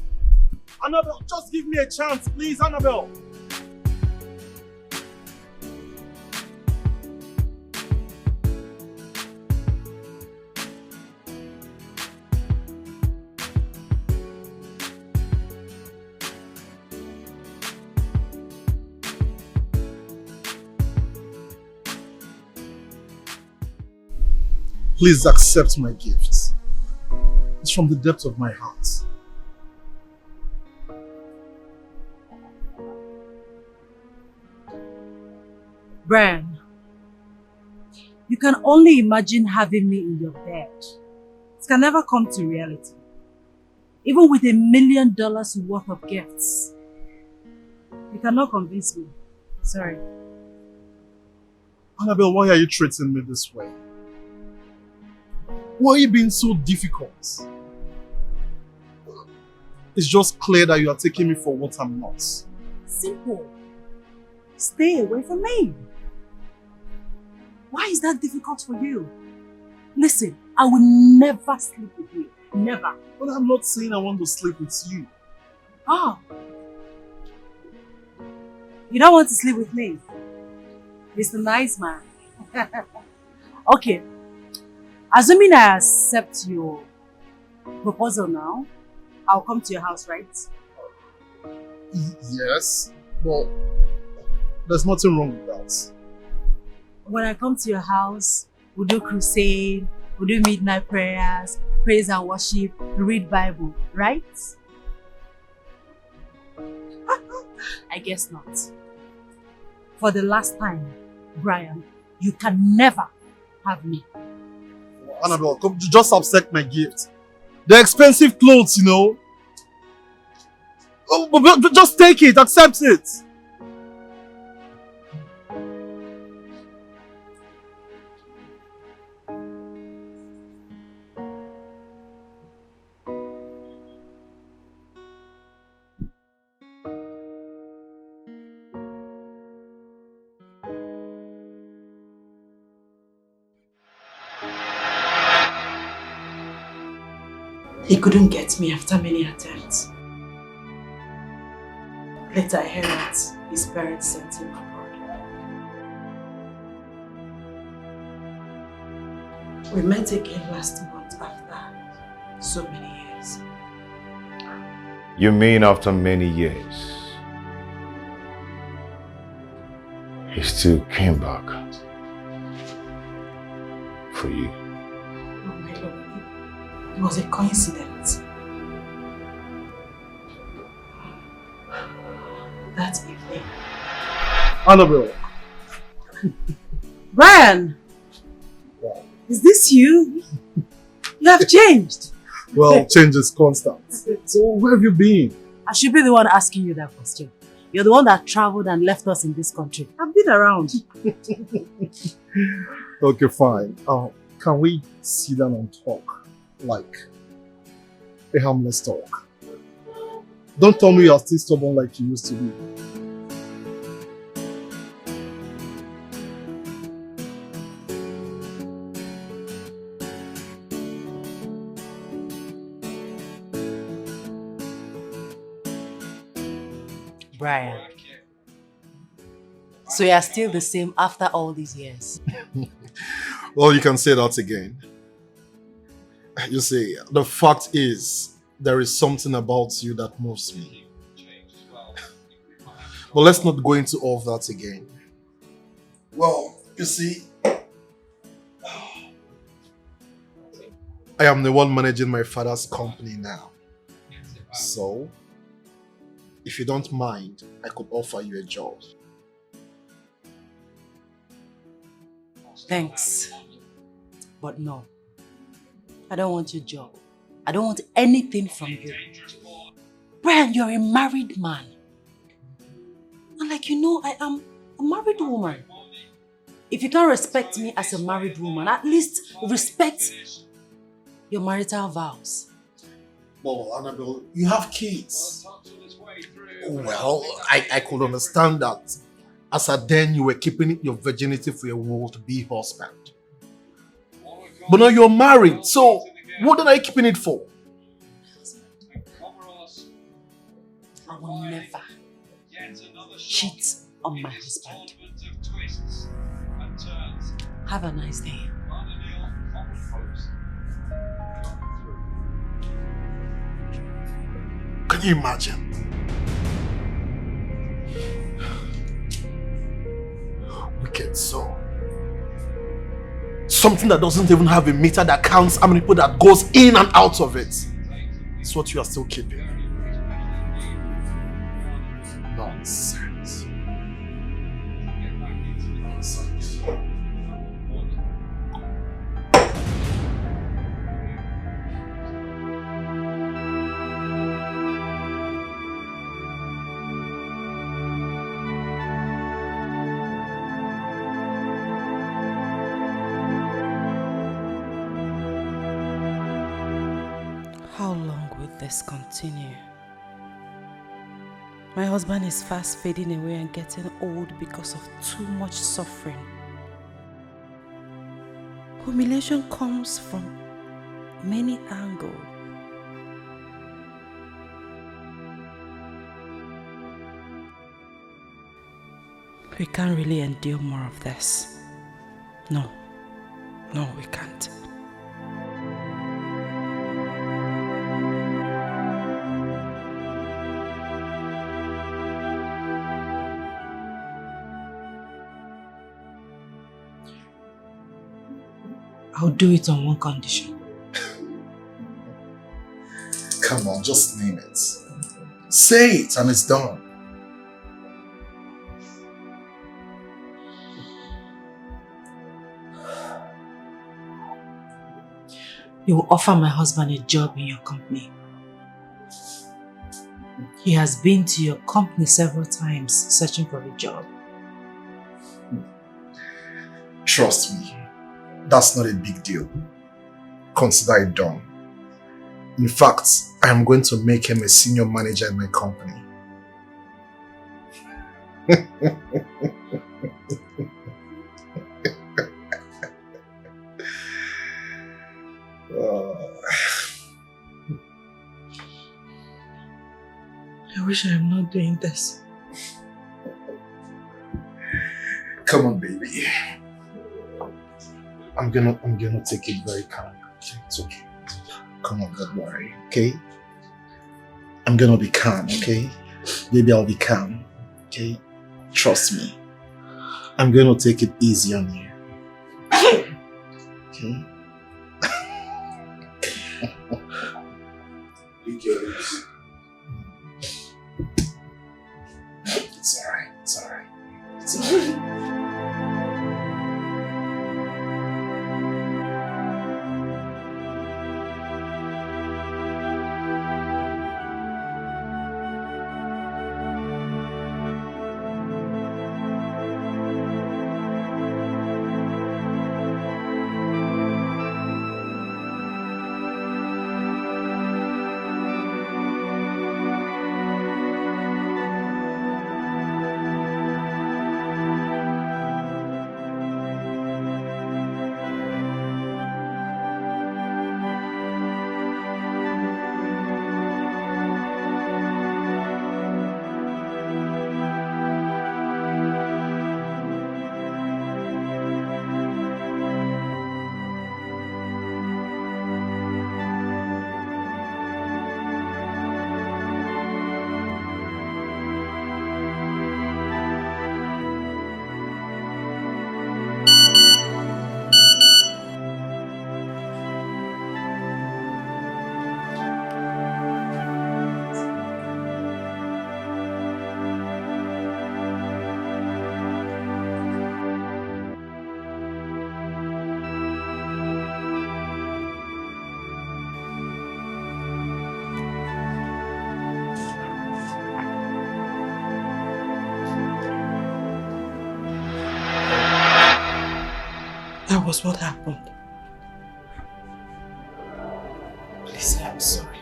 Annabelle, just give me a chance, please, Annabelle. Please accept my gifts. It's from the depth of my heart. Brian, you can only imagine having me in your bed. It can never come to reality. Even with $1 million worth of gifts. You cannot convince me. Sorry. Annabelle, why are you treating me this way? Why are you being so difficult? It's just clear that you are taking me for what I'm not. Simple. Stay away from me. Why is that difficult for you? Listen, I will never sleep with you. Never. But I'm not saying I want to sleep with you. Oh. You don't want to sleep with me? Mr. Nice Man. Okay. Assuming I accept your proposal now, I'll come to your house, right? Yes, but there's nothing wrong with that. When I come to your house, we'll do crusade, we'll do midnight prayers, praise and worship, read Bible, right? I guess not. For the last time, Brian, you can never have me. Annabelle, come, just accept my gift. They're expensive clothes, you know. Oh, but just take it, accept it. He couldn't get me after many attempts. Later I heard that his parents sent him abroad. We met again last month after so many years. You mean after many years? He still came back for you. Oh my Lord, it was a coincidence. That evening. Annabelle. Brian! Is this you? You have changed. Well, change is constant. So where have you been? I should be the one asking you that question. You're the one that traveled and left us in this country. I've been around. Okay, fine. Can we sit down and talk? Like a harmless talk. Don't tell me you're still stubborn like you used to be. Brian. So you're still the same after all these years? Well, you can say that again. You see, the fact is, there is something about you that moves me. But let's not go into all of that again. Well, you see, I am the one managing my father's company now. So, if you don't mind, I could offer you a job. Thanks. But no. I don't want your job. I don't want anything from you. Brian, you're a married man. And like you know, I am a married woman. If you can't respect me as a married woman, at least respect your marital vows. Well, Annabelle, you have kids. Well, I could understand that. As a then, you were keeping your virginity for your would-be husband. But now you're married, so what are you keeping it for? I will never cheat on my husband. Have a nice day. Can you imagine? Wicked soul. Something that doesn't even have a meter that counts how many people that goes in and out of it. It's what you are still keeping. Nonsense. Nonsense. How long will this continue? My husband is fast fading away and getting old because of too much suffering. Humiliation comes from many angles. We can't really endure more of this. No, we can't. I'll do it on one condition. Come on, just name it. Say it and it's done. You will offer my husband a job in your company. He has been to your company several times searching for a job. Trust me, that's not a big deal. Consider it done. In fact, I am going to make him a senior manager in my company. I wish I am not doing this. Come on, baby. I'm gonna take it very calm. It's okay. Come on, don't worry, okay? I'm gonna be calm, okay? Baby, I'll be calm, okay? Trust me. I'm gonna take it easy on you. Okay? It's alright, it's alright. It's alright. That was what happened. Please, I'm sorry.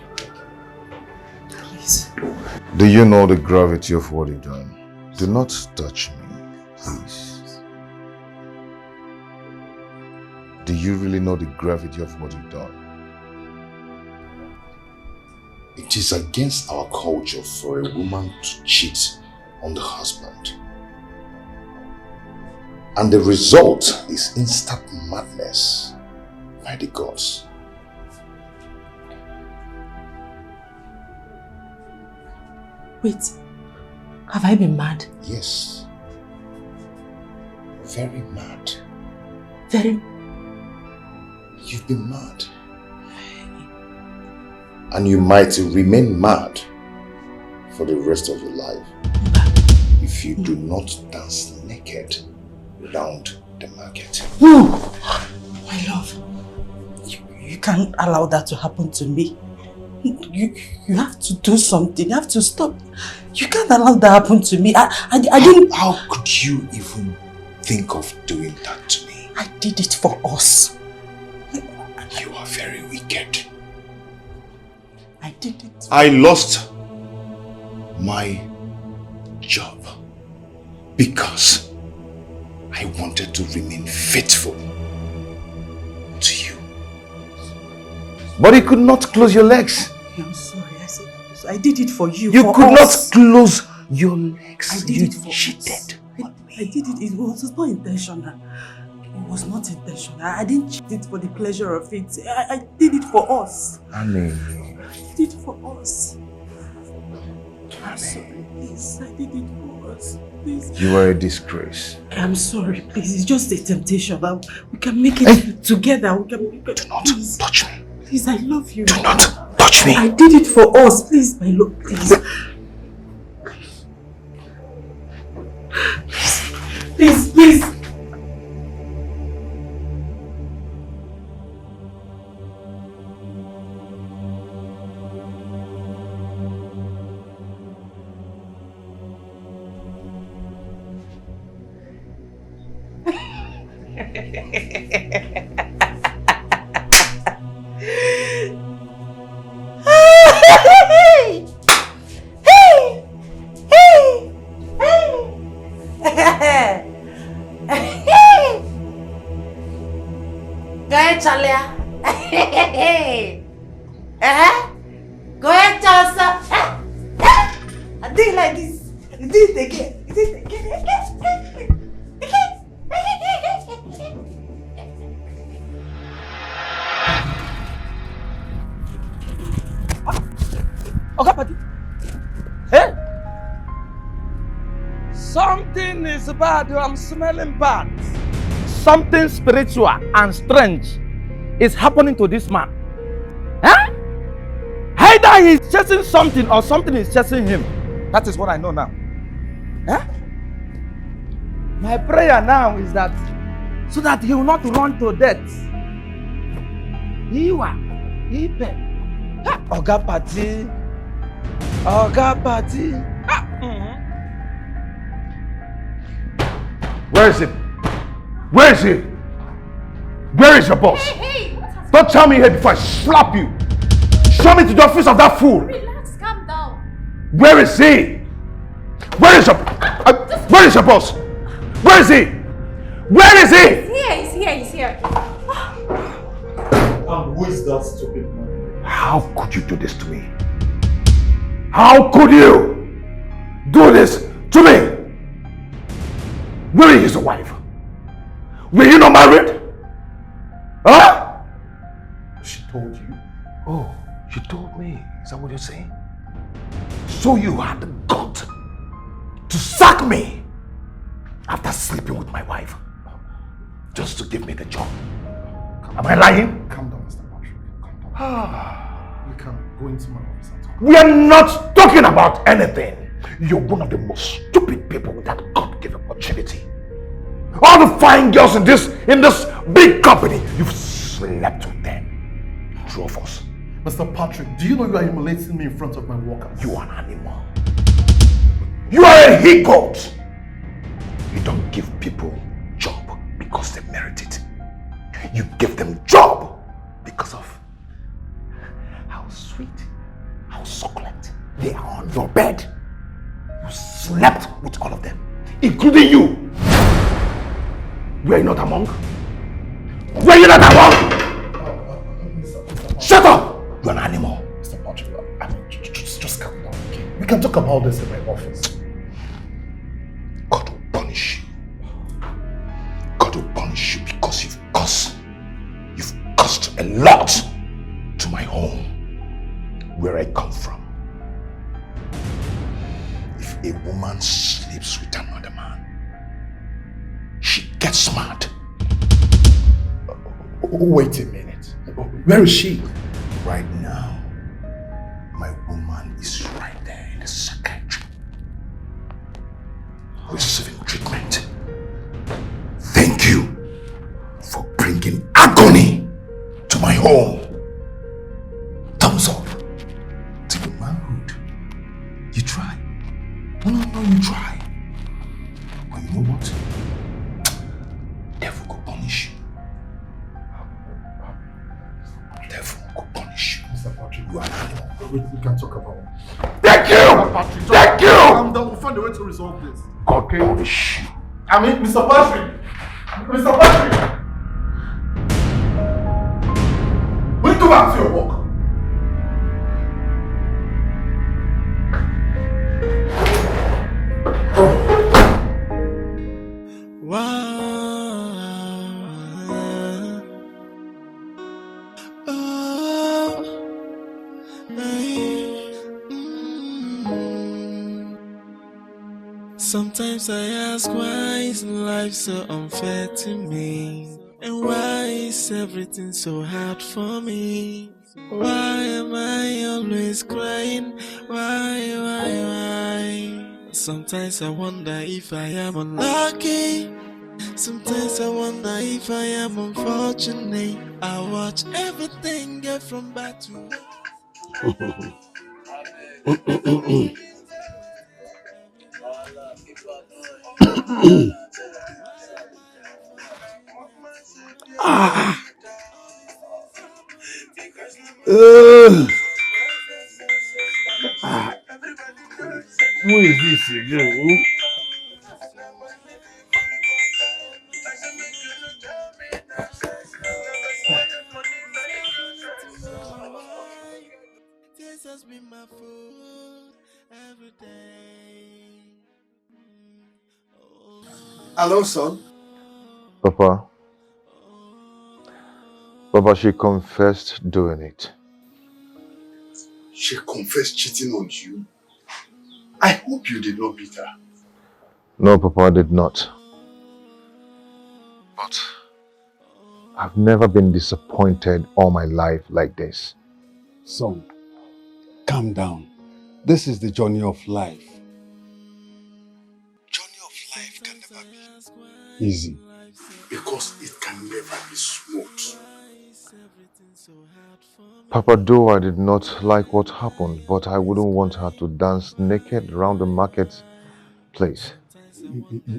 Please. Do you know the gravity of what you've done? Do not touch me, please. Do you really know the gravity of what you've done? It is against our culture for a woman to cheat on the husband. And the result is instant madness by the gods. Wait, have I been mad? Yes. Very mad. Very? You've been mad. And you might remain mad for the rest of your life if you do not dance naked around the market. No! My love, you can't allow that to happen to me. You have to do something. You have to stop. You can't allow that to happen to me. I didn't... How could you even think of doing that to me? I did it for us. You are very wicked. I did it. I lost my job because I wanted to remain faithful to you. But you could not close your legs. I'm sorry, I did it for you. You for could us. not close your legs. I did You it for cheated. I did it. It was not intentional. It was not intentional. I didn't cheat it for the pleasure of it. I did it for us. Annie. I did it for us. I'm sorry, please. I did it for us. Please. You are a disgrace. I'm sorry, please. It's just a temptation. We can make it together. Do not touch me. Please, I love you. Do not touch me. I did it for us. Please, my love, please. Please, please. Go ahead, Chalia. Go ahead, Chasa. I do it like this. You do it again. You do it again. Okay, buddy. Hey! Something is bad. I'm smelling bad. Something spiritual and strange is happening to this man. Huh? Either he's chasing something or something is chasing him. That is what I know now. Huh? My prayer now is that so that he will not run to death. Oga Party. Oga Party. Where is he? Where is he? Where is your boss? Hey, Don't tell me here before I slap you. Show me to the office of that fool. Relax, calm down. Where is he? Where is your boss? Where is he? Where is he? He's here. And who is that stupid man? How could you do this to me? How could you do this to me? Where is your wife? Were you not married? Huh? She told you? Oh, she told me. Is that what you're saying? So you had the gut to sack me after sleeping with my wife just to give me the job. Am I lying? Calm down, Mr. Patrick. Calm down. We can go into my office and talk. We are not talking about anything. You're one of the most stupid people with that God-given opportunity. All the fine girls in this big company, you've slept with them. Two of us. Mr. Patrick, do you know you are humiliating me in front of my workers? You are an animal. You are a he-goat. You don't give people job because they merit it. You gave them job because of how sweet, how succulent they are on your bed. You slept with all of them, including you. Were you not among? Were you not among? Shut up! You're an animal. Mr. Patrick, I mean, just calm down, okay? We can talk about this in my office. God will punish you. God will punish you because you've cost a lot to my home, where I come from. If a woman sleeps with another man, she gets mad. Wait a minute. Where is she? Right now, my woman is right there in the psychiatry, receiving treatment. Thank you for bringing agony to my home. Thumbs up to your manhood. You try. No, you try. But you know what? Devil will punish you. Devil will punish you. Mr. Patrick, you are an animal. We can talk about it. Thank you! Patrick, Thank you! I'm done. We'll find a way to resolve this. God punish you. I mean, Mr. Patrick! Mr. Patrick! Will you go back to your work? Sometimes I ask, why is life so unfair to me? And why is everything so hard for me? Why am I always crying? Why? Sometimes I wonder if I am unlucky. Sometimes I wonder if I am unfortunate. I watch everything get from bad to Who is this again? This has been my food every day. Hello, son. Papa, she confessed doing it. She confessed cheating on you. I hope you did not beat her. No, Papa, I did not. But I've never been disappointed all my life like this. Son, calm down. This is the journey of life. Journey of life can never be Easy. because it can never be smooth. Papa, though I did not like what happened, but I wouldn't want her to dance naked around the market place.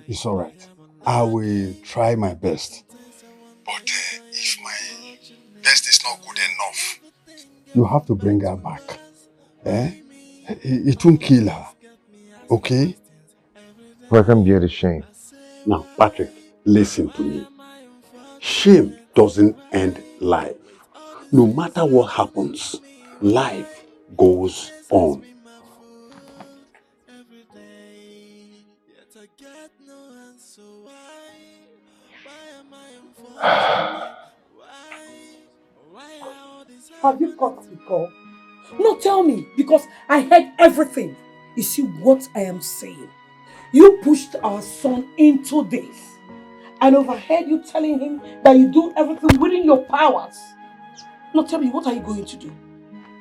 It's all right. I will try my best. But if my best is not good enough, You have to bring her back. It won't kill her. Okay? I can bear the shame. Now, Patrick, listen to me. Shame doesn't end life. No matter what happens, life goes on. Have you got the call? No, tell me, because I heard everything. You see what I am saying? You pushed our son into this and overheard you telling him that you do everything within your powers. Now tell me, what are you going to do?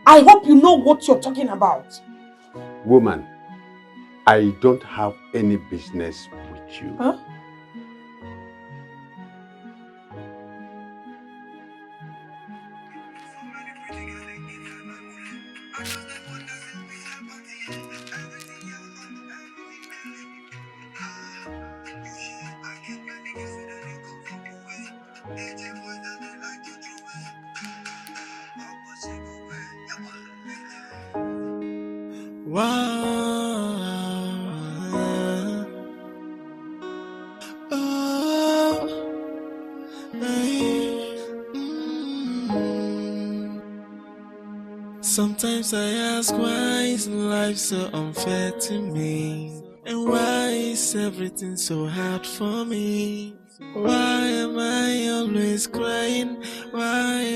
I hope you know what you're talking about. Woman, I don't have any business with you. Huh? Sometimes I ask, why is life so unfair to me? And why is everything so hard for me? Why am I always crying? Why?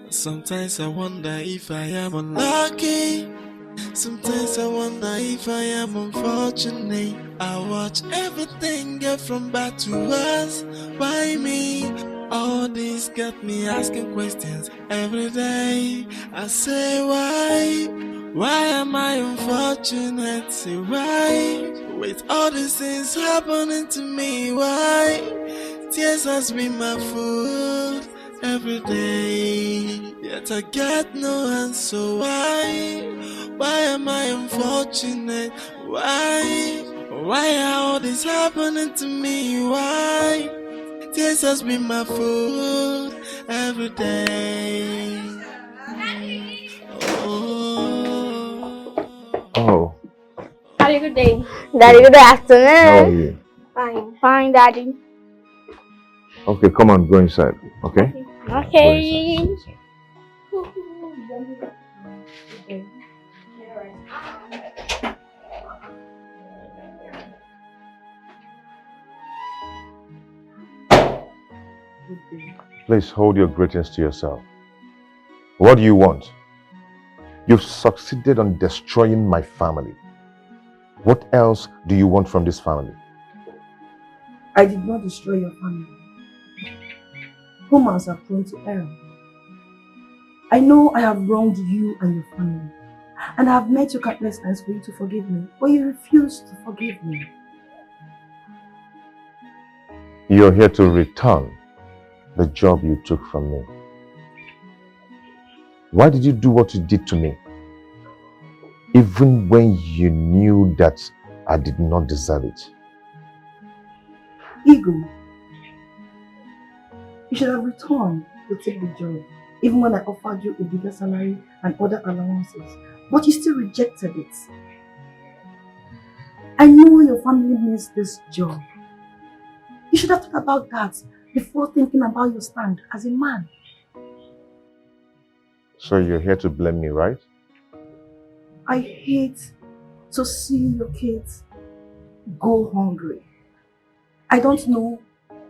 Sometimes I wonder if I am unlucky. Sometimes I wonder if I am unfortunate. I watch everything get from bad to worse. Why me? All this got me asking questions every day. I say why? Why am I unfortunate? Say why? With all these things happening to me, why? Tears has been my food every day. Yet I get no answer. Why am I unfortunate? Why? Why are all this happening to me? Why? Tears has been my food every day. Oh. Daddy, good day. Daddy, good afternoon. How are you? Fine. Fine, Daddy. Okay, come on, go inside, okay? Okay. Please hold your greetings to yourself. What do you want? You've succeeded on destroying my family. What else do you want from this family? I did not destroy your family. Humans are prone to error. I know I have wronged you and your family, and I have met you countless times for you to forgive me, but you refuse to forgive me. You're here to return the job you took from me. Why did you do what you did to me? Even when you knew that I did not deserve it. Ego. You should have returned to take the job, even when I offered you a bigger salary and other allowances, but you still rejected it. I know your family needs this job. You should have thought about that before thinking about your stand as a man. So you're here to blame me, right? I hate to see your kids go hungry. I don't know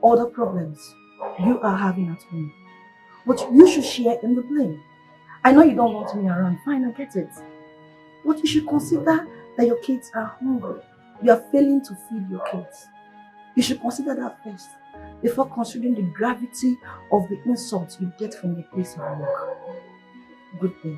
all the problems you are having at home, but you should share in the blame. I know you don't want me around, fine, I get it. But you should consider that your kids are hungry. You are failing to feed your kids. You should consider that first, before considering the gravity of the insults you get from the place of work. Good day.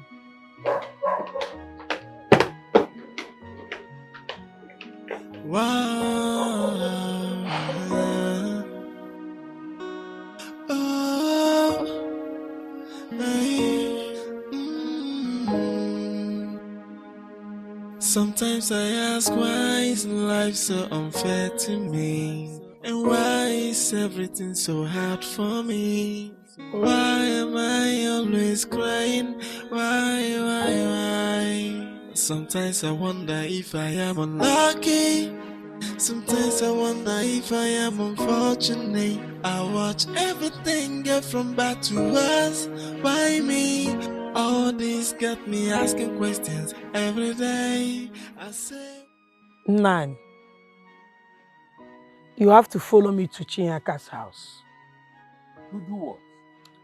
Sometimes I ask, why is life so unfair to me? And why is everything so hard for me? Why am I always crying? Why? Sometimes I wonder if I am unlucky. Sometimes I wonder if I am unfortunate. I watch everything get from bad to worse. Why me? All this got me asking questions every day. I say, Nan, you have to follow me to Chinyaka's house. To do what?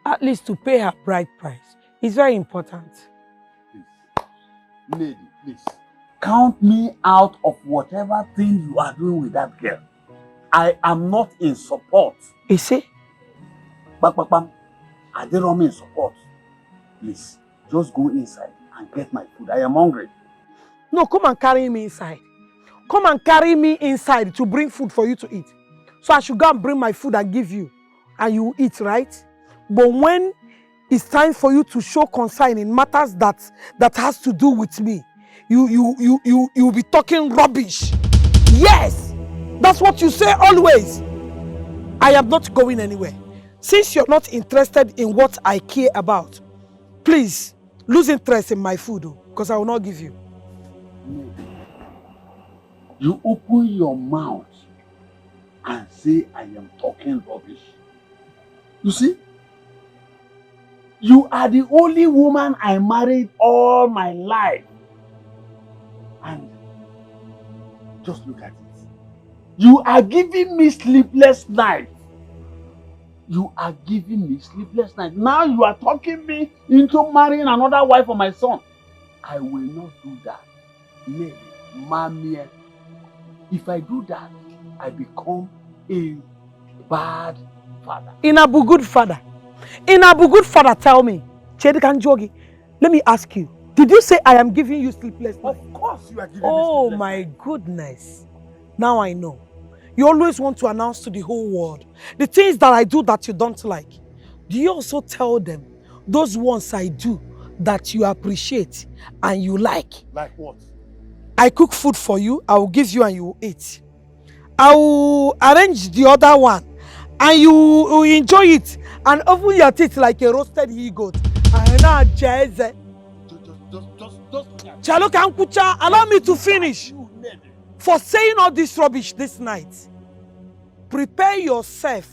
At least to pay her bride price. It's very important. Lady, please. Count me out of whatever thing you are doing with that girl. I am not in support. You see? Bam. I didn't mean support. Please, just go inside and get my food. I am hungry. No, come and carry me inside. Come and carry me inside to bring food for you to eat. So I should go and bring my food and give you. And you eat, right? But when it's time for you to show concern in matters that has to do with me, you'll be talking rubbish. Yes! That's what you say always. I am not going anywhere. Since you're not interested in what I care about, please, lose interest in my food. because I will not give you. You open your mouth and say I am talking rubbish. You see? You are the only woman I married all my life. And just look at it. You are giving me sleepless nights. You are giving me sleepless nights. Now you are talking me into marrying another wife for my son. I will not do that. Lady, mommy, if I do that, I become a bad father. Inabu good father. Inabu good father, tell me. Chedi Kanjogi, let me ask you. Did you say I am giving you sleepless nights? Of course you are giving me Oh sleepless my nights. goodness. Now I know. You always want to announce to the whole world the things that I do that you don't like. Do you also tell them those ones I do that you appreciate and you like? Like what? I cook food for you, I will give you and you will eat. I will arrange the other one and you will enjoy it and open your teeth like a roasted he-goat. Chaloka Nkucha, allow me to finish. For saying all this rubbish this night, prepare yourself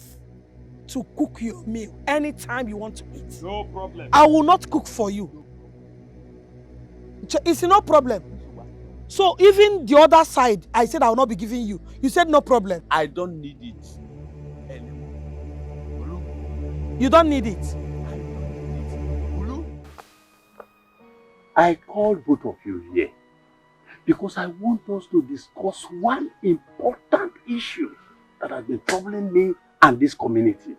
to cook your meal anytime you want to eat. No problem. I will not cook for you. It's no problem. So even the other side, I said I will not be giving you. You said no problem. I don't need it anymore. You don't need it. I called both of you here because I want us to discuss one important issue that has been troubling me and this community.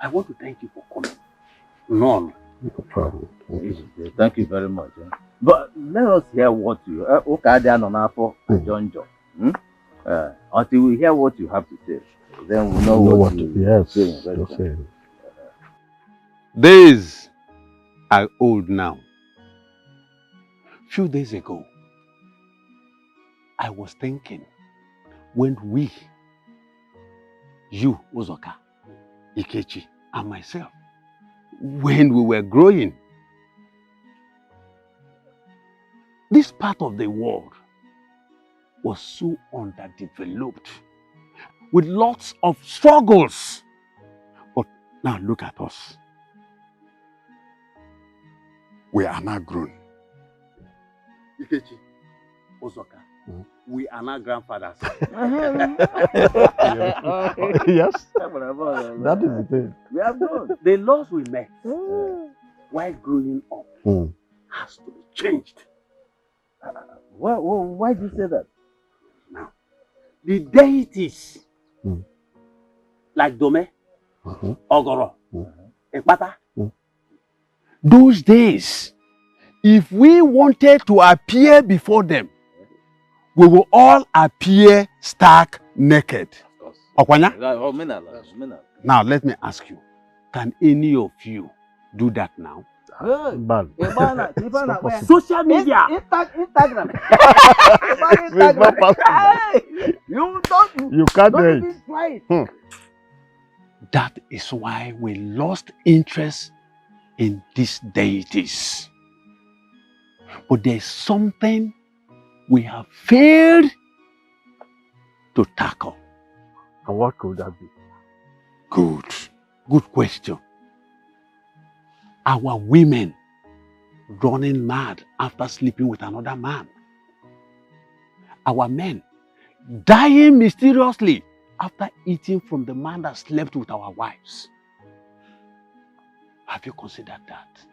I want to thank you for coming. None. No problem. Thank you very much. But let us hear what you John. Until we hear what you have to say, then we know what to yes, say. just say it. Days are old now. Few days ago, I was thinking when we, you, Uzoka, Ikechi, and myself, when we were growing, this part of the world was so underdeveloped with lots of struggles. But now look at us. We are now grown. Ikechi, Uzoka, we are now grandfathers. Yes, that is the thing. We have grown. The laws we met while growing up has to be changed. Why do you say that? Now, the deities like Dome, Ogoro, Ekpata. Those days, if we wanted to appear before them, we will all appear stark naked. Okwanya? Now let me ask you, can any of you do that now? Bad. Social media. Instagram. It's not possible. You can't do it. That is why we lost interest in these deities. But there's something we have failed to tackle. And what could that be? Good question. Our women running mad after sleeping with another man. Our men dying mysteriously after eating from the man that slept with our wives. Have you considered that?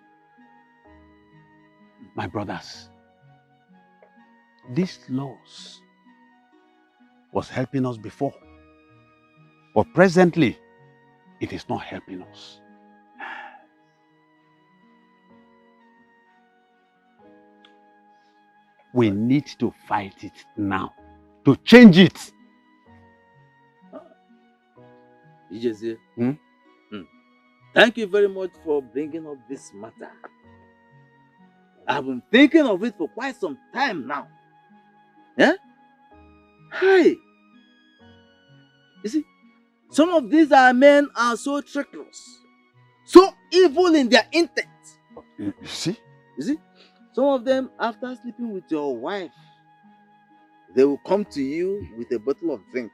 My brothers, these laws was helping us before, but presently it is not helping us. We need to fight it now, to change it. Ijezie, thank you very much for bringing up this matter. I've been thinking of it for quite some time now. Yeah? Hey! You see, some of these men are so treacherous, so evil in their intent. You see? You see? Some of them, after sleeping with your wife, they will come to you with a bottle of drink.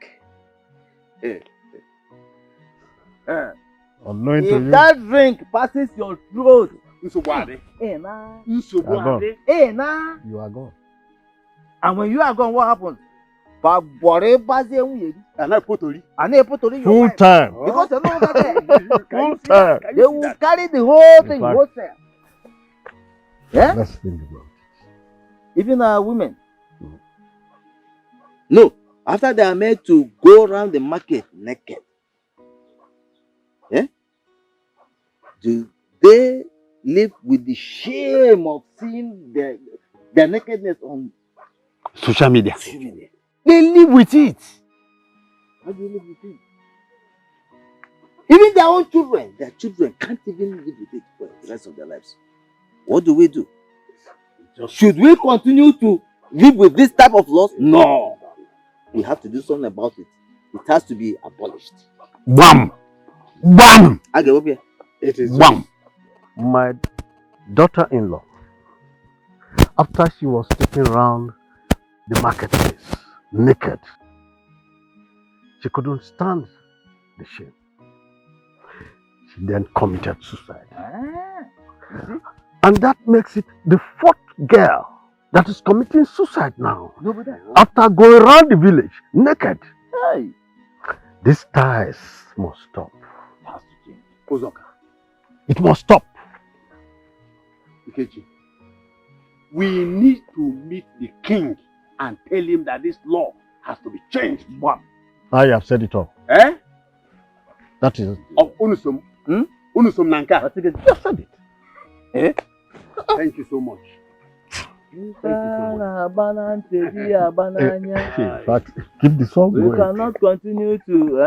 Unknown to If you. that drink passes your throat, You are gone. and when you are gone, what happens? And I put your Full wife. time. Because you're no longer there. Full time. They will carry the whole In thing, fact, wholesale. Yeah? Let's think about Even women. No, after they are made to go around the market naked, yeah? Do they live with the shame of seeing their nakedness on Social media. They live with it. How do you live with it? Even their own children, can't even live with it for the rest of their lives. What do we do? Should we continue to live with this type of laws? No. We have to do something about it. It has to be abolished. Wham! Wham! It is Wham! my daughter-in-law, after she was taken around the marketplace naked, she couldn't stand the shame. She then committed suicide. And that makes it the fourth girl that is committing suicide now. After going around the village naked. Hey. These ties must stop. It must stop. Ikechi, we need to meet the king and tell him that this law has to be changed. One. I have said it all. Eh? That is. Oh, Unusum. Unusum Nanka. You have said it. Eh? Thank you so much. In fact, keep the song going. We cannot continue to.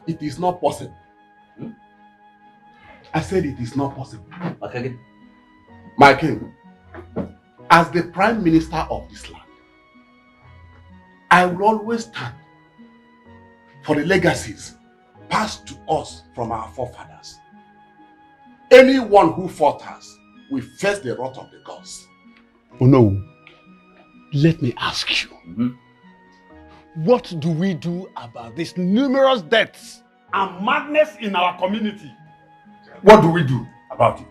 It is not possible. I said it is not possible. Okay. My king, as the prime minister of this land, I will always stand for the legacies passed to us from our forefathers. Anyone who falters will face the wrath of the gods. Oh no. Let me ask you. What do we do about these numerous deaths and madness in our community? What do we do about it?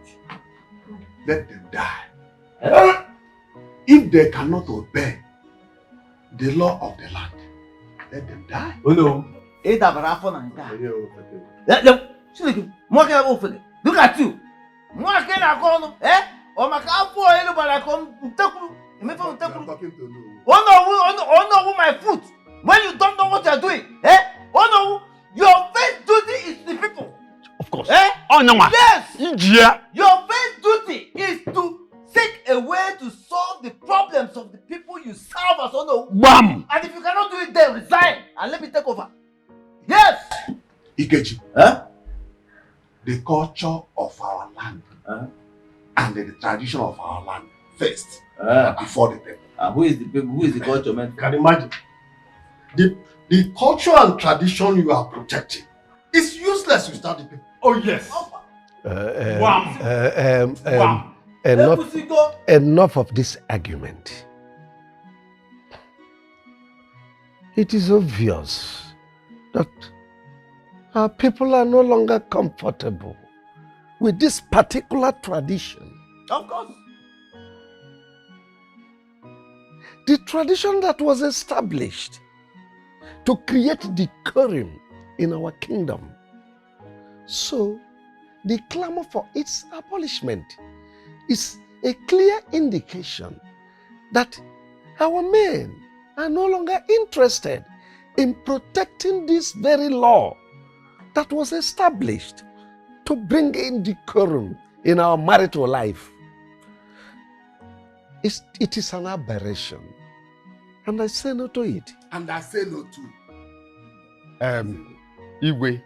Let them die. If they cannot obey the law of the land, let them die. Oh no. Look at you. Oh no, my foot. When you don't know what you're doing, oh no, your first duty is the people. Of course. Oh no, yes. Yeah. Your first duty is to seek a way to solve the problems of the people you serve as honor. Bam! And if you cannot do it, then resign and let me take over. Yes. Ikechi, the culture of our land and the tradition of our land first before the people. Who is the people? Who is the culture, man? Can you imagine? The culture and tradition you are protecting is useless without the people. Oh yes. Enough of this argument. It is obvious that our people are no longer comfortable with this particular tradition. Of course. The tradition that was established to create decorum in our kingdom. So, the clamor for its abolishment is a clear indication that our men are no longer interested in protecting this very law that was established to bring in decorum in our marital life. It is an aberration, and I say no to it. And I say no to. Igwe,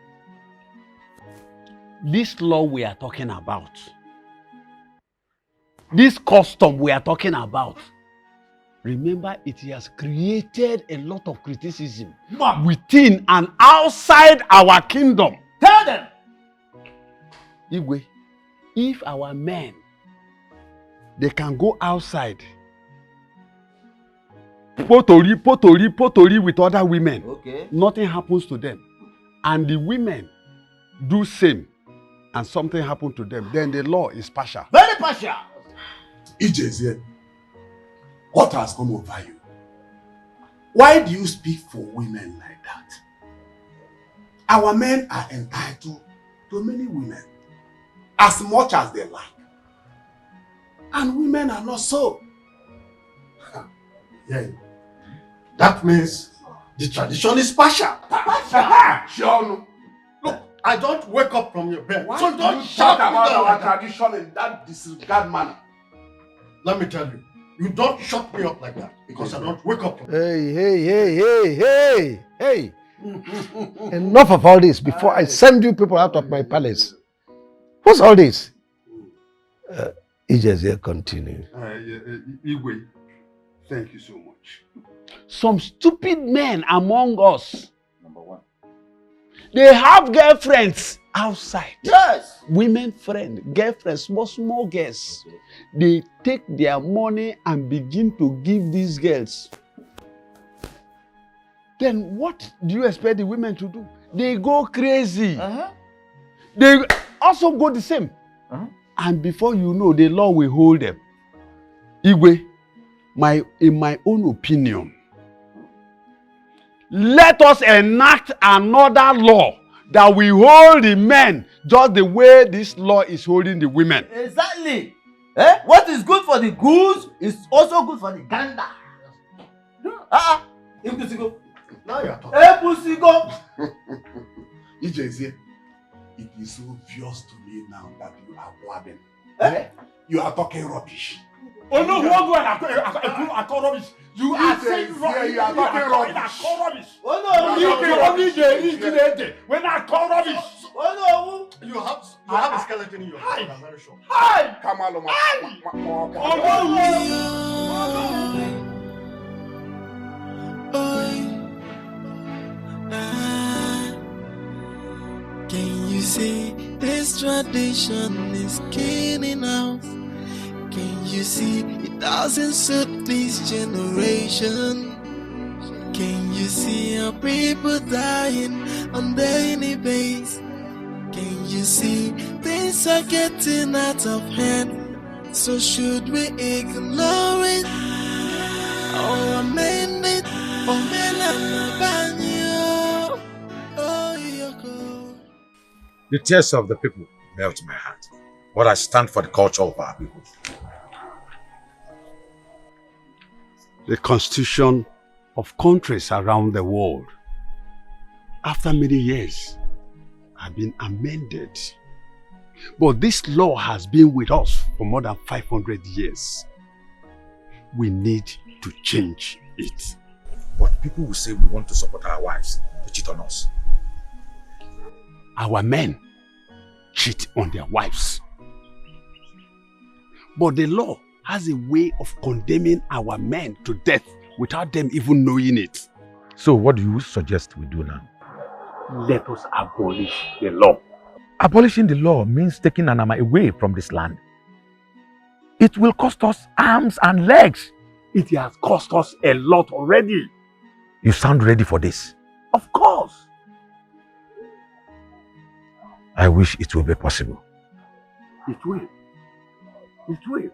this law we are talking about, this custom we are talking about, remember it has created a lot of criticism within and outside our kingdom. Tell them. Igwe, If our men, they can go outside, potori with other women, okay, nothing happens to them. And the women do same, and something happened to them, then the law is partial. Very partial. Ijezie, what has come over you? Why do you speak for women like that? Our men are entitled to many women, as much as they like. And women are not so. Yeah. That means the tradition is partial. Sean, look, I don't wake up from your bed. Why so do don't you shout talk about about our tradition in that disregard manner? Let me tell you, you don't shut me up like that because I don't wake up from Hey. Enough of all this before I send you people out of my palace. What's all this? Ijezie, continue. Igwe, thank you so much. Some stupid men among us, Number one, they have girlfriends outside. Yes. Women friends, girlfriends, small girls. They take their money and begin to give these girls. Then what do you expect the women to do? They go crazy. They also go the same. And before you know, the law will hold them. Igwe, in my own opinion, let us enact another law that will hold the men just the way this law is holding the women. Exactly. What is good for the goose is also good for the gander. Now you are talking. Hey, Pusigo. Ijezie, it is obvious to me now that you are blabbing. You are talking rubbish. Oh no, who go and I call rubbish. You are saying rubbish. You are talking rubbish. I call rubbish. Oh no, you can only when I call rubbish. Oh no, you have a skeleton in your head. I'm very sure. Hi, come on, Can you see this tradition is killing us? Can you see it doesn't suit this generation? Can you see our people dying on daily basis? Can you see things are getting out of hand? So should we ignore it or amend it or The tears of the people melt my heart. But I stand for the culture of our people. The constitution of countries around the world, after many years, have been amended. But this law has been with us for more than 500 years. We need to change it. But people will say we want to support our wives to cheat on us. Our men cheat on their wives. But the law has a way of condemning our men to death without them even knowing it. So what do you suggest we do now? Let us abolish the law. Abolishing the law means taking Anama away from this land. It will cost us arms and legs. It has cost us a lot already. You sound ready for this? Of course. I wish it will be possible. It will. It will.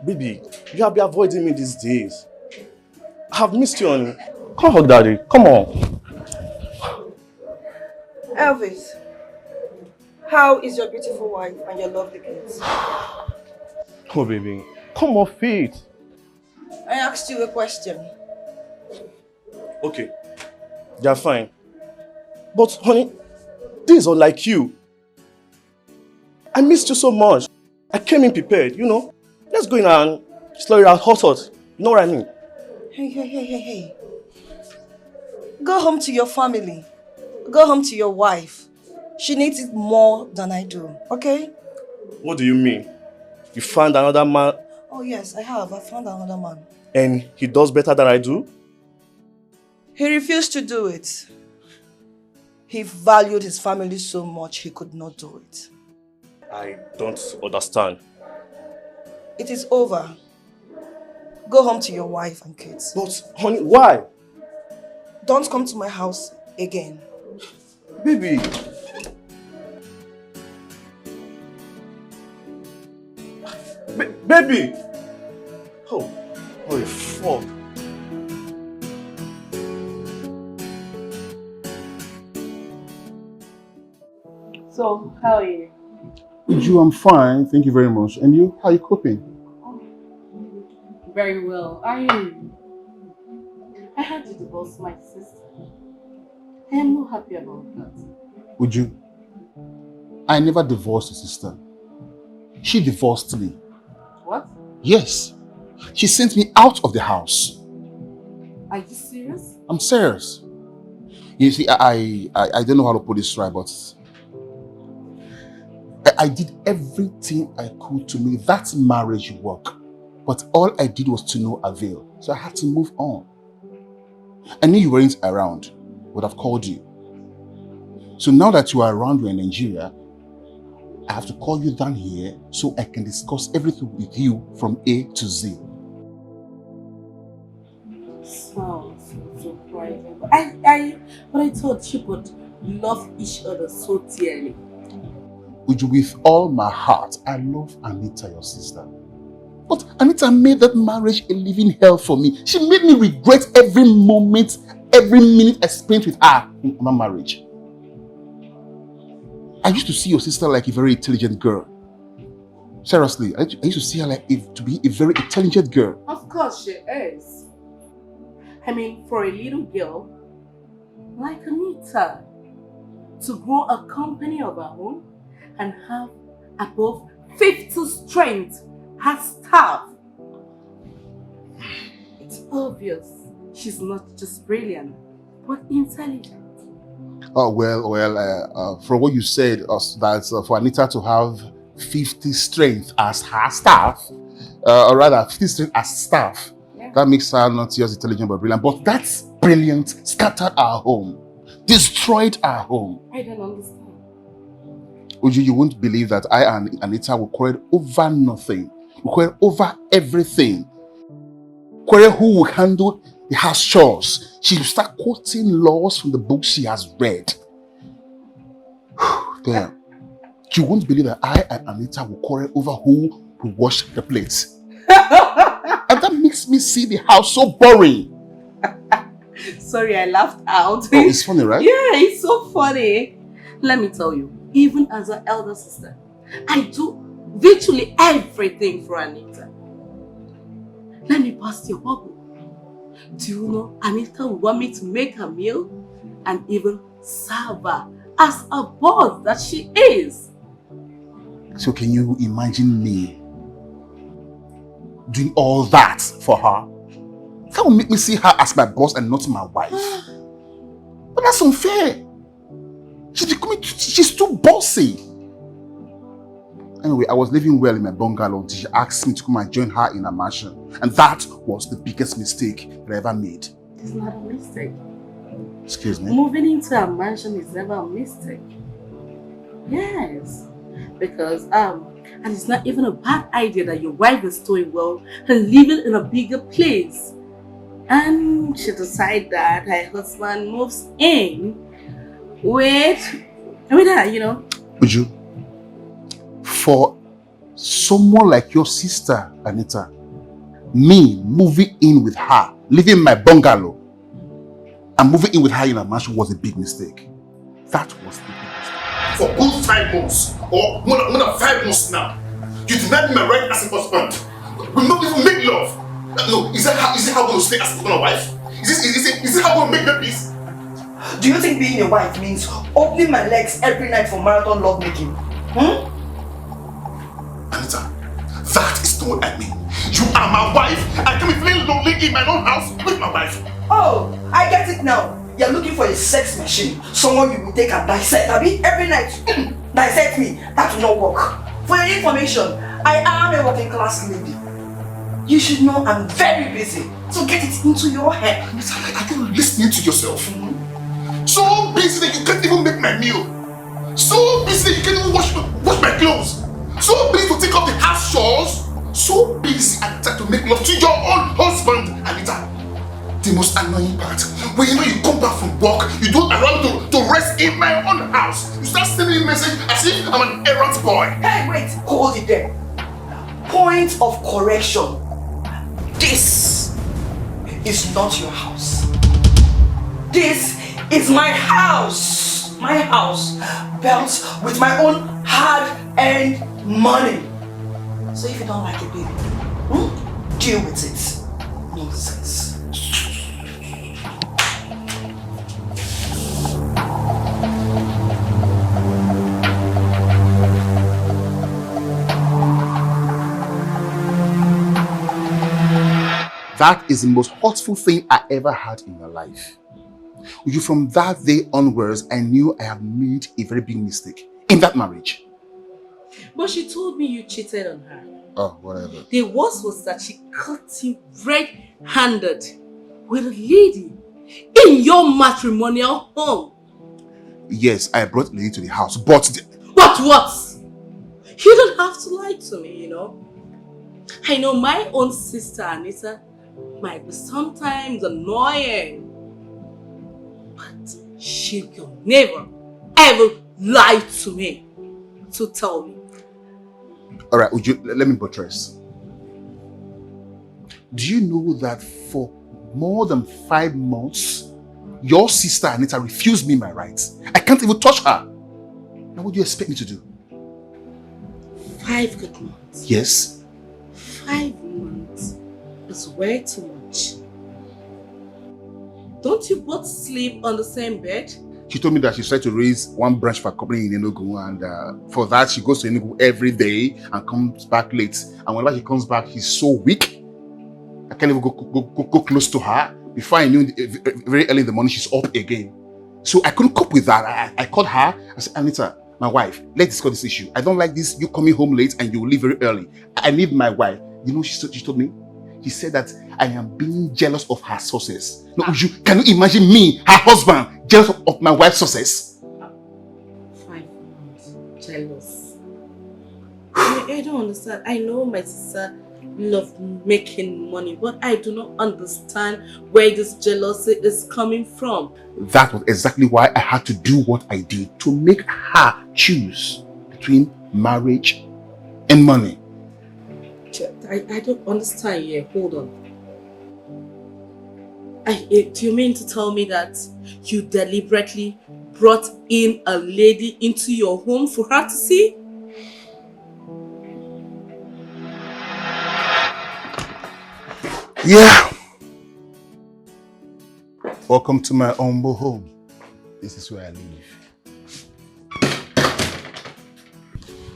Baby, you have been avoiding me these days. I have missed you, honey. Come hug daddy. Come on. Elvis, how is your beautiful wife and your lovely kids? Oh, baby. Come off it. I asked you a question. Okay, they are fine. But honey, this is unlike you. I missed you so much. I came in prepared, you know. Let's go in and slow it out hot. You know what I mean? Hey. Go home to your family. Go home to your wife. She needs it more than I do, okay? What do you mean? You found another man Oh yes, I have. I found another man. and he does better than I do? He refused to do it. He valued his family so much he could not do it. I don't understand. It is over. Go home to your wife and kids. But honey, why? Don't come to my house again. Baby. Baby! Oh, holy fuck. So, how are you? Uju, I'm fine. Thank you very much. And you? How are you coping? Very well. I had to divorce my sister. I am not happy about that. Uju, I never divorced your sister. She divorced me. What? Yes. She sent me out of the house. Are you serious? I'm serious. You see, I don't know how to put this right, but I did everything I could to make that marriage work. But all I did was to no avail. So I had to move on. I knew you weren't around. Would have called you. So now that you are around, you're in Nigeria, I have to call you down here so I can discuss everything with you from A to Z. Sounds surprising. But I thought you would love each other so dearly. With all my heart, I love Anita, your sister. But Anita made that marriage a living hell for me. She made me regret every moment, every minute I spent with her in my marriage. I used to see your sister like a very intelligent girl. Seriously, I used to see her like to be a very intelligent girl. Of course she is. I mean, for a little girl like Anita to grow a company of her own and have above 50 strength as staff. It's obvious she's not just brilliant, but intelligent. Oh, well, from what you said, that for Anita to have 50 strength as her staff, or rather 50 strength as staff, that makes her not just intelligent but brilliant. But that brilliant scattered our home, destroyed our home. I don't understand. Uju, you won't believe that I and Anita will quarrel over nothing. We quarrel over everything. Quarrel who will handle the house chores. She will start quoting laws from the books she has read. Damn. You won't believe that I and Anita will quarrel over who will wash the plates. And that makes me see the house so boring. Sorry, I laughed out. Oh, it's funny, right? Yeah, it's so funny. Let me tell you, even as an elder sister, I do virtually everything for Anita. Let me pass your bubble. Do you know Anita would want me to make her meal and even serve her as a boss that she is? So can you imagine me doing all that for her? That will make me see her as my boss and not my wife. But that's unfair. She's too bossy. Anyway, I was living well in my bungalow until she asked me to come and join her in a mansion. And that was the biggest mistake that I ever made. It's not a mistake. Excuse me? Moving into a mansion is never a mistake. Yes. Because, and it's not even a bad idea that your wife is doing well and living in a bigger place. And she decided that her husband moves in with her, you know. Would you? For someone like your sister, Anita, me moving in with her, living in my bungalow, and moving in with her in a mansion was a big mistake. That was the big mistake. For good 5 months, or more than 5 months now, you denied me my right as a husband. We not even make love. No, is it how I'm going to stay as a husband and wife? Is this how we make the peace? Do you think being a wife means opening my legs every night for marathon lovemaking? Anita, that is not what I mean. You are my wife. I can be feeling lonely in my own house with my wife. Oh, I get it now. You're looking for a sex machine. Someone you will take and dissect. Every night, dissect me. That will not work. For your information, I am a working class lady. You should know I'm very busy. So get it into your head. Are you listening to yourself? So busy that you can't even make my meal. So busy that you can't even wash my clothes. So busy to take up the house chores. So busy and try to make love to your own husband, Anita. The most annoying part, when you come back from work, you don't allow me to rest in my own house. You start sending me message as if I'm an errand boy. Hey, wait, hold it there. Point of correction. This is not your house. This is my house. My house, built with my own hard-earned money. So if you don't like it, baby, deal with it. Nonsense. That is the most hurtful thing I ever had in my life. From that day onwards, I knew I had made a very big mistake in that marriage. But she told me you cheated on her. Oh, whatever. The worst was that she caught you red-handed with a lady in your matrimonial home. Yes, I brought the lady to the house, but... But what? You don't have to lie to me, you know. I know my own sister, Anita, might be sometimes annoying. But she will never, ever lie to me. So tell me. Alright, let me buttress. Do you know that for more than 5 months, your sister Anita refused me my rights? I can't even touch her. Now what do you expect me to do? 5 good months? Yes. 5 months is way too much. Don't you both sleep on the same bed? She told me that she's trying to raise one branch for a company in Enugu, and for that she goes to Enugu every day and comes back late. And whenever she comes back, she's so weak. I can't even go close to her. Before I knew, very early in the morning, she's up again. So I couldn't cope with that. I called her. I said, Anita, my wife, let's discuss this issue. I don't like this, you coming home late and you leave very early. I need my wife. You know, she told me? She said that I am being jealous of her success. No, can you imagine me, her husband, jealous of my wife's success? 5 months, jealous. I don't understand. I know my sister loves making money, but I do not understand where this jealousy is coming from. That was exactly why I had to do what I did, to make her choose between marriage and money. I don't understand here. Hold on. Do you mean to tell me that you deliberately brought in a lady into your home for her to see? Yeah. Welcome to my humble home. This is where I live.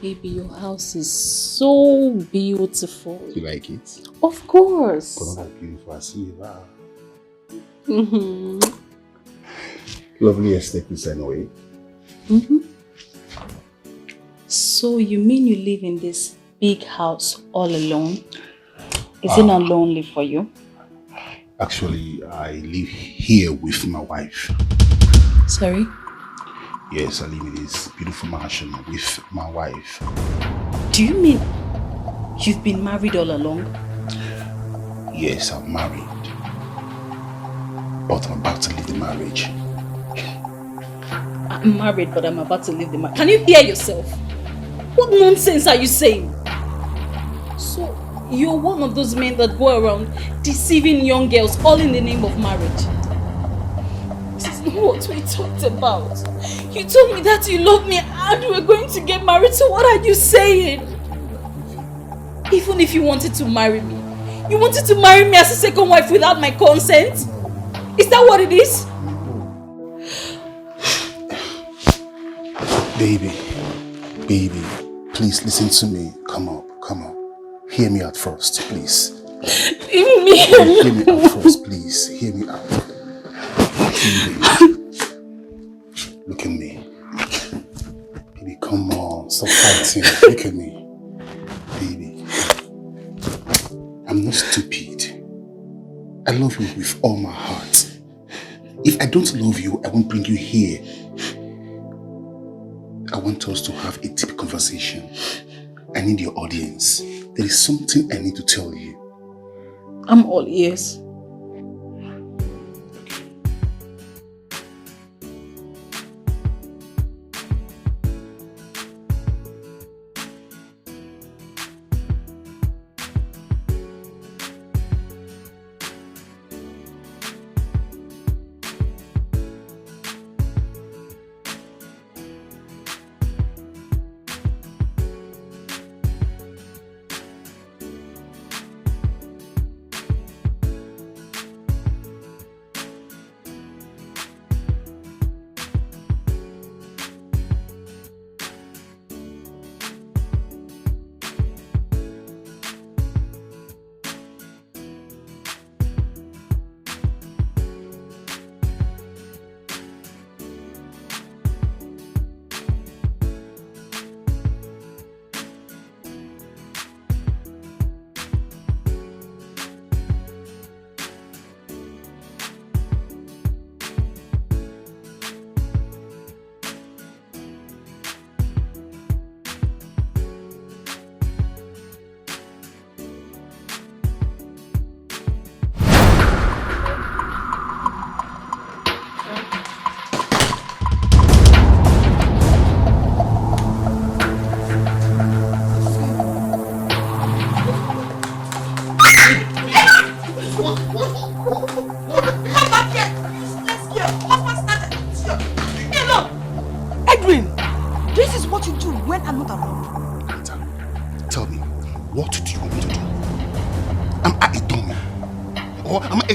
Baby, your house is so beautiful. You like it? Of course. But not that beautiful as you are. Mm-hmm. Lovely aesthetics anyway. Mm-hmm. So you mean you live in this big house all alone? Is it not lonely for you? Actually, I live here with my wife. Sorry? Yes, I live in this beautiful mansion with my wife. Do you mean you've been married all along? Yes, I'm married. But I'm about to leave the marriage. I'm married, but I'm about to leave the marriage. Can you hear yourself? What nonsense are you saying? So, you're one of those men that go around deceiving young girls all in the name of marriage. This is not what we talked about. You told me that you love me and we were going to get married, so what are you saying? Even if you wanted to marry me, you wanted to marry me as a second wife without my consent? Is that what it is? Baby, please listen to me. Come on. Hear me out first, please. Leave me alone. Hear me out first, please. Hear me out. Baby, look at me. Baby, come on. Stop fighting. Look at me. Baby, I'm not stupid. I love you with all my heart. If I don't love you, I won't bring you here. I want us to have a deep conversation. I need your audience. There is something I need to tell you. I'm all ears.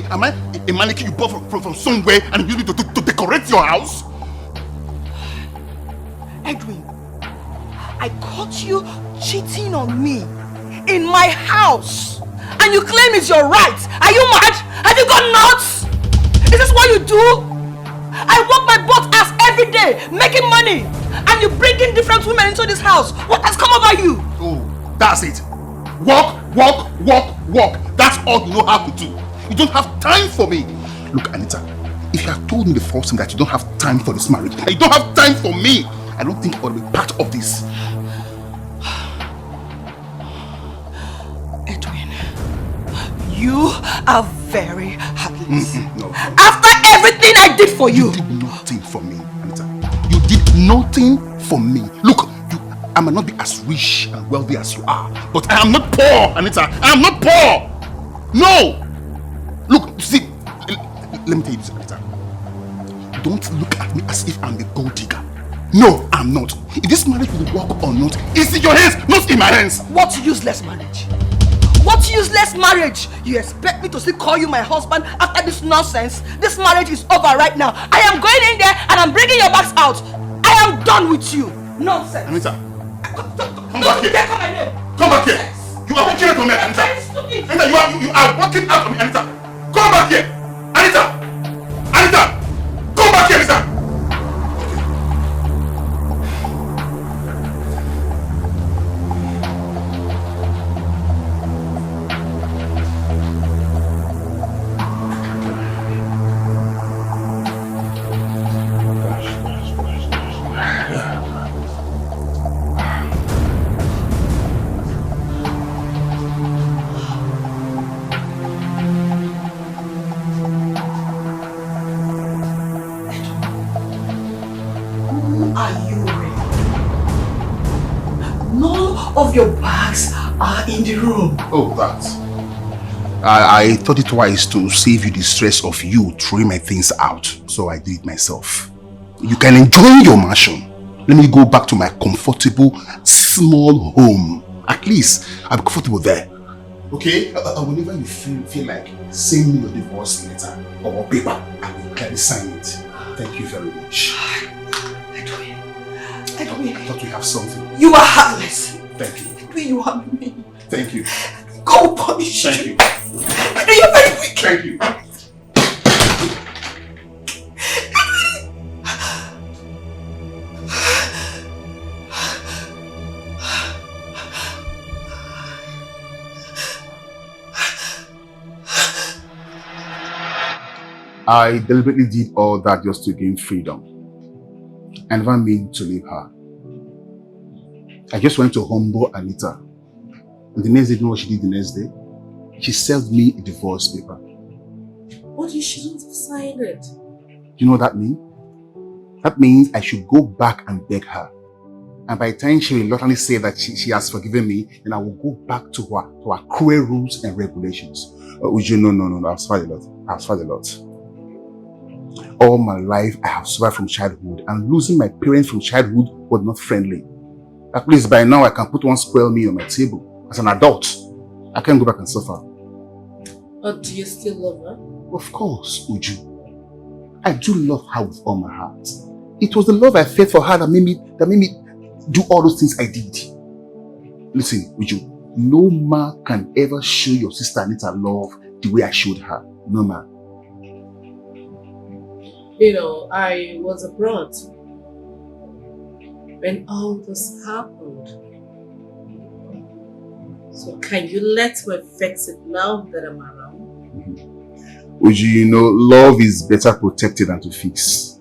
Am I a mannequin you bought from somewhere and you need to decorate your house? Edwin, I caught you cheating on me in my house and you claim it's your right. Are you mad? Have you gone nuts? Is this what you do? I work my butt ass every day making money and you bring in different women into this house. What has come over you? Oh, that's it. Walk. That's all you know how to do. You don't have time for me. Look, Anita, if you have told me the first time that you don't have time for this marriage, and you don't have time for me, I don't think I will be part of this. Edwin, you are very heartless. No. After everything I did for you. You did nothing for me, Anita. You did nothing for me. Look, I might not be as rich and wealthy as you are, but I am not poor, Anita. I am not poor. No. Look, see, let me tell you this, Anita. Don't look at me as if I'm a gold digger. No, I'm not. If this marriage will work or not, it's in your hands, not in my hands. What useless marriage? What useless marriage? You expect me to still call you my husband after this nonsense? This marriage is over right now. I am going in there and I'm bringing your bags out. I am done with you. Nonsense. Anita, come back here. Come back here. You are working out on me, Anita. Anita, you are working out on me, Anita. Come back here! Anita! Come back here, Anita! Of your bags are in the room. Oh, that. I thought it wise to save you the stress of you throwing my things out, so I did it myself. You can enjoy your mansion. Let me go back to my comfortable, small home. At least I'm comfortable there. Okay? Whenever you feel like sending your divorce letter or paper, I will gladly sign it. Thank you very much. I thought we have something. You are heartless. Thank you. You are mean. Thank you. Go punish Thank you. you. You're very weak. Thank you. I deliberately did all that just to gain freedom. I never meant to leave her. I just went to humble Anita. And the next day, you know what she did the next day? She served me a divorce paper. But you shouldn't have signed it. You know what that means? That means I should go back and beg her. And by the time she will reluctantly say that she has forgiven me, then I will go back to her cruel rules and regulations. Uju, no. I've suffered a lot. All my life, I have suffered from childhood, and losing my parents from childhood was not friendly. At least by now, I can put one square meal on my table. As an adult, I can't go back and suffer. But do you still love her? Of course, Uju. I do love her with all my heart. It was the love I felt for her that made me do all those things I did. Listen, Uju, no man can ever show your sister Anita love the way I showed her. No man. You know, I was abroad when all this happened. So can you let me fix it now that I'm around? Uju, you know, love is better protected than to fix.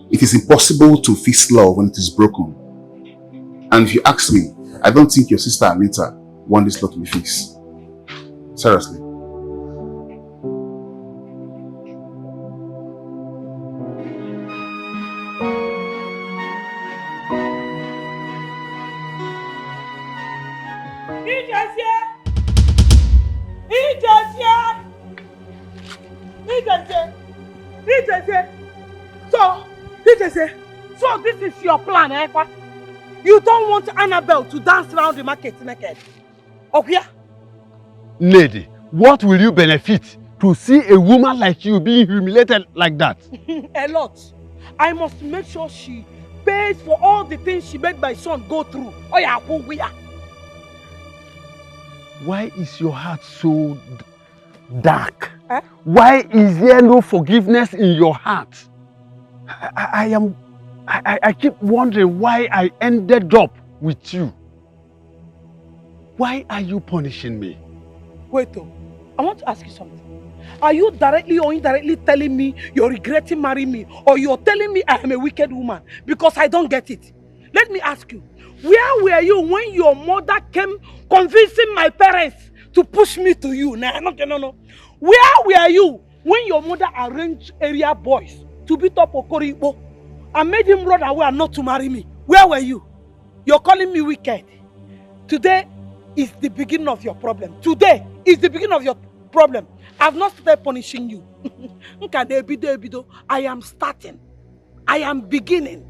It is impossible to fix love when it is broken. And if you ask me, I don't think your sister Anita wants this love to be fixed. Seriously. So this is your plan, eh? You don't want Annabelle to dance around the market naked. Okay? Lady, what will you benefit to see a woman like you being humiliated like that? A lot. I must make sure she pays for all the things she made my son go through. Oh yeah, why is your heart so dark? Eh? Why is there no forgiveness in your heart? I keep wondering why I ended up with you. Why are you punishing me? Wait, I want to ask you something. Are you directly or indirectly telling me you're regretting marrying me, or you're telling me I am a wicked woman? Because I don't get it. Let me ask you, where were you when your mother came convincing my parents to push me to you? No. Where were you when your mother arranged area boys to beat up Okoribo and made him run away and not to marry me? Where were you? You're calling me wicked. Today is the beginning of your problem. Today is the beginning of your problem. I've not started punishing you. I am starting. I am beginning.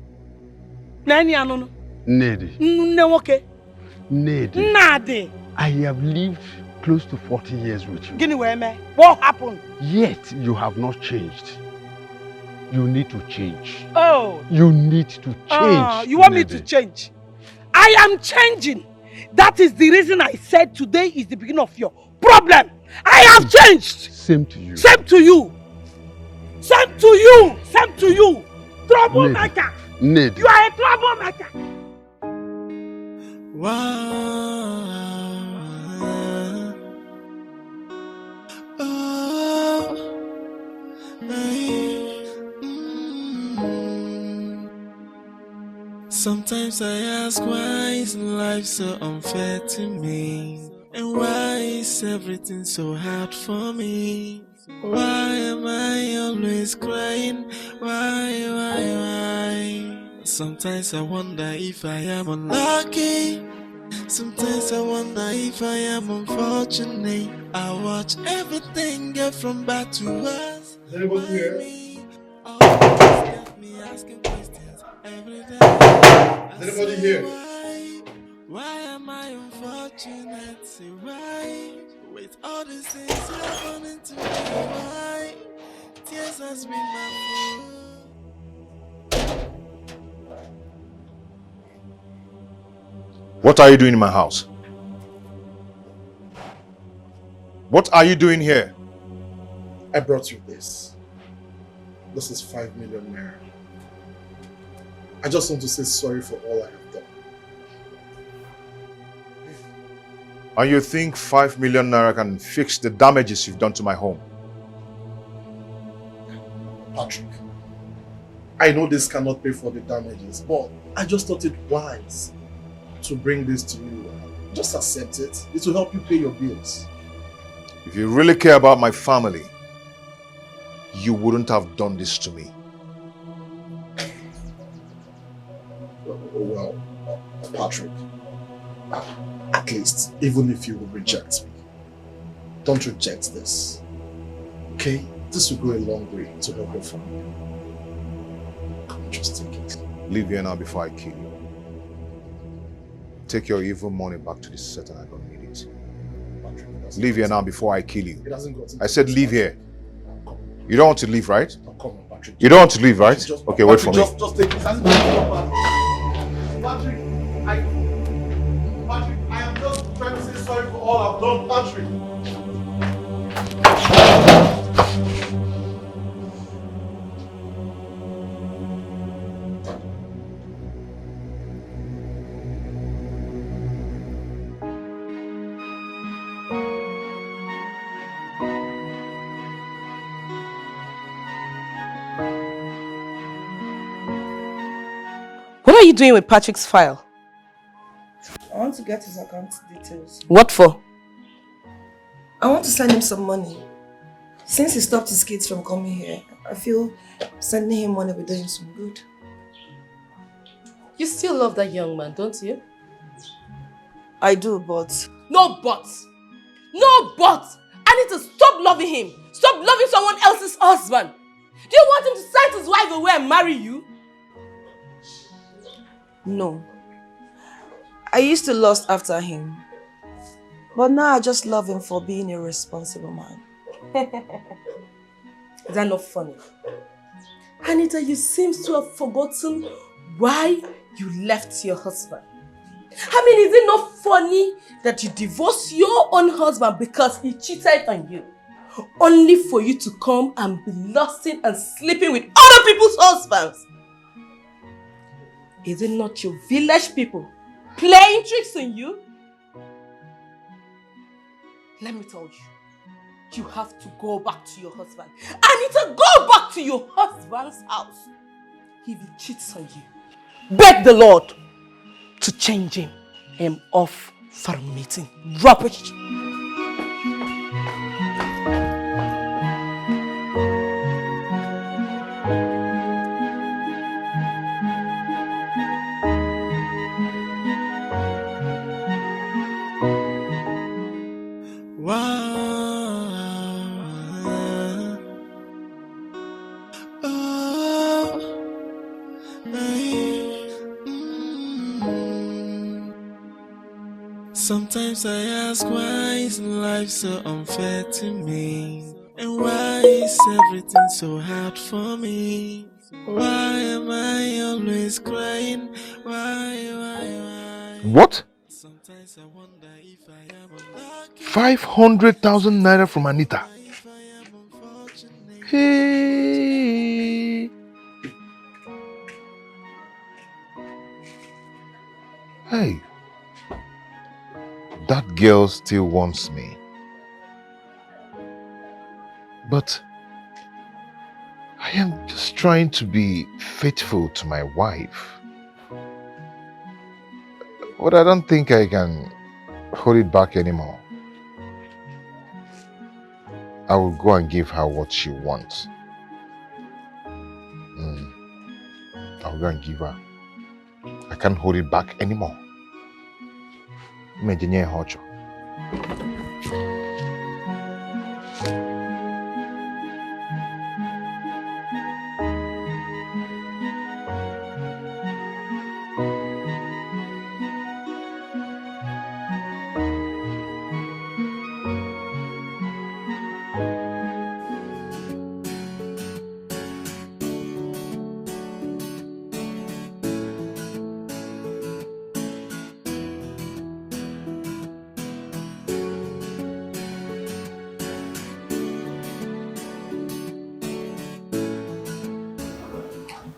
Nedi. Nadi. I have lived close to 40 years with you. What happened? Yet you have not changed. You need to change. Oh. You need to change. You want me to change? I am changing. That is the reason I said today is the beginning of your problem. I have changed. Same to you. Same to you. Same to you. Same to you. Troublemaker. Ned. You are a troublemaker. Sometimes I ask, why is life so unfair to me? And why is everything so hard for me? Why am I always crying? Why? Sometimes I wonder if I am unlucky. Sometimes I wonder if I am unfortunate. I watch everything get from bad to worse. Is anybody here? Is anybody here? Why am I unfortunate? Say why? With all these things happening to me, why? Tears has been my food. What are you doing in my house? What are you doing here? I brought you this. This is 5 million naira. I just want to say sorry for all I have done. And you think 5 million naira can fix the damages you've done to my home? Patrick, I know this cannot pay for the damages, but I just thought it wise to bring this to you. Just accept it. It will help you pay your bills. If you really care about my family, you wouldn't have done this to me. Well, Patrick, at least, even if you will reject me, don't reject this. Okay? This will go a long way to help your family. Just take it. Leave here now before I kill you. Take your evil money back to the Satan. I don't need it. Leave here now before I kill you. I said leave here. You don't want to leave, right? You don't want to leave, right? Okay, wait for me. Just take it. Patrick, I am just trying to say sorry for all I've done, Patrick. What are you doing with Patrick's file? I want to get his account details. What for? I want to send him some money. Since he stopped his kids from coming here, I feel sending him money will do him some good. You still love that young man, don't you? I do, but... No buts! No buts! I need to stop loving him! Stop loving someone else's husband! Do you want him to send his wife away and marry you? No. I used to lust after him. But now I just love him for being a responsible man. Is that not funny? Anita, you seem to have forgotten why you left your husband. I mean, is it not funny that you divorced your own husband because he cheated on you? Only for you to come and be lusting and sleeping with other people's husbands. Is it not your village people playing tricks on you? Let me tell you, you have to go back to your husband. Anita, go back to your husband's house. If he cheats on you, beg the Lord to change him. I am off for a meeting. Rubbish. Sometimes I ask why is life so unfair to me? And why is everything so hard for me? Why am I always crying? Why? What? 500,000 naira from Anita. Hey. Hey. That girl still wants me. But I am just trying to be faithful to my wife. But I don't think I can hold it back anymore. I will go and give her what she wants. I will go and give her. I can't hold it back anymore. Imagine how.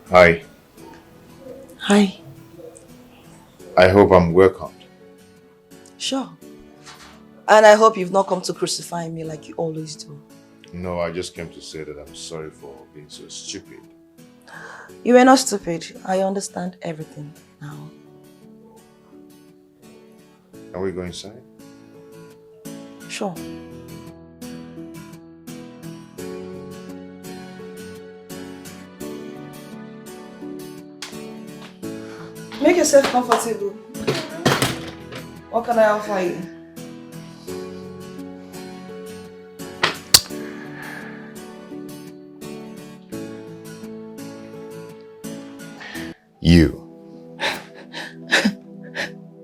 Hi. Hi. I hope I'm welcomed. Sure. And I hope you've not come to crucify me like you always do. No, I just came to say that I'm sorry for being so stupid. You were not stupid. I understand everything now. Can we go inside? Sure. Make yourself comfortable. What can I offer you? You.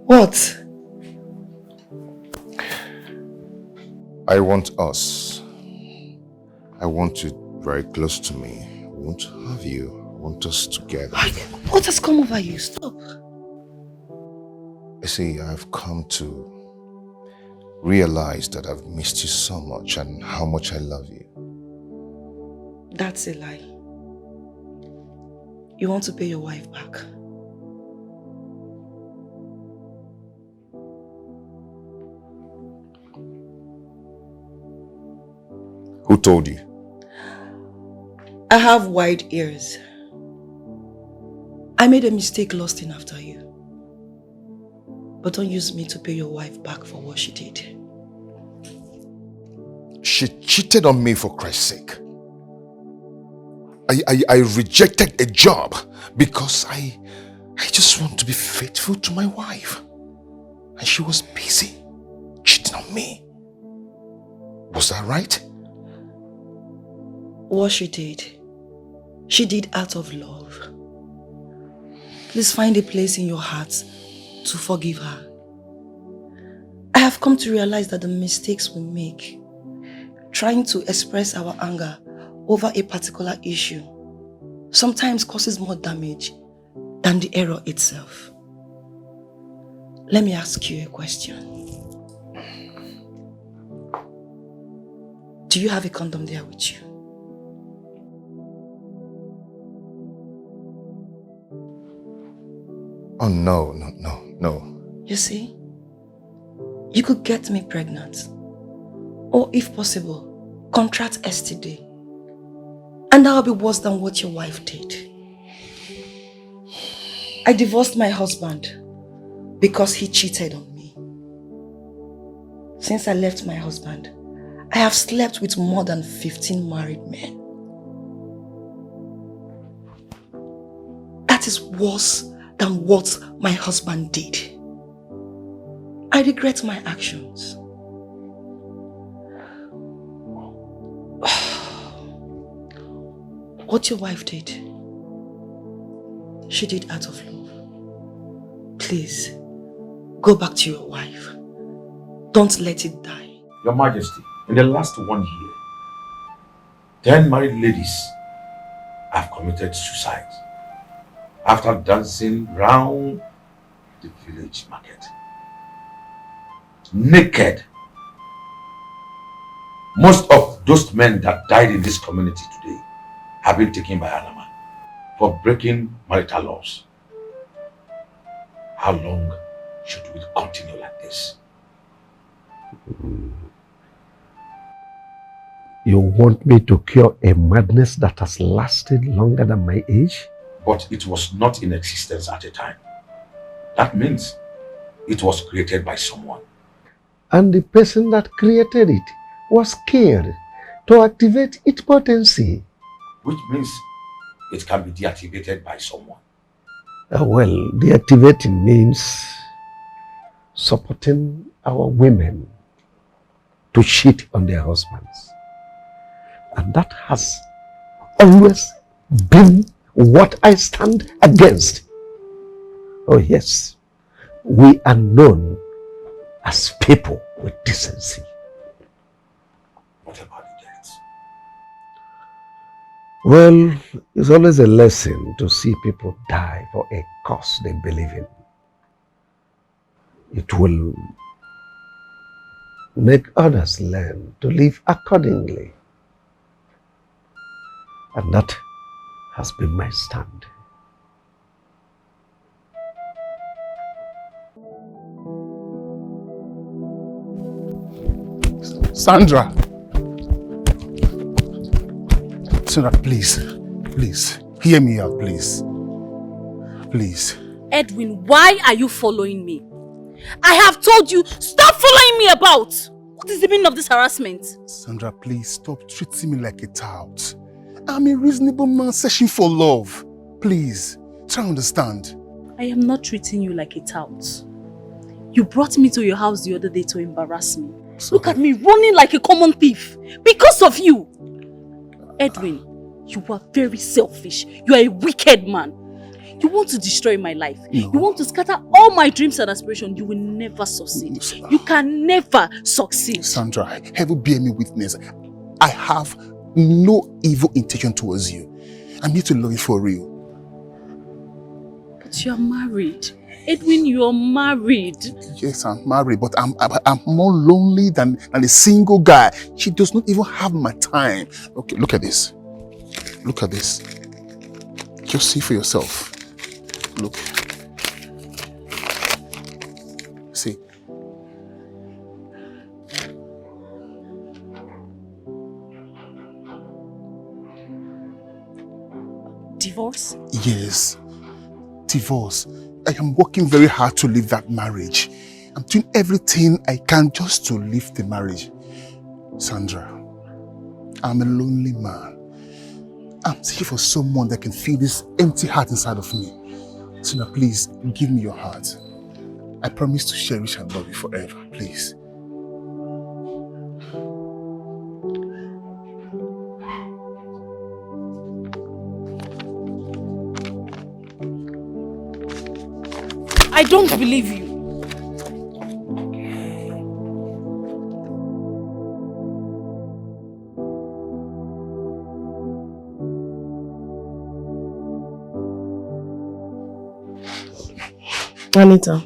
What? I want us. I want you very close to me. I want to have you. I want us together. What has come over you? Stop. I see, I've come to realize that I've missed you so much and how much I love you. That's a lie. You want to pay your wife back. Who told you? I have wide ears. I made a mistake lusting after you. But don't use me to pay your wife back for what she did. She cheated on me, for Christ's sake. I rejected a job because I just want to be faithful to my wife. And she was busy cheating on me. Was that right? What she did out of love. Please find a place in your heart to forgive her. I have come to realize that the mistakes we make, trying to express our anger over a particular issue, sometimes causes more damage than the error itself. Let me ask you a question. Do you have a condom there with you? Oh, no. You see, you could get me pregnant. Or if possible, contract STD. And that will be worse than what your wife did. I divorced my husband because he cheated on me. Since I left my husband, I have slept with more than 15 married men. That is worse than what my husband did. I regret my actions. What your wife did, she did out of love. Please, go back to your wife. Don't let it die. Your Majesty, in the last 1 year, 10 married ladies have committed suicide after dancing round the village market. Naked. Most of those men that died in this community today have been taken by Alama for breaking marital laws. How long should we continue like this? You want me to cure a madness that has lasted longer than my age? But it was not in existence at a time. That means it was created by someone. And the person that created it was scared to activate its potency. Which means it can be deactivated by someone. Well, deactivating means supporting our women to cheat on their husbands. And that has always been what I stand against. Oh yes, we are known as people with decency. What about the deaths? Well, it's always a lesson to see people die for a cause they believe in. It will make others learn to live accordingly. And that has been my stand. Sandra. Sandra, please. Please. Hear me out, please. Please. Edwin, why are you following me? I have told you, stop following me about! What is the meaning of this harassment? Sandra, please stop treating me like a tout. I'm a reasonable man searching for love. Please, try to understand. I am not treating you like a tout. You brought me to your house the other day to embarrass me. Sorry. Look at me running like a common thief because of you. Edwin, you are very selfish. You are a wicked man. You want to destroy my life. No. You want to scatter all my dreams and aspirations. You will never succeed. No, you can never succeed. Sandra, heaven bear me witness. I have no evil intention towards you. I'm here to love you for real. But you are married. Edwin, you are married. Yes, I'm married, but I'm more lonely than a single guy. She does not even have my time. Okay, look at this. Look at this. Just see for yourself. Look. See. Divorce? Yes. Divorce. I am working very hard to leave that marriage. I'm doing everything I can just to leave the marriage. Sandra, I'm a lonely man. I'm seeking for someone that can fill this empty heart inside of me. Sandra, please, give me your heart. I promise to cherish and love you forever, please. I don't believe you. Anita,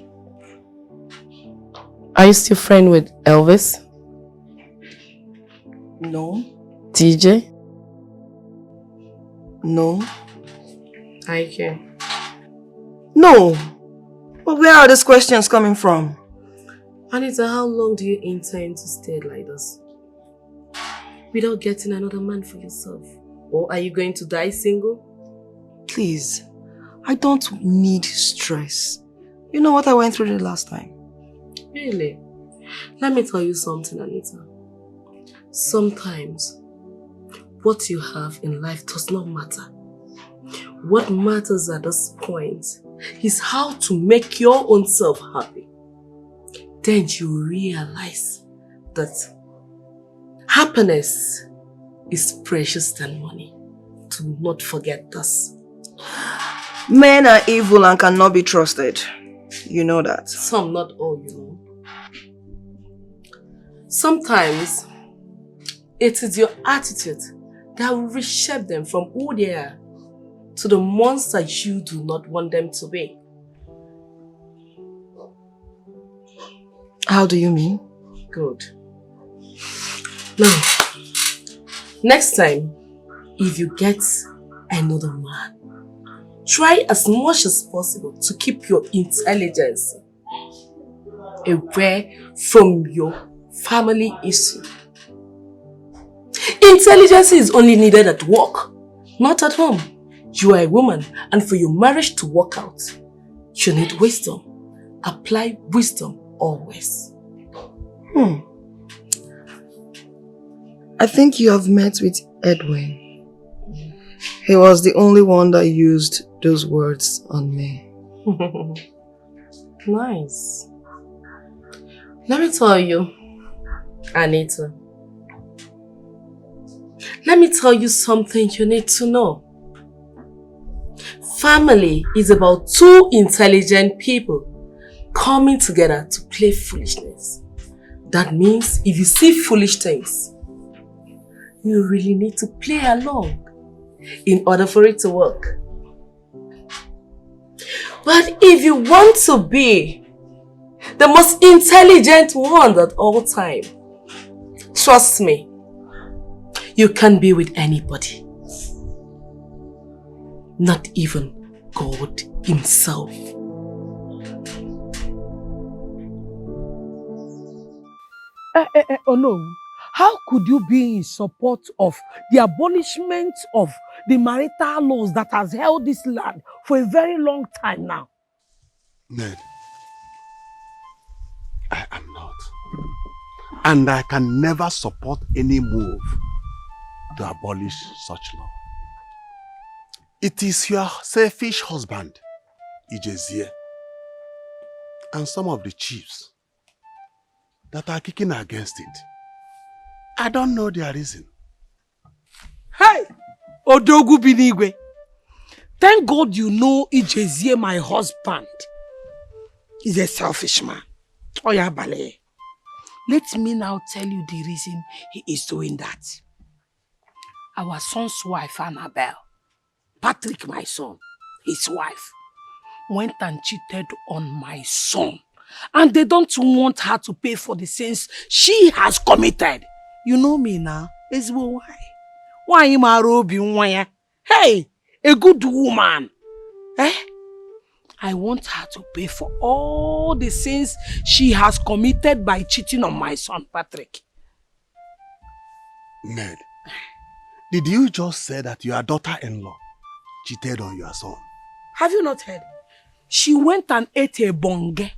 are you still friends with Elvis? No. DJ? No. Dikeh? No. But where are these questions coming from? Anita, how long do you intend to stay like this? Without getting another man for yourself? Or are you going to die single? Please, I don't need stress. You know what I went through the last time? Really? Let me tell you something, Anita. Sometimes, what you have in life does not matter. What matters at this point is how to make your own self happy. Then you realize that happiness is precious than money. Do not forget this. Men are evil and cannot be trusted. You know that. Some, not all, you know. Sometimes, it is your attitude that will reshape them from who they are to the monster you do not want them to be. How do you mean? Good. Now, next time, if you get another man, try as much as possible to keep your intelligence away from your family issue. Intelligence is only needed at work, not at home. You are a woman, and for your marriage to work out, you need wisdom. Apply wisdom always. I think you have met with Edwin. He was the only one that used those words on me. Nice. Let me tell you, Anita. Let me tell you something you need to know. Family is about two intelligent people coming together to play foolishness. That means if you see foolish things, you really need to play along in order for it to work. But if you want to be the most intelligent one at all time, trust me, you can be with anybody. Not even God himself. Oh no, How could you be in support of the abolishment of the marital laws that has held this land for a very long time now? Ned, I am not. And I can never support any move to abolish such law. It is your selfish husband, Ijezie, and some of the chiefs that are kicking against it. I don't know their reason. Hey! Odogu Binigwe. Thank God you know Ijezie, my husband. He's a selfish man. Oya Bale. Let me now tell you the reason he is doing that. Our son's wife, Annabelle, Patrick, my son, his wife, went and cheated on my son. And they don't want her to pay for the sins she has committed. You know me now. Is why? Why am I robbing? Hey, a good woman. Eh? I want her to pay for all the sins she has committed by cheating on my son, Patrick. Ned, did you just say that your daughter-in-law cheated on your son? Have you not heard? She went and ate a bonge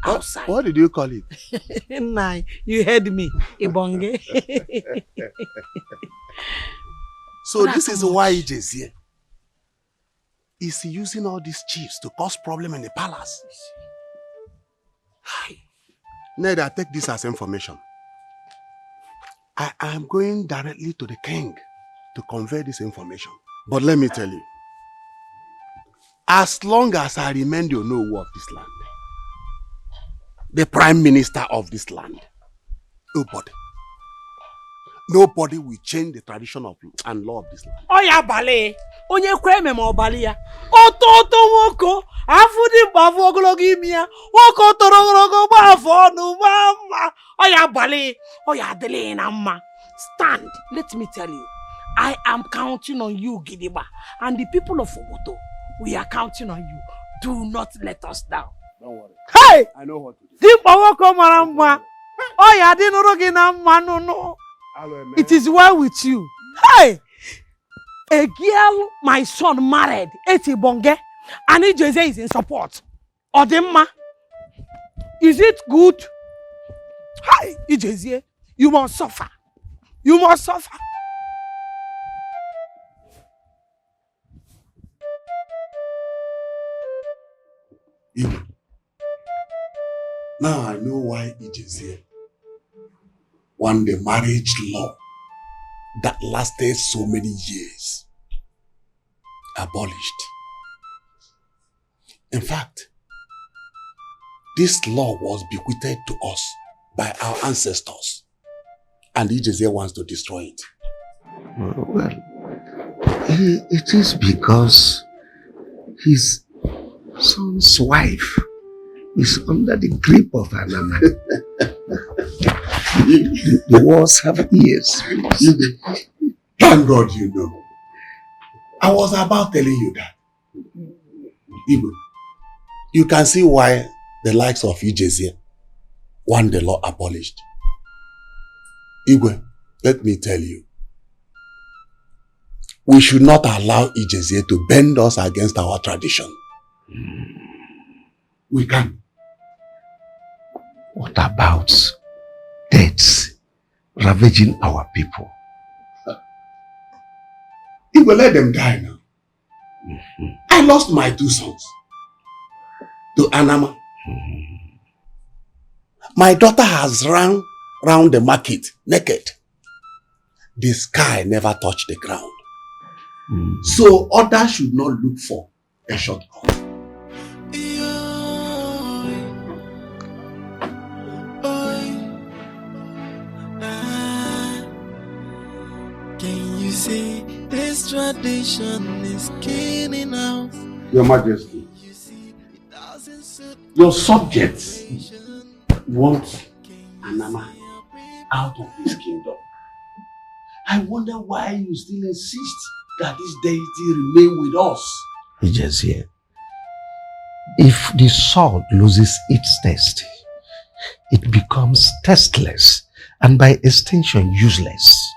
outside. What did you call it? Nah, you heard me. A bonge. So this is why Ijezie is using all these chiefs to cause problem in the palace. Ned, I take this as information. I am going directly to the king to convey this information. But let me tell you, as long as I remain the Onowu of this land, the prime minister of this land, nobody will change the tradition of and law of this land. Oya Bale, onye kweme ma obali ya. Ototo woko, afudi bavo ogologo imi ya. Woko toro ogologo bavo nu mama. Oya Bale, oya adele na mma. Stand, let me tell you. I am counting on you, Gidiba, and the people of Obodo. We are counting on you. Do not let us down. Don't worry. Hey! I know what to do. Dimpa woko maramba. Oya dinorogi na mma no. It is well with you. Hey! A girl my son married, Eti Bonge, and Ijezie is in support. Odemma. Is it good? Hey, Ijezie, you must suffer. You must suffer. Now I know why Ijezie won the marriage law that lasted so many years abolished. In fact, this law was bequeathed to us by our ancestors, and Ijezie wants to destroy it. Well, it is because his son's wife is under the grip of Anama. The wars have ears. Thank God you know. I was about telling you that. Igwe, you can see why the likes of Ijezie want the law abolished. Igwe, let me tell you. We should not allow Ijezie to bend us against our tradition. We can. What about deaths ravaging our people? He will let them die now. I lost my 2 sons to Anama. My daughter has run round the market naked. The sky never touched the ground. So others should not look for a shortcut. Can you see this tradition is killing out? Your Majesty, your subjects want Anama out of this kingdom. I wonder why you still insist that this deity remain with us. Ijezie, if the sword loses its taste, it becomes tasteless and by extension useless.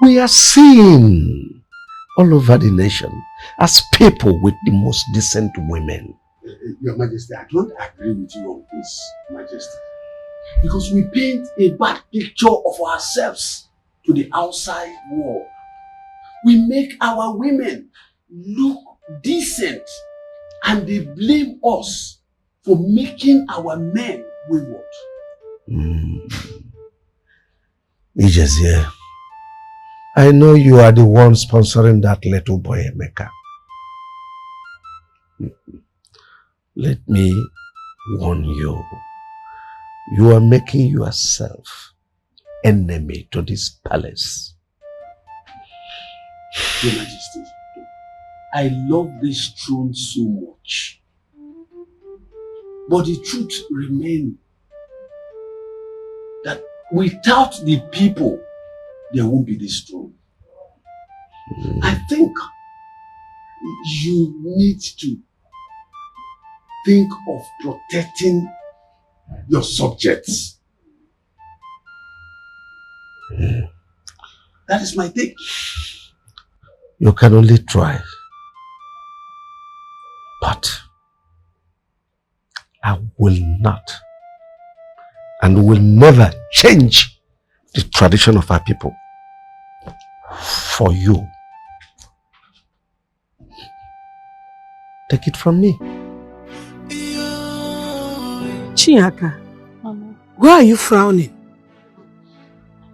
We are seen all over the nation as people with the most decent women. Your Majesty, I don't agree with you on this, Majesty. Because we paint a bad picture of ourselves to the outside world. We make our women look decent and they blame us for making our men wayward. Ijezie, I know you are the one sponsoring that little boy, Emeka. Let me warn you. You are making yourself enemy to this palace. Your Majesty, I love this throne so much. But the truth remains that without the people, there won't be this throne. I think you need to think of protecting your subjects. That is my take. You can only try. But I will not and will never change the tradition of our people for you. Take it from me. Chinyaka, Mama. why are you frowning?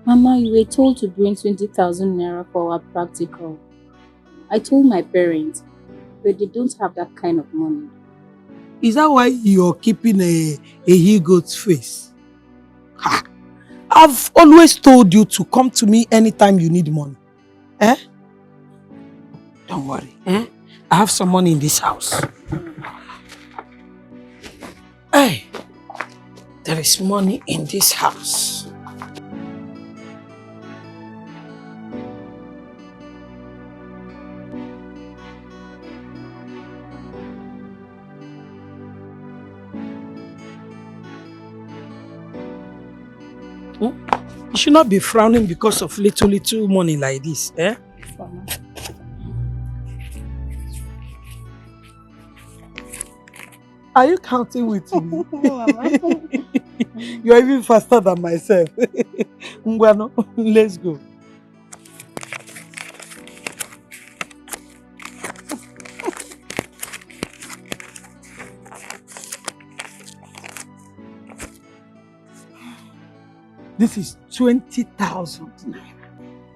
Mama, you were told to bring 20,000 naira for our practical. I told my parents, but they don't have that kind of money. Is that why you're keeping a he-goat's face? Ha! I've always told you to come to me anytime you need money. Eh? Don't worry. Eh? I have some money in this house. Hey, there is money in this house. You should not be frowning because of little money like this, eh? Mama. Are you counting with me? Mama. You're even faster than myself. Ngwano, let's go. This is 20,000 naira.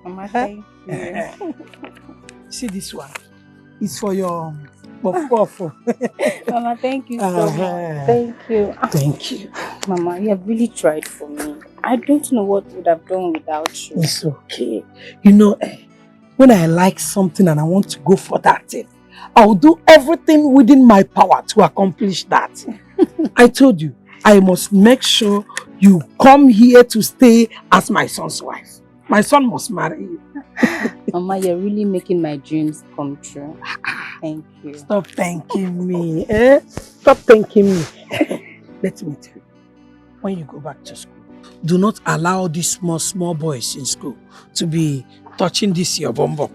Mama, thank you. See this one? It's for your puff. Mama, thank you so much. Thank you. Thank you. Mama, you have really tried for me. I don't know what would have done without you. It's okay. You know, when I like something and I want to go for that thing, I'll do everything within my power to accomplish that. I told you, I must make sure you come here to stay as my son's wife. My son must marry you. Mama, you're really making my dreams come true. Thank you. Stop thanking me. Eh? Stop thanking me. Let me tell you, when you go back to school, do not allow these small boys in school to be touching this your bumbo.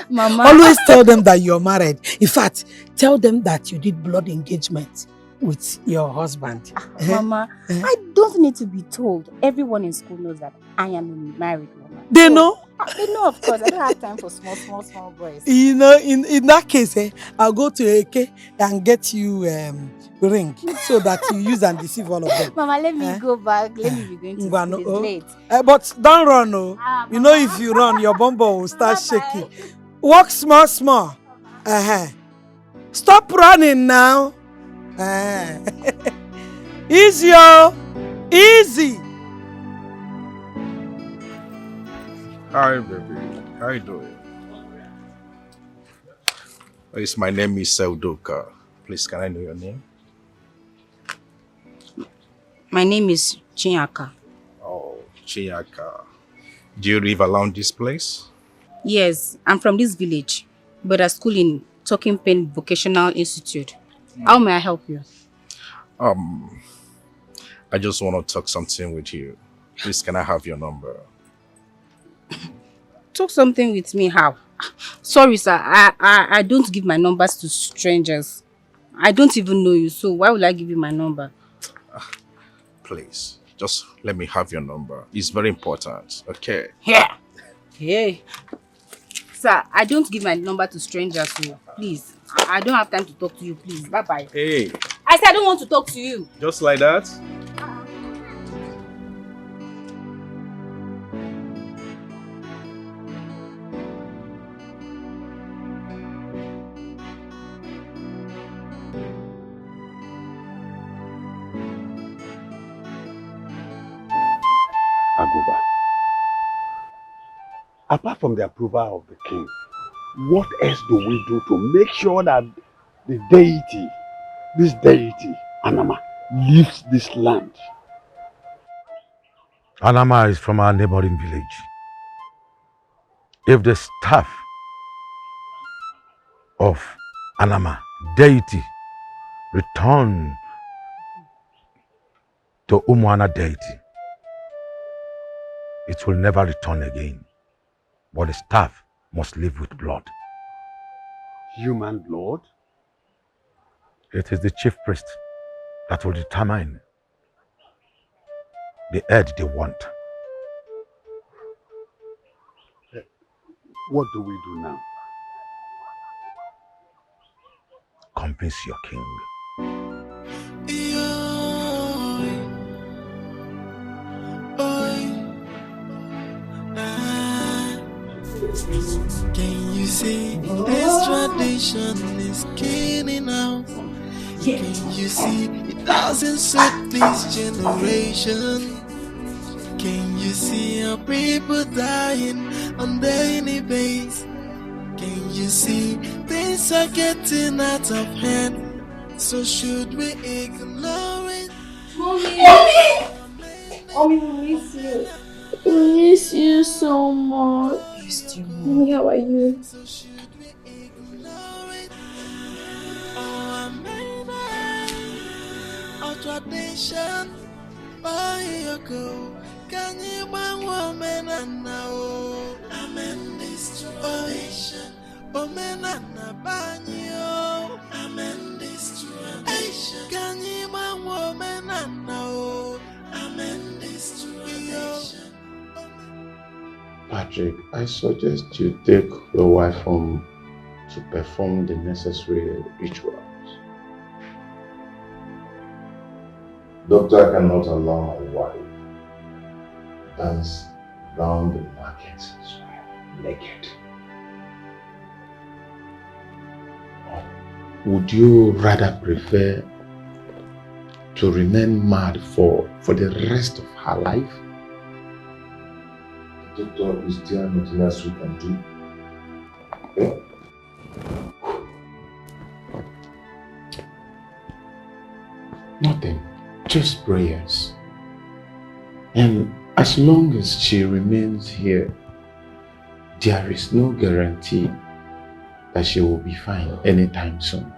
Mama. Always tell them that you're married. In fact, tell them that you did blood engagement with your husband. Mama, I don't need to be told. Everyone in school knows that I am a married woman. They know? They know, of course. I don't have time for small boys. You know, in that case, I'll go to AK and get you ring so that you use and deceive all of them. Mama, let me go back. Let me be going to school. It's late. But don't run, oh. You know, if you run, your bumbo will start shaking. Walk small. Stop running now. Easy, oh. Easy. Hi, baby. How you doing? My name is Udoka. Please, can I know your name? My name is Chinyaka. Oh, Chinyaka. Do you live around this place? Yes, I'm from this village, but I school in Talking Pen Vocational Institute. How may I help you? I just want to talk something with you. Please, can I have your number? Talk something with me, how? Sorry, sir. I don't give my numbers to strangers. I don't even know you, so why would I give you my number? Please, just let me have your number. It's very important, okay? Yeah. Hey. Sir, I don't give my number to strangers, so please. I don't have time to talk to you, please. Bye-bye. Hey. I said I don't want to talk to you. Just like that? Aguba, apart from the approval of the king, what else do we do to make sure that the deity, this deity, Anama, leaves this land? Anama is from our neighboring village. If the staff of Anama, deity, return to Umuana deity, it will never return again. But the staff must live with blood. Human blood? It is the chief priest that will determine the head they want. What do we do now? Convince your king. Can you see this tradition is killing out? Can you see it doesn't suit this generation? Can you see our people dying on daily basis? Can you see things are getting out of hand? So should we ignore it? Mommy! Mommy, we miss you. We miss you so much. Mommy, how are you? Our tradition, oh, go. Can you bang woman and now? Amen, this tradition. Oh, men and banyo. Amen, this tradition. Can you bang woman and now? Amen, this tradition. Patrick, I suggest you take your wife home to perform the necessary rituals. Doctor, I cannot allow my wife dance round the market naked. Would you rather prefer to remain mad for the rest of her life? Doctor, is there nothing else we can do? Okay? Nothing, just prayers. And as long as she remains here, there is no guarantee that she will be fine anytime soon.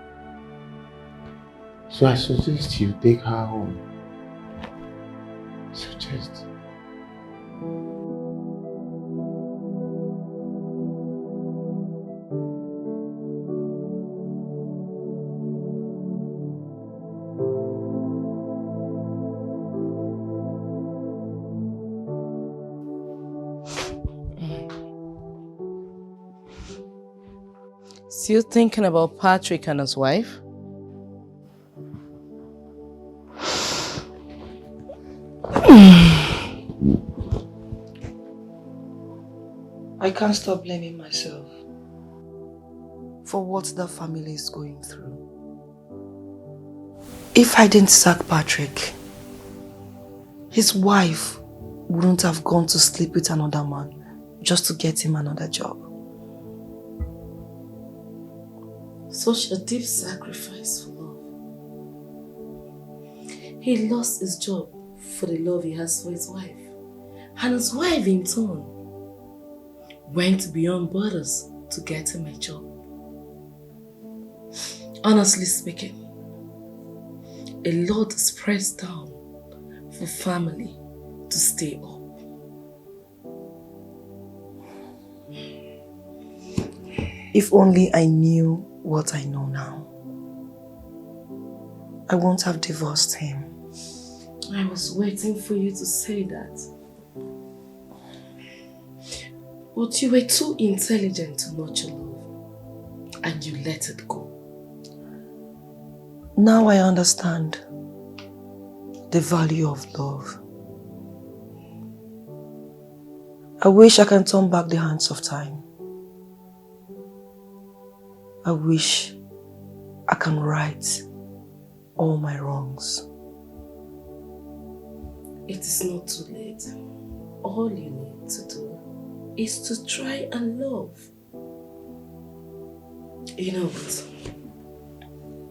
So I suggest you take her home. Suggest. Still thinking about Patrick and his wife? I can't stop blaming myself for what the family is going through. If I didn't sack Patrick, his wife wouldn't have gone to sleep with another man just to get him another job. Such a deep sacrifice for love. He lost his job for the love he has for his wife. And his wife in turn went beyond borders to get him a job. Honestly speaking, a lot is pressed down for family to stay up. If only I knew what I know now, I won't have divorced him. I was waiting for you to say that. But you were too intelligent to nurture love, and you let it go. Now I understand the value of love. I wish I can turn back the hands of time. I wish I can right all my wrongs. It is not too late. All you need to do is to try and love. You know what?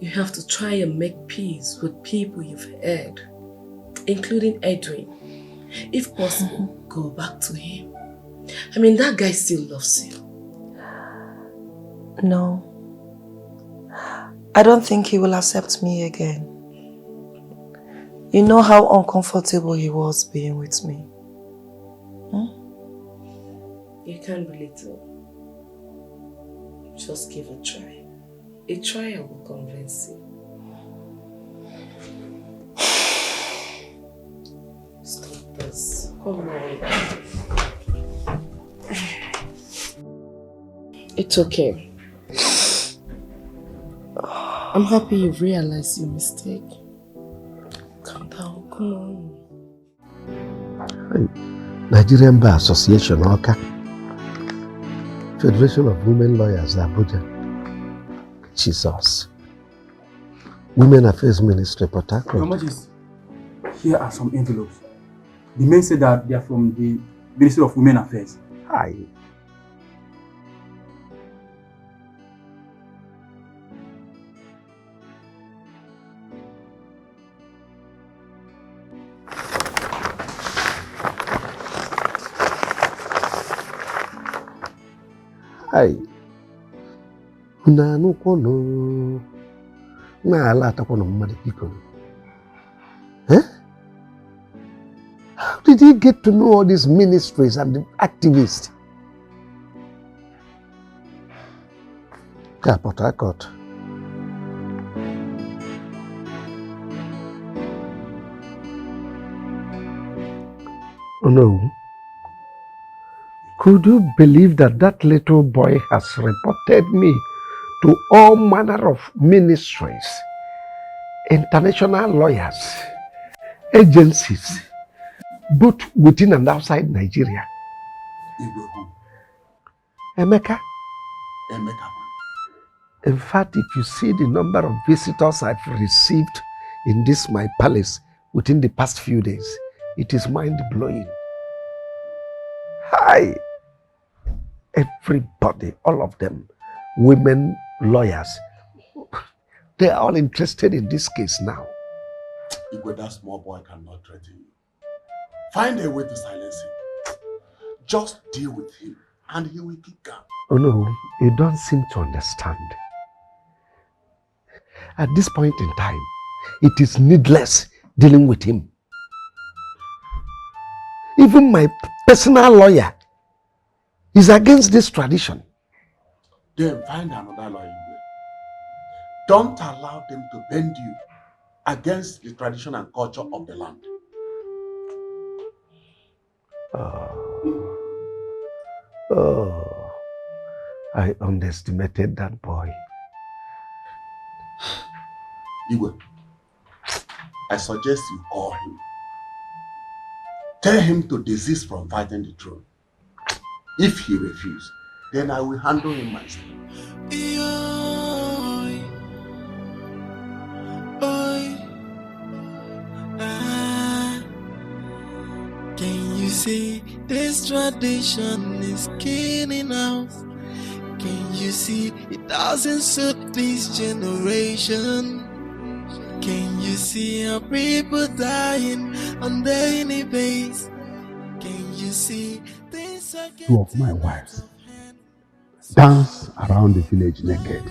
You have to try and make peace with people you've hurt, including Edwin. If possible, go back to him. I mean, that guy still loves you. No. I don't think he will accept me again. You know how uncomfortable he was being with me. You can't belittle. Just give a try. A trial will convince you. Stop this. Come on. It's okay. I'm happy you've realized your mistake. Calm down, come on. Nigerian Bar Association, Oka. Federation of Women Lawyers, Abuja. Jesus. Women Affairs Ministry, Port Harcourt. Your Majesty, here are some envelopes. The men say that they are from the Ministry of Women Affairs. Hi. Hi. Unanu kono. Na alata kono mmadikiko. Eh? How did he get to know all these ministries and the activists? Port Harcourt. Oh no. Could you believe that that little boy has reported me to all manner of ministries, international lawyers, agencies, both within and outside Nigeria? Emeka. Emeka. In fact, if you see the number of visitors I've received in this my palace within the past few days, it is mind-blowing. Hi! Everybody, all of them, women, lawyers, they are all interested in this case now. Igwe, that small boy cannot threaten you. Find a way to silence him. Just deal with him and he will keep calm. Oh no, you don't seem to understand. At this point in time, it is needless dealing with him. Even my personal lawyer is against this tradition. Then find another lawyer. Don't allow them to bend you against the tradition and culture of the land. Oh, I underestimated that boy. Igwe, I suggest you call him. Tell him to desist from fighting the throne. If he refuses, then I will handle him myself. Can you see this tradition is killing us? Can you see it doesn't suit this generation? Can you see our people dying on daily basis? Can you see this? Two of my wives dance around the village naked.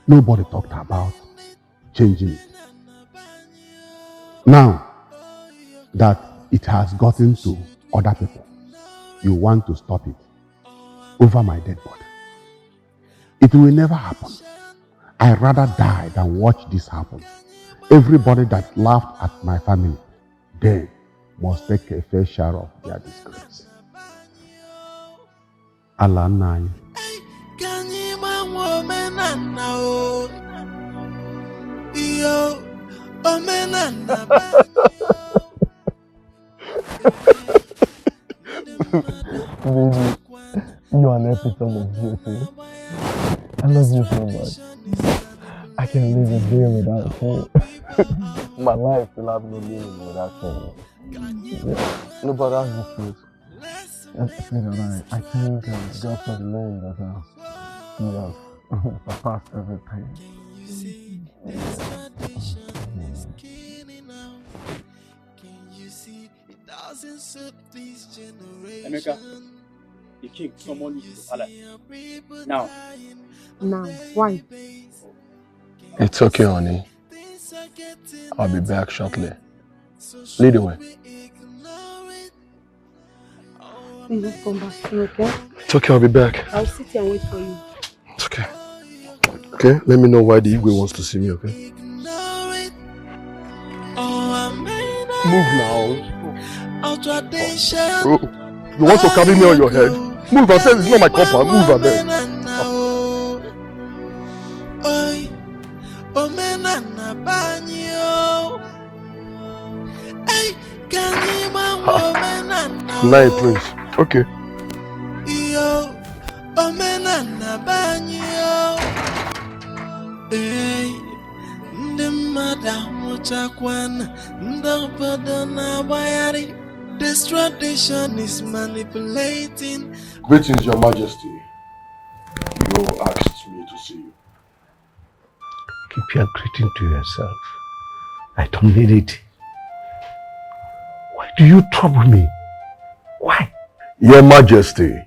Nobody talked about changing it. Now, that it has gotten to other people. You want to stop it over my dead body. It will never happen. I'd rather die than watch this happen. Everybody that laughed at my family, they must take a fair share of their disgrace. Allah nine. Baby, you are an epitome of beauty. I love you so much. I can live a day without you. My life will have no meaning without you. Yeah. No, but that's the truth. I thank God for the name that He has surpassed everything. Emeka, the king summoned you to the palace. Now. Now, why? It's okay, honey. I'll be back shortly. Lead the way. Please just come back soon, okay? It's okay, I'll be back. I'll sit here and wait for you. It's okay. Okay, let me know why the Igwe wants to see me, okay? Move now. Bro, you want to carry me on your head? Move, I said it's not my compound. Move, I beg. Night, Prince. Okay. This tradition is manipulating. Greetings, Your Majesty. You asked me to see you. Keep your greeting to yourself. I don't need it. Why do you trouble me? Why? Your Majesty,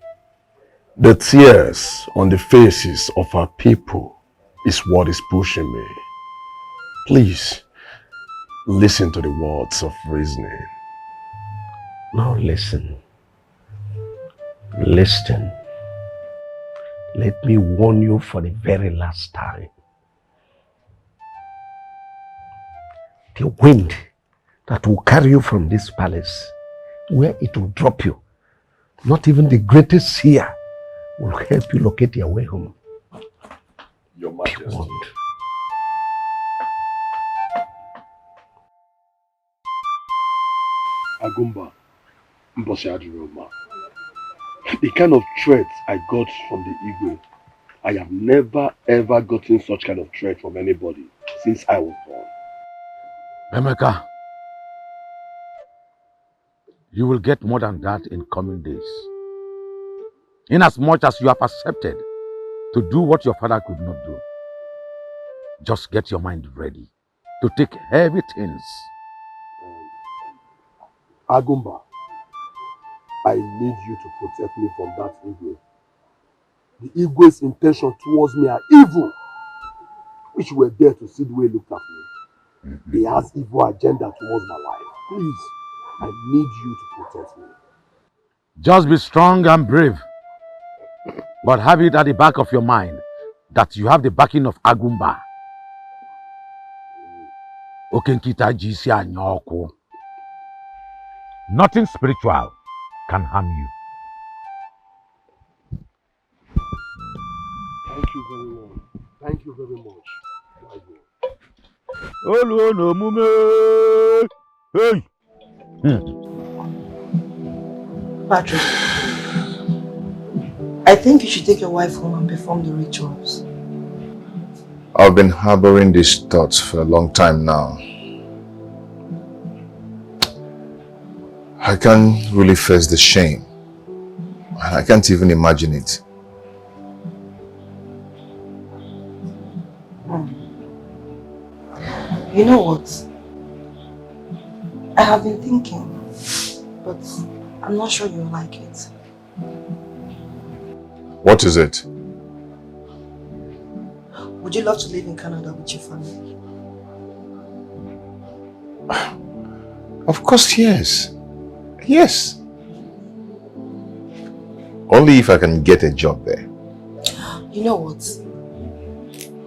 the tears on the faces of our people is what is pushing me. Please, listen to the words of reasoning. Now listen. Listen. Let me warn you for the very last time. The wind that will carry you from this palace, where it will drop you, not even the greatest seer will help you locate your way home. Your Majesty. Agumba, the kind of threat I got from the Igwe, I have never ever gotten such kind of threat from anybody since I was born. Emeka, you will get more than that in coming days. Inasmuch as you have accepted to do what your father could not do, just get your mind ready to take heavy things. Agumba, I need you to protect me from that Igwe. The Igwe's intention towards me are evil, which were there to see the way he looked at me. He has evil agenda towards my life. Please, I need you to protect me. Just be strong and brave, but have it at the back of your mind that you have the backing of Agumba. Okenkita jisi anyoko. Nothing spiritual can harm you. Thank you very much. Thank you very much. Olu no mume. Hey. Patrick, I think you should take your wife home and perform the rituals. I've been harboring these thoughts for a long time now. I can't really face the shame. I can't even imagine it. You know what? I have been thinking, but I'm not sure you'll like it. What is it? Would you love to live in Canada with your family? Of course, yes. Yes. Only if I can get a job there. You know what?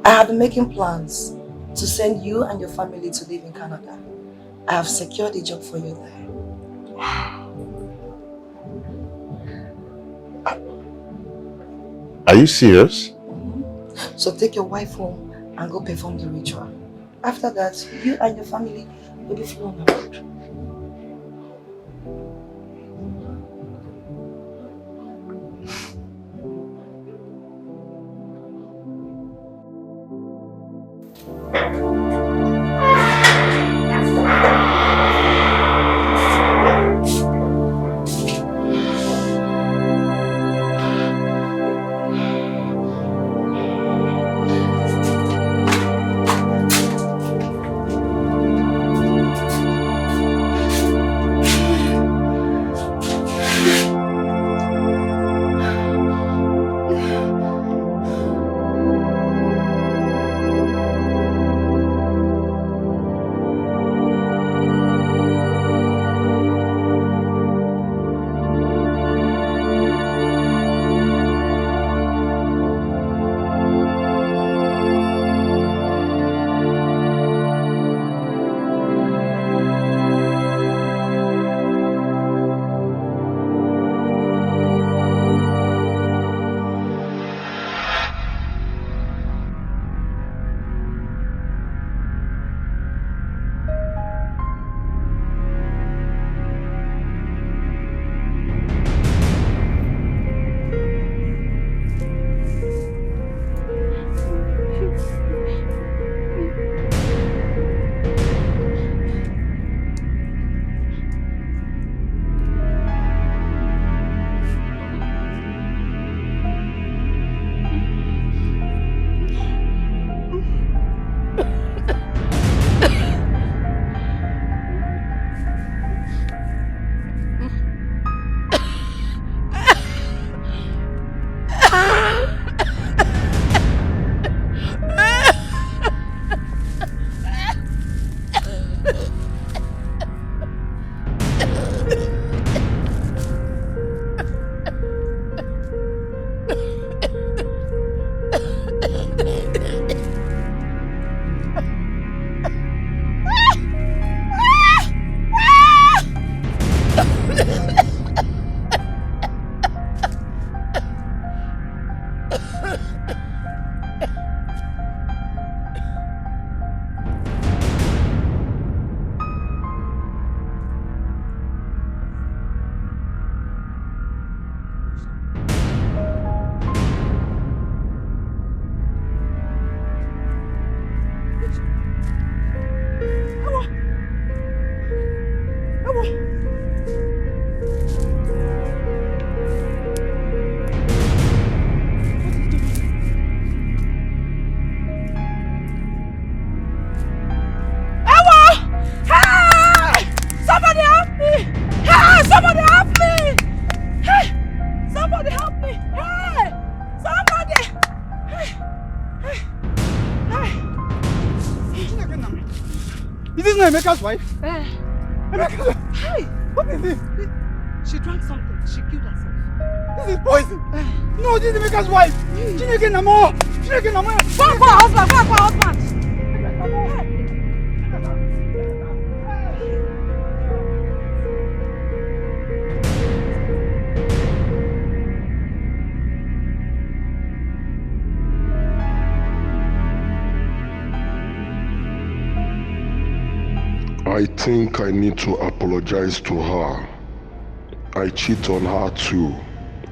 I have been making plans to send you and your family to live in Canada. I have secured a job for you there. Are you serious? So take your wife home and go perform the ritual. After that, you and your family will be flown abroad. Emeka's wife? Emeka. Hey, What is this? she drank something. She killed herself. This is poison. No, this is Emeka's wife. Chineke Namo. Chineke Namo. Go and call her husband. Go and call her husband. I think I need to apologize to her. I cheat on her too,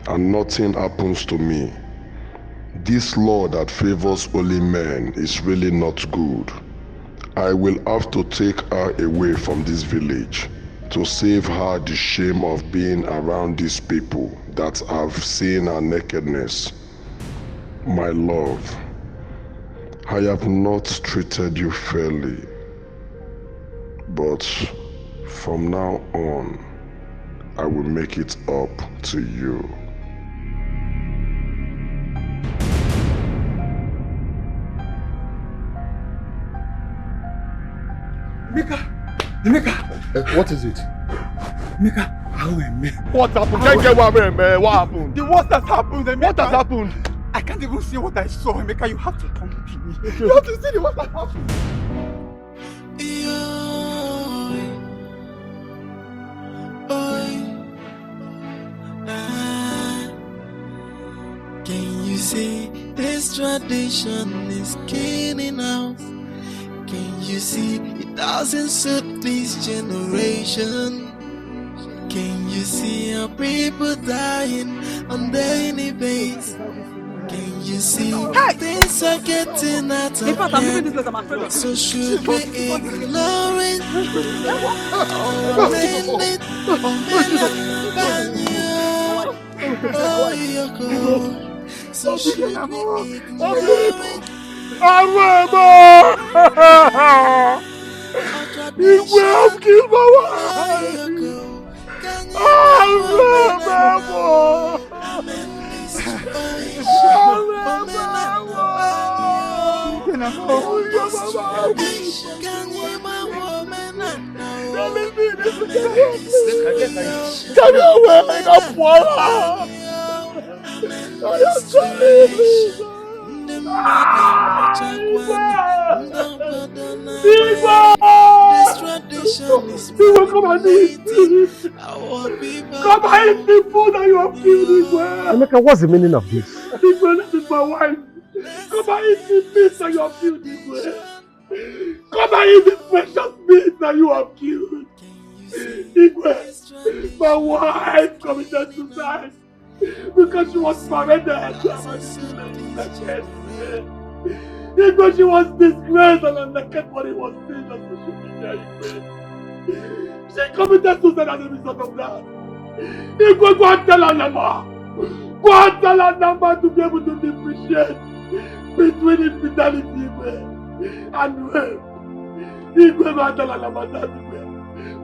and nothing happens to me. This law that favors only men is really not good. I will have to take her away from this village to save her the shame of being around these people that have seen her nakedness. My love, I have not treated you fairly. But from now on, I will make it up to you. Emeka! What is it? Emeka, What happened? Can't get what happened? The worst has happened, Emeka. What has happened? I can't even see what I saw, Emeka. You have to come with me. You have to see the worst that happened. Can you see this tradition is killing us? Can you see it doesn't suit this generation? Can you see our people dying on daily basis? Can you see things are getting out of hand? So should we ignore it or amend it? Oh, you're cool. So should we ignore it? You will kill my wife! This tradition is come and eat Come and eat the food that you have killed Igwe. Emeka, what's the meaning of this? Igwe, this is my wife. Come and eat the meat that you have killed Igwe. Come and eat the precious meat that you have killed. Igwe, my wife committed suicide because she was paraded. Igwe, she was disgraced and her naked body was seen on social media. She committed suicide as a result of that. Igwe, go and tell her Nama. Go and tell her Nama to be able to differentiate between infidelity and rape. Igwe, go and tell her Nama that Igwe.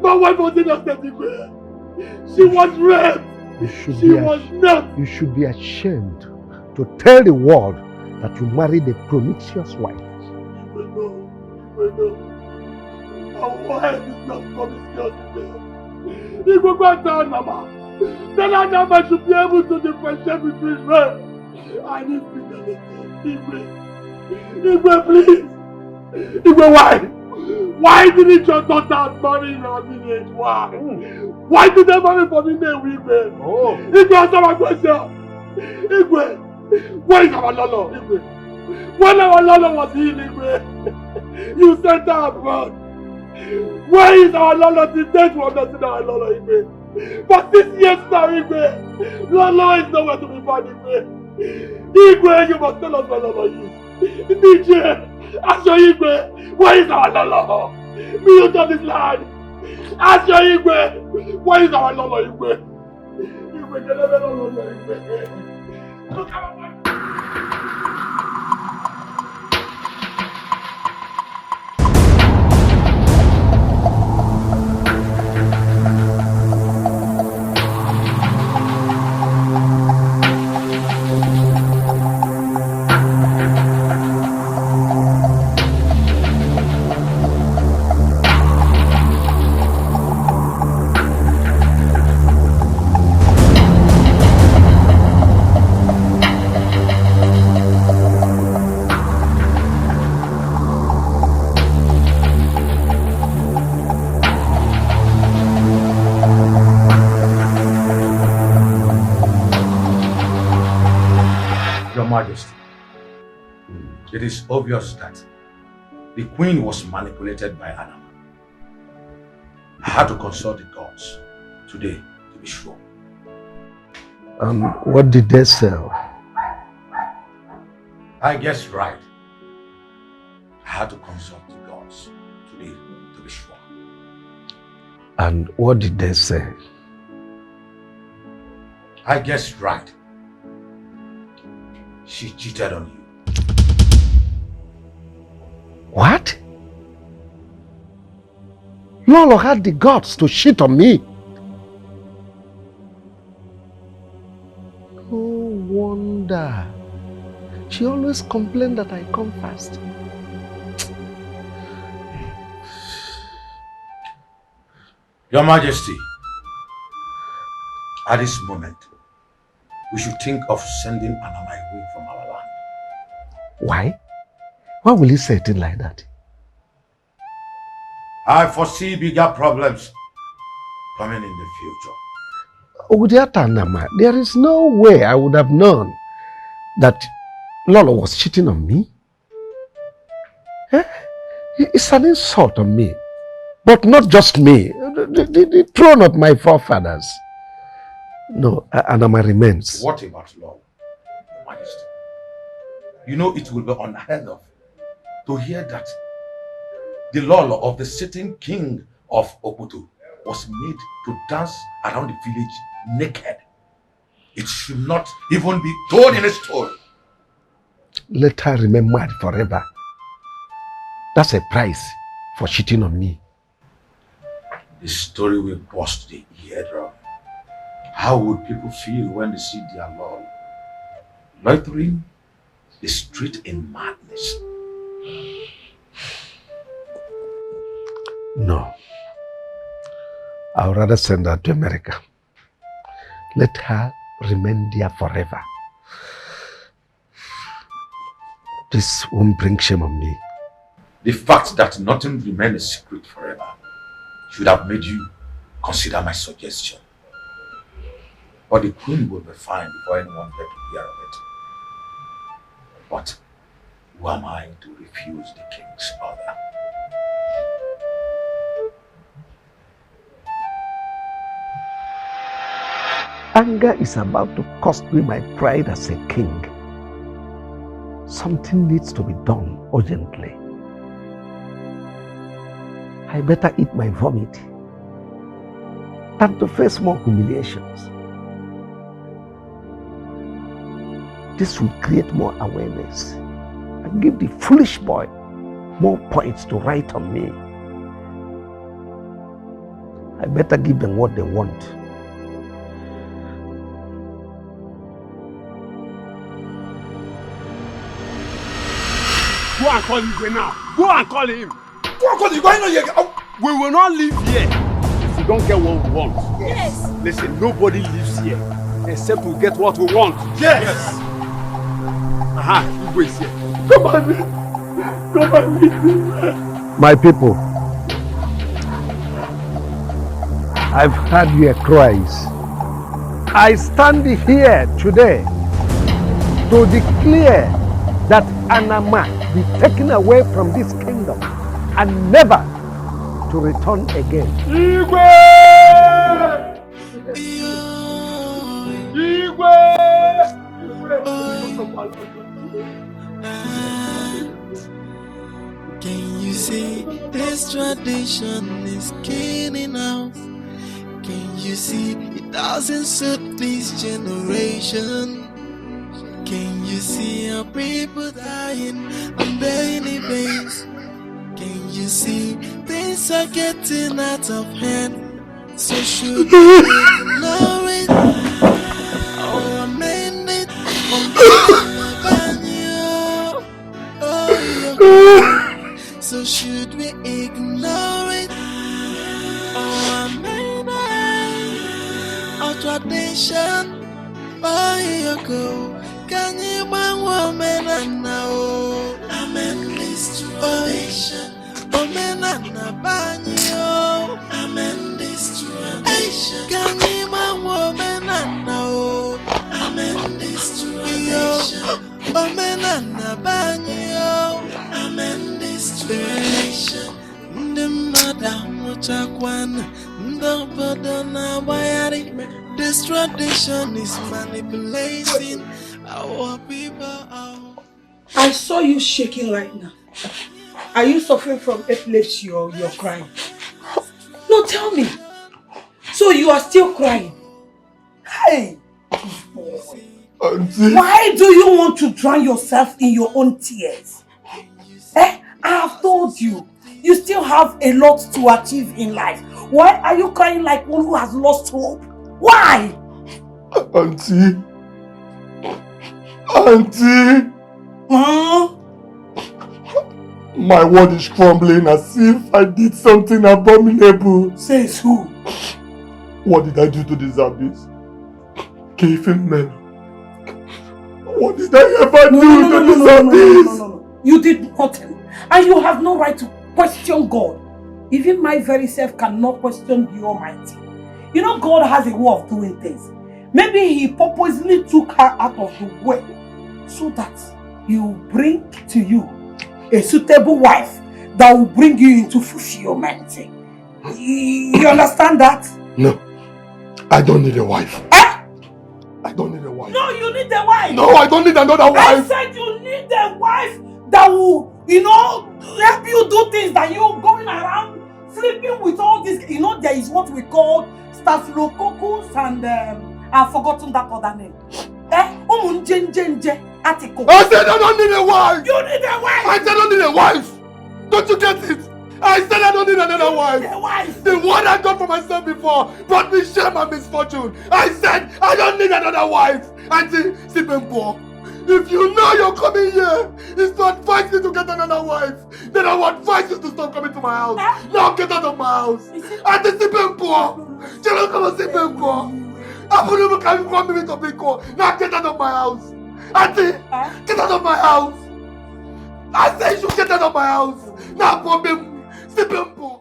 My wife was innocent, Igwe. She was raped. You should be ashamed to tell the world that you married a promiscuous wife. No. My wife is not promiscuous. Igwe, go and tell Nama. Tell her Nama should be able to differentiate between rape and infidelity. Igwe, please. Igwe, why? Why didn't your daughter marry in our village? Why? Why did they marry for me Igwe? Igwe, answer my question. Igwe, where is our Lolo? Igwe, when our Lolo was healed, Igwe, you sent her abroad. Where is our Lolo? The date we understood our Lolo, Igwe. For 6 years now, Igwe, Lolo is nowhere to be found, Igwe. Igwe, you must tell us where Lolo is. DJ, ask your Igwe, where is our Lolo? Millions of this land. Ask your Igwe, where is our Lolo, Igwe? Igwe, get a Lolo, Igwe. Look at my Majesty, it is obvious that the queen was manipulated by Anama. I had to consult the gods today to be sure. What did they say? I guess right. I had to consult the gods today to be sure. And what did they say? I guess right. She cheated on you. What? Lolo had the guts to cheat on me. No wonder. She always complained that I come fast. Your Majesty, at this moment, we should think of sending Anama away from our land. Why? Why will you say it like that? I foresee bigger problems coming in the future. Ugudiata Anama, there is no way I would have known that Lolo was cheating on me. Eh? It's an insult on me. But not just me, the throne of my forefathers. No, Anama remains. What about law, Your Majesty? You know it will be unheard of to hear that the law of the sitting king of Oputu was made to dance around the village naked. It should not even be told in a story. Let her remain mad forever. That's a price for cheating on me. The story will burst the eardrum. How would people feel when they see their Lord loitering the street in madness? No. I would rather send her to America. Let her remain there forever. This won't bring shame on me. The fact that nothing remains a secret forever should have made you consider my suggestion. But the queen will be fine before anyone gets to hear of it. But who am I to refuse the king's order? Anger is about to cost me my pride as a king. Something needs to be done urgently. I better eat my vomit than to face more humiliations. This will create more awareness and give the foolish boy more points to write on me. I better give them what they want. Go and call him now. Go and call him. Go and call him. Go and call him. We will not live here if we don't get what we want. Yes. Listen, nobody lives here except we get what we want. Yes. Aha, you wait here. Come on. Come on. My people, I've heard your cries. I stand here today to declare that Anama be taken away from this kingdom and never to return again. Igwe! Can you see this tradition is killing us? Can you see it doesn't suit this generation? Can you see our people dying on daily basis? Can you see things are getting out of hand? So should we ignore it or amend it? So should we ignore it or amend it? Our tradition, oh you go. Can you bang woman and now? Amen this tradition. Woman and a banyo. Amen this tradition. Can you bang woman and now? Amen this tradition. Woman and a banyo. Amen this tradition. The madam Muchakwan. The Badana Bayari. This tradition is manipulating our people. I saw you shaking right now. Are you suffering from epilepsy or you're crying? No, tell me. So you are still crying? Hey! Auntie. Why do you want to drown yourself in your own tears? Eh? I have told you. You still have a lot to achieve in life. Why are you crying like one who has lost hope? Why? Auntie. Auntie. Huh? My world is crumbling as if I did something abominable. Says who? What did I do to deserve this? Give him men. What did I ever do to deserve this? No. You did nothing. And you have no right to question God. Even my very self cannot question the Almighty. You know, God has a way of doing things. Maybe He purposely took her out of the way so that He will bring to you a suitable wife that will bring you into fulfillment. You understand that? No. I don't need a wife. I don't need a wife. No, you need a wife. No, I don't need another wife. I said you need a wife that will, help you do things that you're going around sleeping with all this. There is what we call staphylococcus and I've forgotten that other name. Article. I said I don't need a wife. You need a wife. I said I don't need a wife. Don't you get it? I said I don't need another wife. The one I got for myself before brought me shame and misfortune. I said I don't need another wife. Auntie, Sipenpo, if you know you're coming here, it's to advise you to get another wife, then I will advise you to stop coming to my house. Now get out of my house. Auntie Sipenpo, Chelo come and Sipenpo. I wouldn't even come with a big call. Now get out of my house. Auntie, get out of my house. I say you should get out of my house. Now problem. Sipenpo.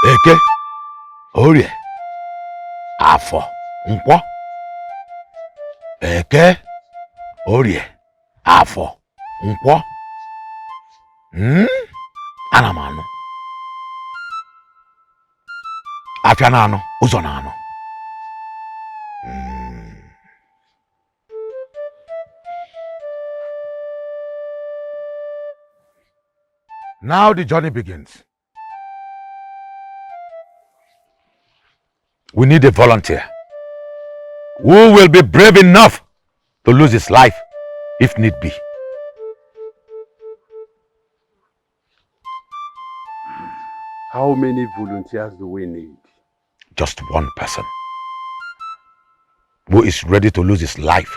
Eke, Orie, Afọ, Nkwọ. Eke, Orie, Afọ, Nkwọ. Ana m anụ. Afịa na-anụ, ụzọ na-anụ. Now the journey begins. We need a volunteer who will be brave enough to lose his life if need be. How many volunteers do we need? Just one person who is ready to lose his life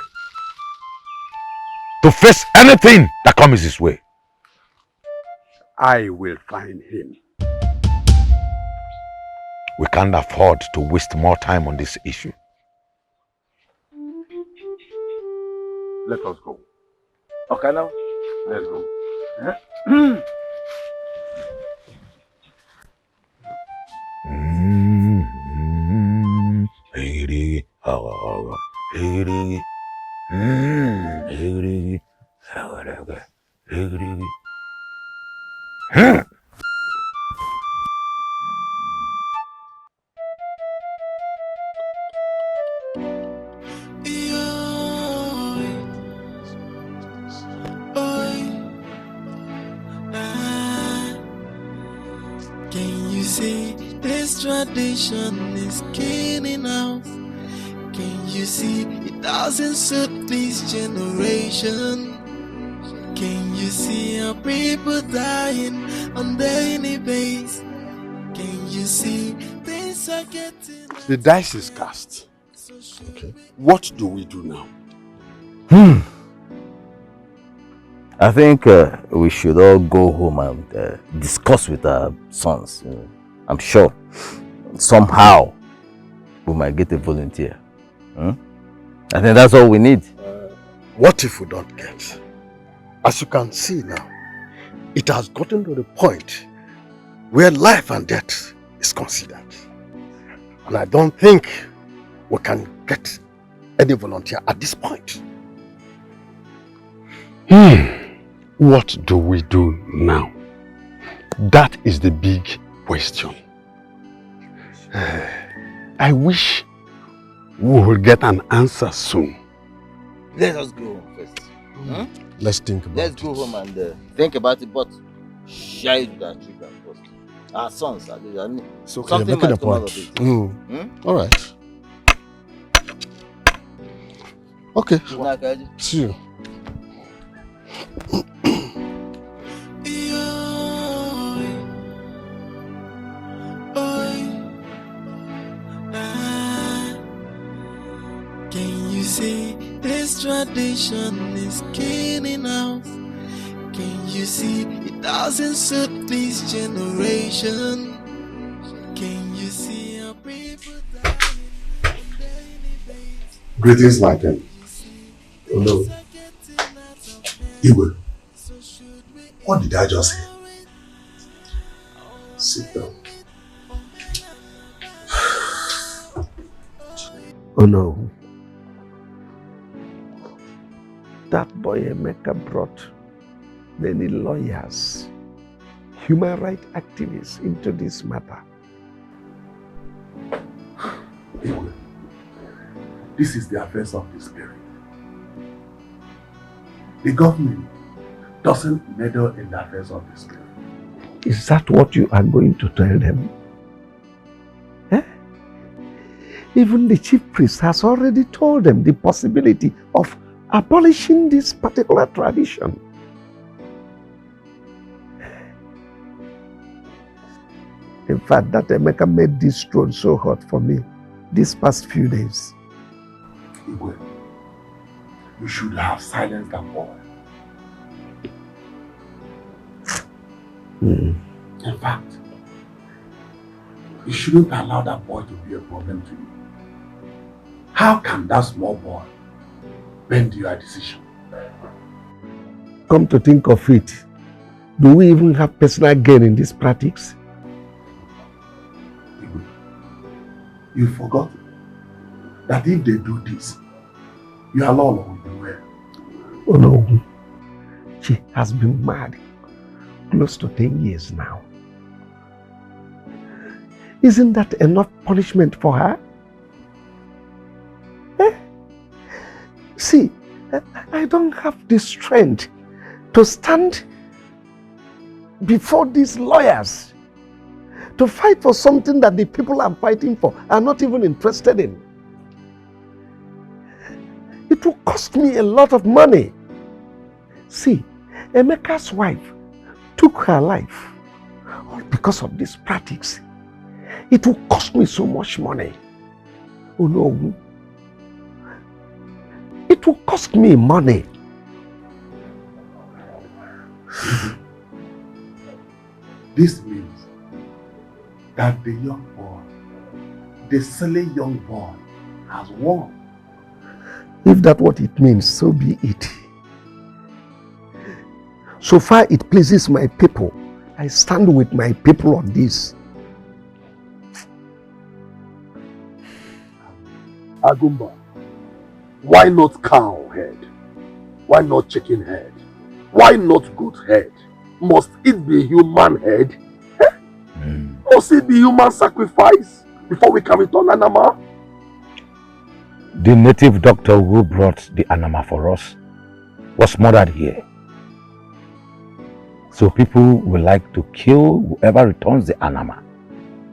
to face anything that comes his way. I will find him. We can't afford to waste more time on this issue. Let us go. Okay now? Let's go. Can you see this tradition is killing us? Can you see it doesn't suit this generation? Can you see our people dying on daily basis? Can you see things are getting... The dice is cast. Okay. What do we do now? I think we should all go home and discuss with our sons. I'm sure somehow we might get a volunteer. I think that's all we need. What if we don't get? As you can see now, it has gotten to the point where life and death is considered. And I don't think we can get any volunteer at this point. What do we do now? That is the big question. I wish we will get an answer soon. Let us go home first. Let's think about it. Let's go home and think about it, but share it with our children first. Our sons, at least. I mean, it's okay, something making might a come out point. of it. All right. Okay. Good night, Kaji. See you. Can you you see this tradition is killing us? Can you see it doesn't suit this generation? Can you see how people Greetings, my friend. Oh no. Iwe, what did I just hear? Sit down. Oh no. That boy Emeka brought many lawyers, human rights activists into this matter. Iwe, this is the affairs of the spirit. The government doesn't meddle in the affairs of the spirit. Is that what you are going to tell them? Eh? Even the chief priest has already told them the possibility of abolishing this particular tradition. In fact, that Emeka made this throne so hot for me these past few days. Igwe, you should have silenced that boy. In fact, you shouldn't allow that boy to be a problem to you. How can that small boy bend your decision? Come to think of it, do we even have personal gain in this practice? You forgot that if they do this, your Lord will be well. Oh no, she has been married close to 10 years now. Isn't that enough punishment for her? Eh? See, I don't have the strength to stand before these lawyers to fight for something that the people I'm fighting for are not even interested in. It will cost me a lot of money. See, Emeka's wife took her life all because of this practice. It will cost me so much money. Oh no. It will cost me money. This means that the young boy, the silly young boy, has won. If that's what it means, so be it. So far it pleases my people, I stand with my people on this. Agumba, why not cow head? Why not chicken head? Why not goat head? Must it be human head? Must it be human sacrifice before we can return Anama? The native doctor who brought the Anama for us was murdered here. So people will like to kill whoever returns the Anama.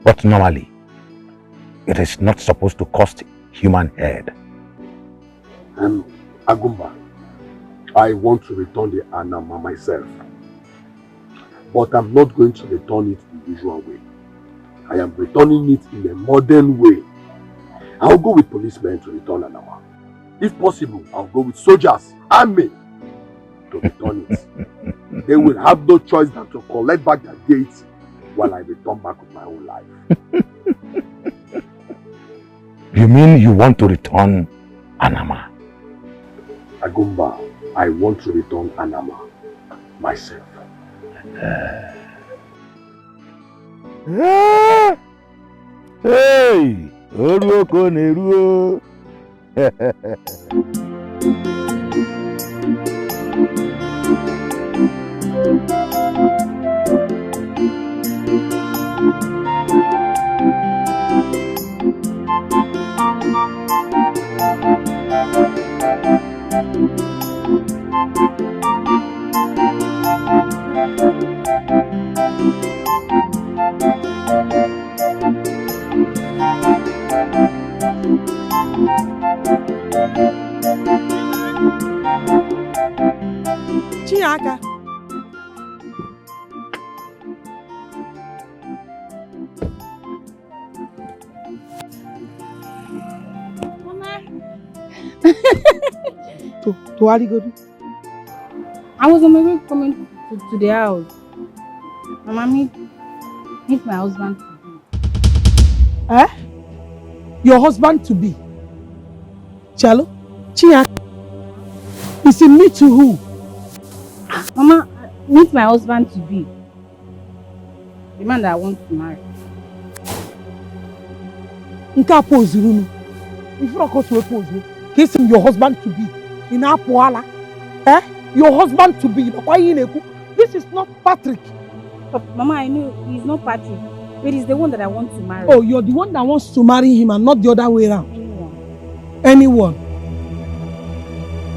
But normally, it is not supposed to cost human head. Agumba, I want to return the Anama myself. But I'm not going to return it the usual way. I am returning it in a modern way. I'll go with policemen to return Anama. If possible, I'll go with soldiers, army, to return it. They will have no choice than to collect back their gates while I return back with my own life. You mean you want to return Anama? Agumba, I want to return Anama myself. Hey! Oruoko Neruo! Chiaka. To Aligodu? I was on my way coming to the house. Mama, meet my husband to be. Eh? Your husband to be? Chalo? Chia? Is it me to who? Mama, meet my husband to be. The man that I want to marry. Nka pose room. If you go to a pose, kiss him your husband to be. In Apuala. Eh? Your husband to be. This is not Patrick. But Mama, I know he's not Patrick. But he's the one that I want to marry. Oh, you're the one that wants to marry him and not the other way around. Anyone.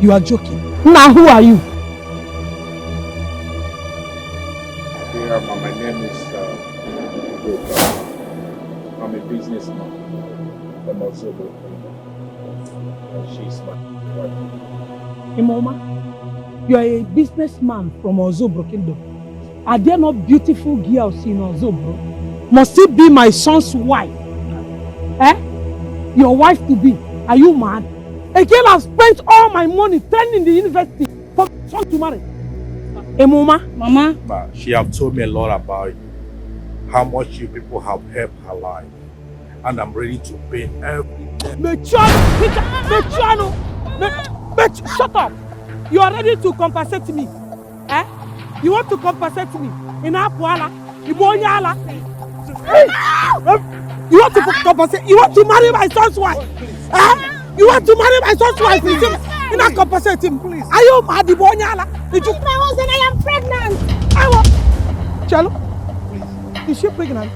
You are joking. Now who are you? Yeah, my name is Dikeh. I'm a businessman from Ozobo. And she's my wife. Imoma, you are a businessman from Ozobro Kingdom. Are there not beautiful girls in Ozobro? Must it be my son's wife? Eh? Your wife to be? Are you mad? A girl has spent all my money training in the university for my son to marry. Imoma? Mama? But she have told me a lot about how much you people have helped her life. And I'm ready to pay everything. Shut up! You are ready to compensate me. Eh? You want to compensate me? In Apuala? Ibonyala? You want to compensate? You want to marry my son's wife? Eh? You want to marry my son's wife? You not compensate him, please. Are you mad? Ibonyala? My husband, I am pregnant. Chalo? Is she pregnant?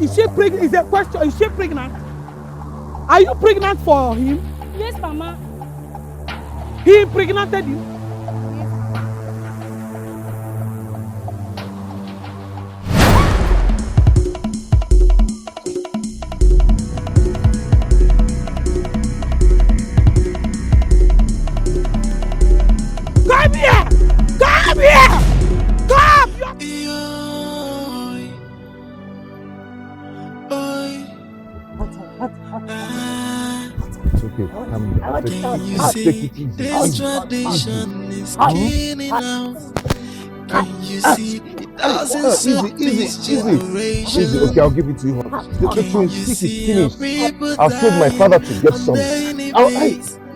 Is she pregnant? Is a question. Is she pregnant? Are you pregnant for him? Yes, Mama. He impregnated you? Come here! Come here! Come! It's okay. Come here. Take it easy. This tradition is killing now. Can you see it doesn't suit this generation? Easy. Okay, I'll give it to you. The twin stick is finished. I've told my father to get some.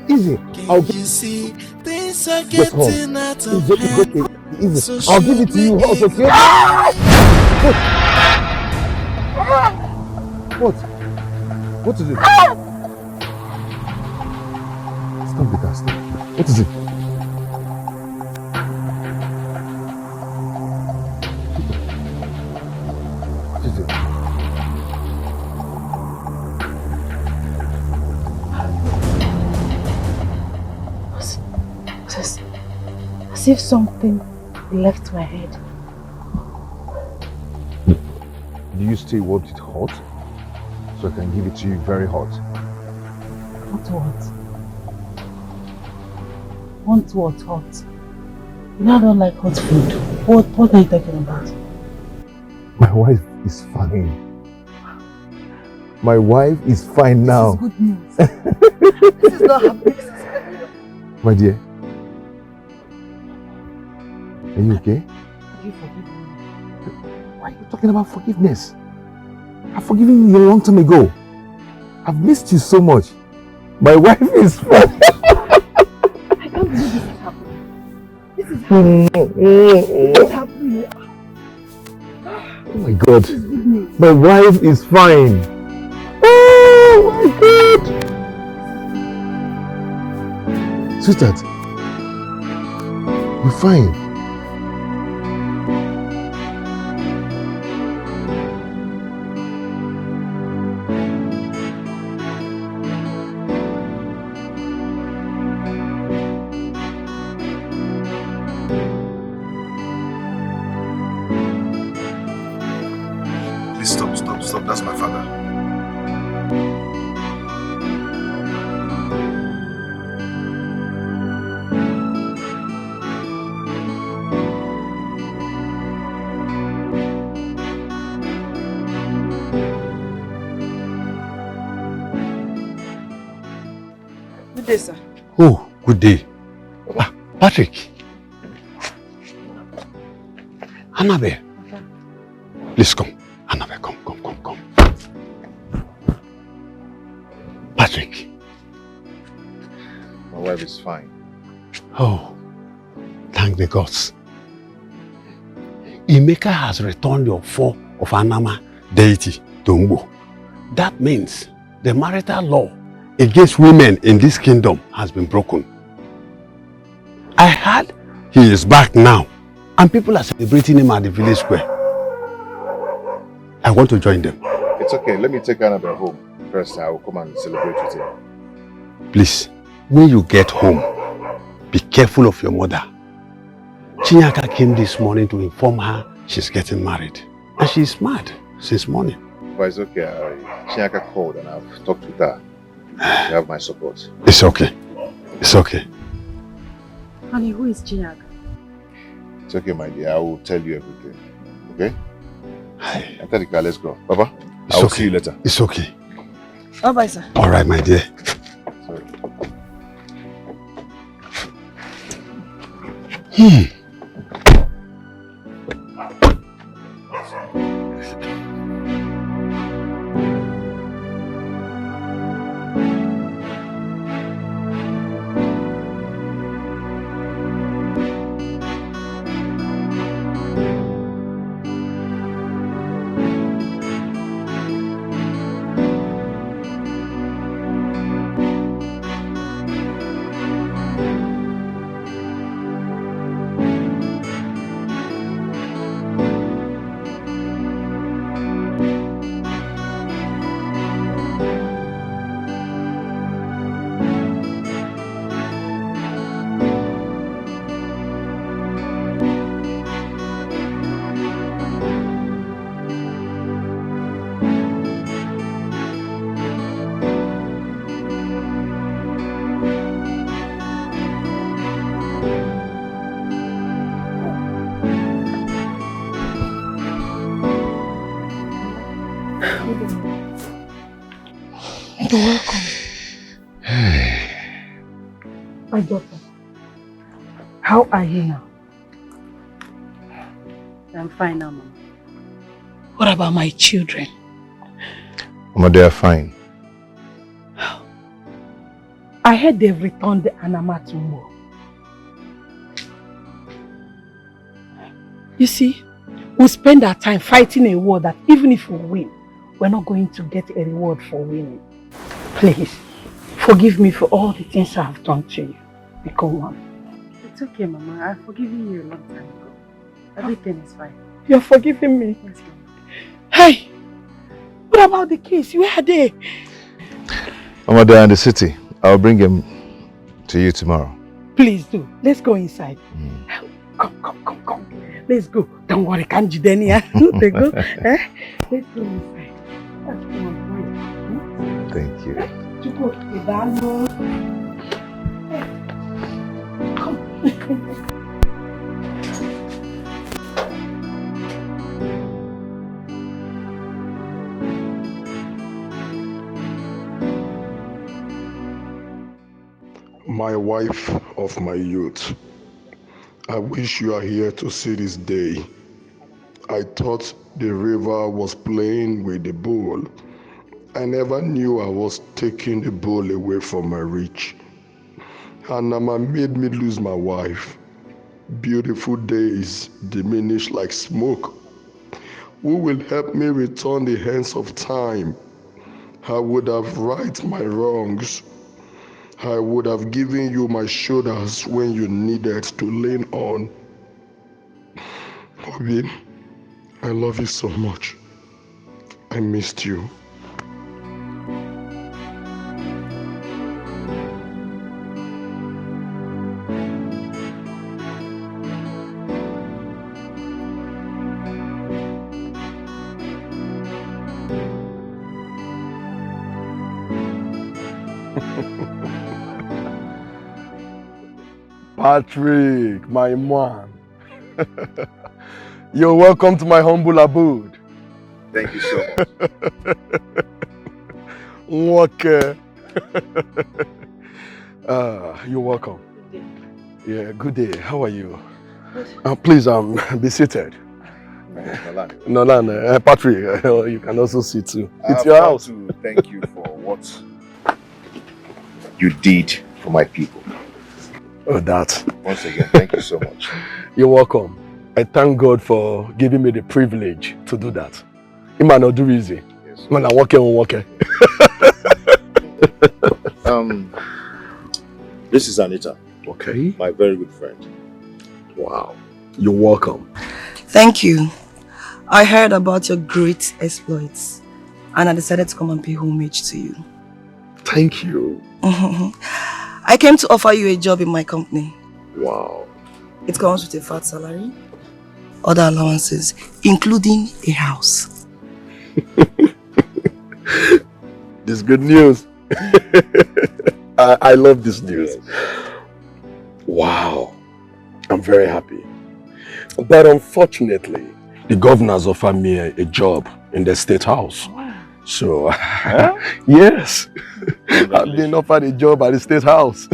Easy. I'll give you see things are getting out of hand. Easy. I'll give it to you. It's okay. What? What is it? Stop the car. Stop. What is it? What is it? As if something left my head. Do you still want it hot? So I can give it to you very hot. Hot what? Want what hot? You know I don't like hot food. What are you talking about? My wife is fine. My wife is fine now. This is good news. This is not happening. My dear. Are you okay? Have you forgiven me? Why are you talking about forgiveness? I've forgiven you a long time ago. I've missed you so much. My wife is fine. I can't believe this is happening. This is happening. What's happening? Oh my God. My wife is fine. Oh my God. Sweetheart. You're fine. Stop. That's my father. Good Good day, sir. Oh, good day. Ah, Patrick. Annabelle. Please come. Annabelle, come. Patrick. My wife is fine. Oh, thank the gods. Emeka has returned your four of Anama deity to Ngbo. That means the marital law against women in this kingdom has been broken. I heard he is back now and people are celebrating him at the village square. I want to join them. It's okay. Let me take Annabelle home. First, I will come and celebrate with him. Please, when you get home, be careful of your mother. Chinyaka came this morning to inform her she's getting married. And she's mad since morning. But it's okay. Chinyaka called and I've talked with her. You have my support. It's okay. It's okay. Honey, who is Chinyaka? It's okay, my dear. I will tell you everything. Okay? Enter the car. Let's go. Papa, I will see you later. It's okay. Bye-bye, sir. All right, my dear. Sorry. You're welcome. My daughter, how are you now? I'm fine now, Mama. What about my children? Mama, they are fine. I heard they've returned the Anama to Ngbo. You see, we spend our time fighting a war that even if we win, we're not going to get a reward for winning. Please, forgive me for all the things I have done to you. Become one. It's okay, Mama. I've forgiven you a long time ago. Everything is fine. You're forgiving me? Yes, Mama. Hey! What about the kids? Where are they? Mama, they are in the city. I'll bring him to you tomorrow. Please do. Let's go inside. Come. Let's go. Don't worry, can't you, Dania? They go. Let's go inside. Thank you. My wife of my youth, I wish you are here to see this day. I thought the river was playing with the bull. I never knew I was taking the bull away from my reach. Anama made me lose my wife. Beautiful days diminish like smoke. Who will help me return the hands of time? I would have righted my wrongs. I would have given you my shoulders when you needed to lean on. Obi, I love you so much. I missed you. Patrick, my man. You're welcome to my humble abode. Thank you so much. Okay. You're welcome. Yeah, good day. How are you? Please, be seated. Nolan, Patrick, you can also sit too. It's your house. to thank you for what you did for my people. Oh, that. Once again, thank you so much. You're welcome. I thank God for giving me the privilege to do that. It might not do easy. Yes. When I'm working. This is Anita. Okay. My very good friend. Wow. You're welcome. Thank you. I heard about your great exploits and I decided to come and pay homage to you. Thank you. I came to offer you a job in my company. Wow. It comes with a fat salary, other allowances, including a house. This is good news. I love this news. Wow. I'm very happy. But unfortunately, the governors offered me a job in the state house. So, yes, I've been offered a job at the state house.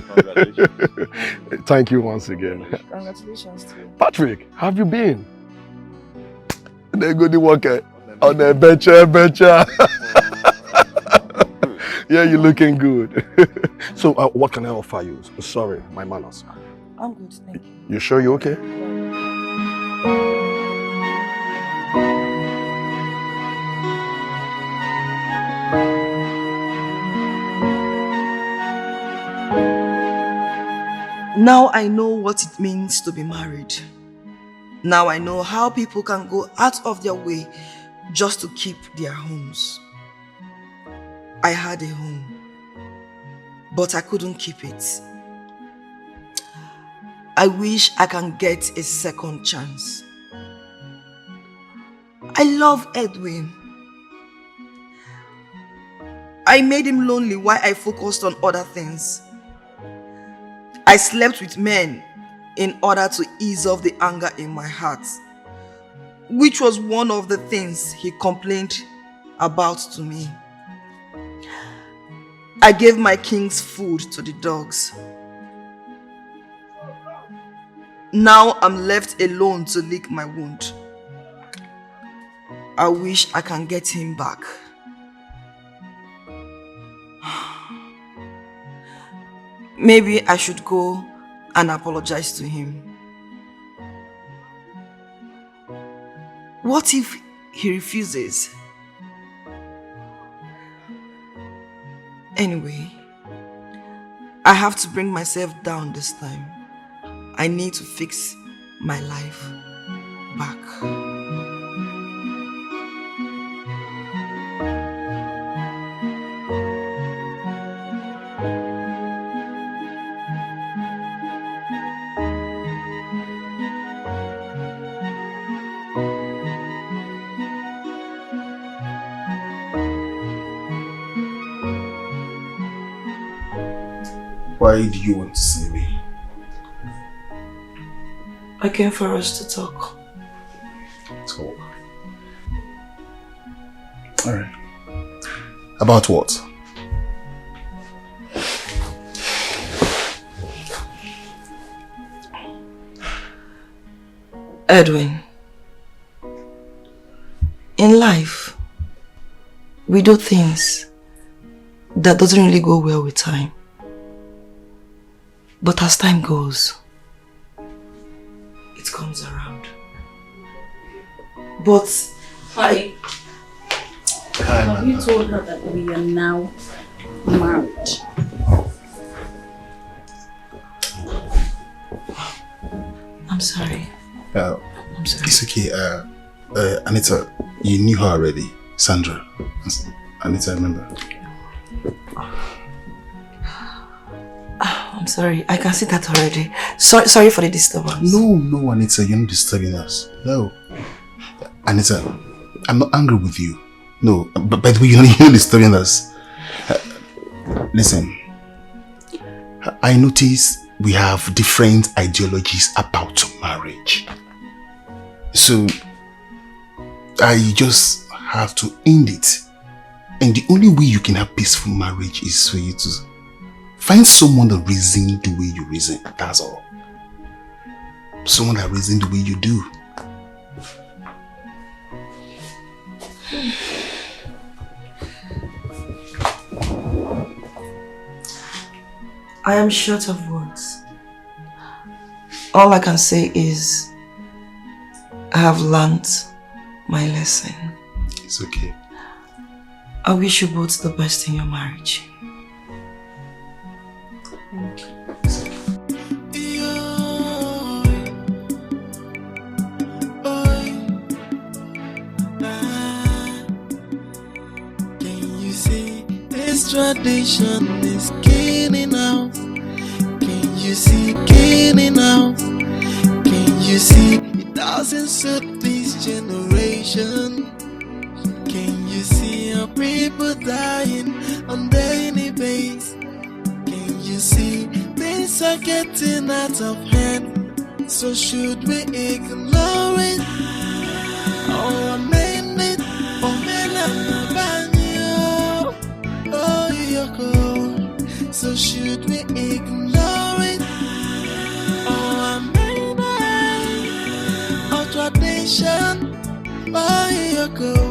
Thank you once again. Congratulations to you. Patrick, how have you been? They're good worker on the bencher. Yeah, you're looking good. So, what can I offer you? Sorry, my manners. I'm good, thank you. You sure you're okay? Now I know what it means to be married. Now I know how people can go out of their way just to keep their homes. I had a home, but I couldn't keep it. I wish I can get a second chance. I love Edwin. I made him lonely while I focused on other things. I slept with men in order to ease off the anger in my heart, which was one of the things he complained about to me. I gave my king's food to the dogs. Now I'm left alone to lick my wound. I wish I can get him back. Maybe I should go and apologize to him. What if he refuses? Anyway, I have to bring myself down this time. I need to fix my life back. Why do you want to see me? I came for us to talk. Talk? Alright. About what? Edwin, in life, we do things that doesn't really go well with time. But as time goes, it comes around. But Have you told her that we are now married? I'm sorry. I'm sorry. It's okay. Anita, you knew her already. Sandra. Anita, remember? I'm sorry. I can see that already. Sorry for the disturbance. No, Anita, you're not disturbing us. No. Anita, I'm not angry with you. No, but by the way, you're not disturbing us. Listen, I notice we have different ideologies about marriage. So, I just have to end it. And the only way you can have peaceful marriage is for you to Find someone that reason the way you reason. That's all. Someone that reason the way you do. I am short of words. All I can say is I have learned my lesson. It's okay. I wish you both the best in your marriage. Can you see this tradition is killing out? Can you see killing out? Can you see it doesn't suit this generation? Can you see our people dying on daily basis? Can you see things are getting out of hand? So should we ignore it or amend it? Or so should we ignore it or amend it? Our tradition, oh, you go.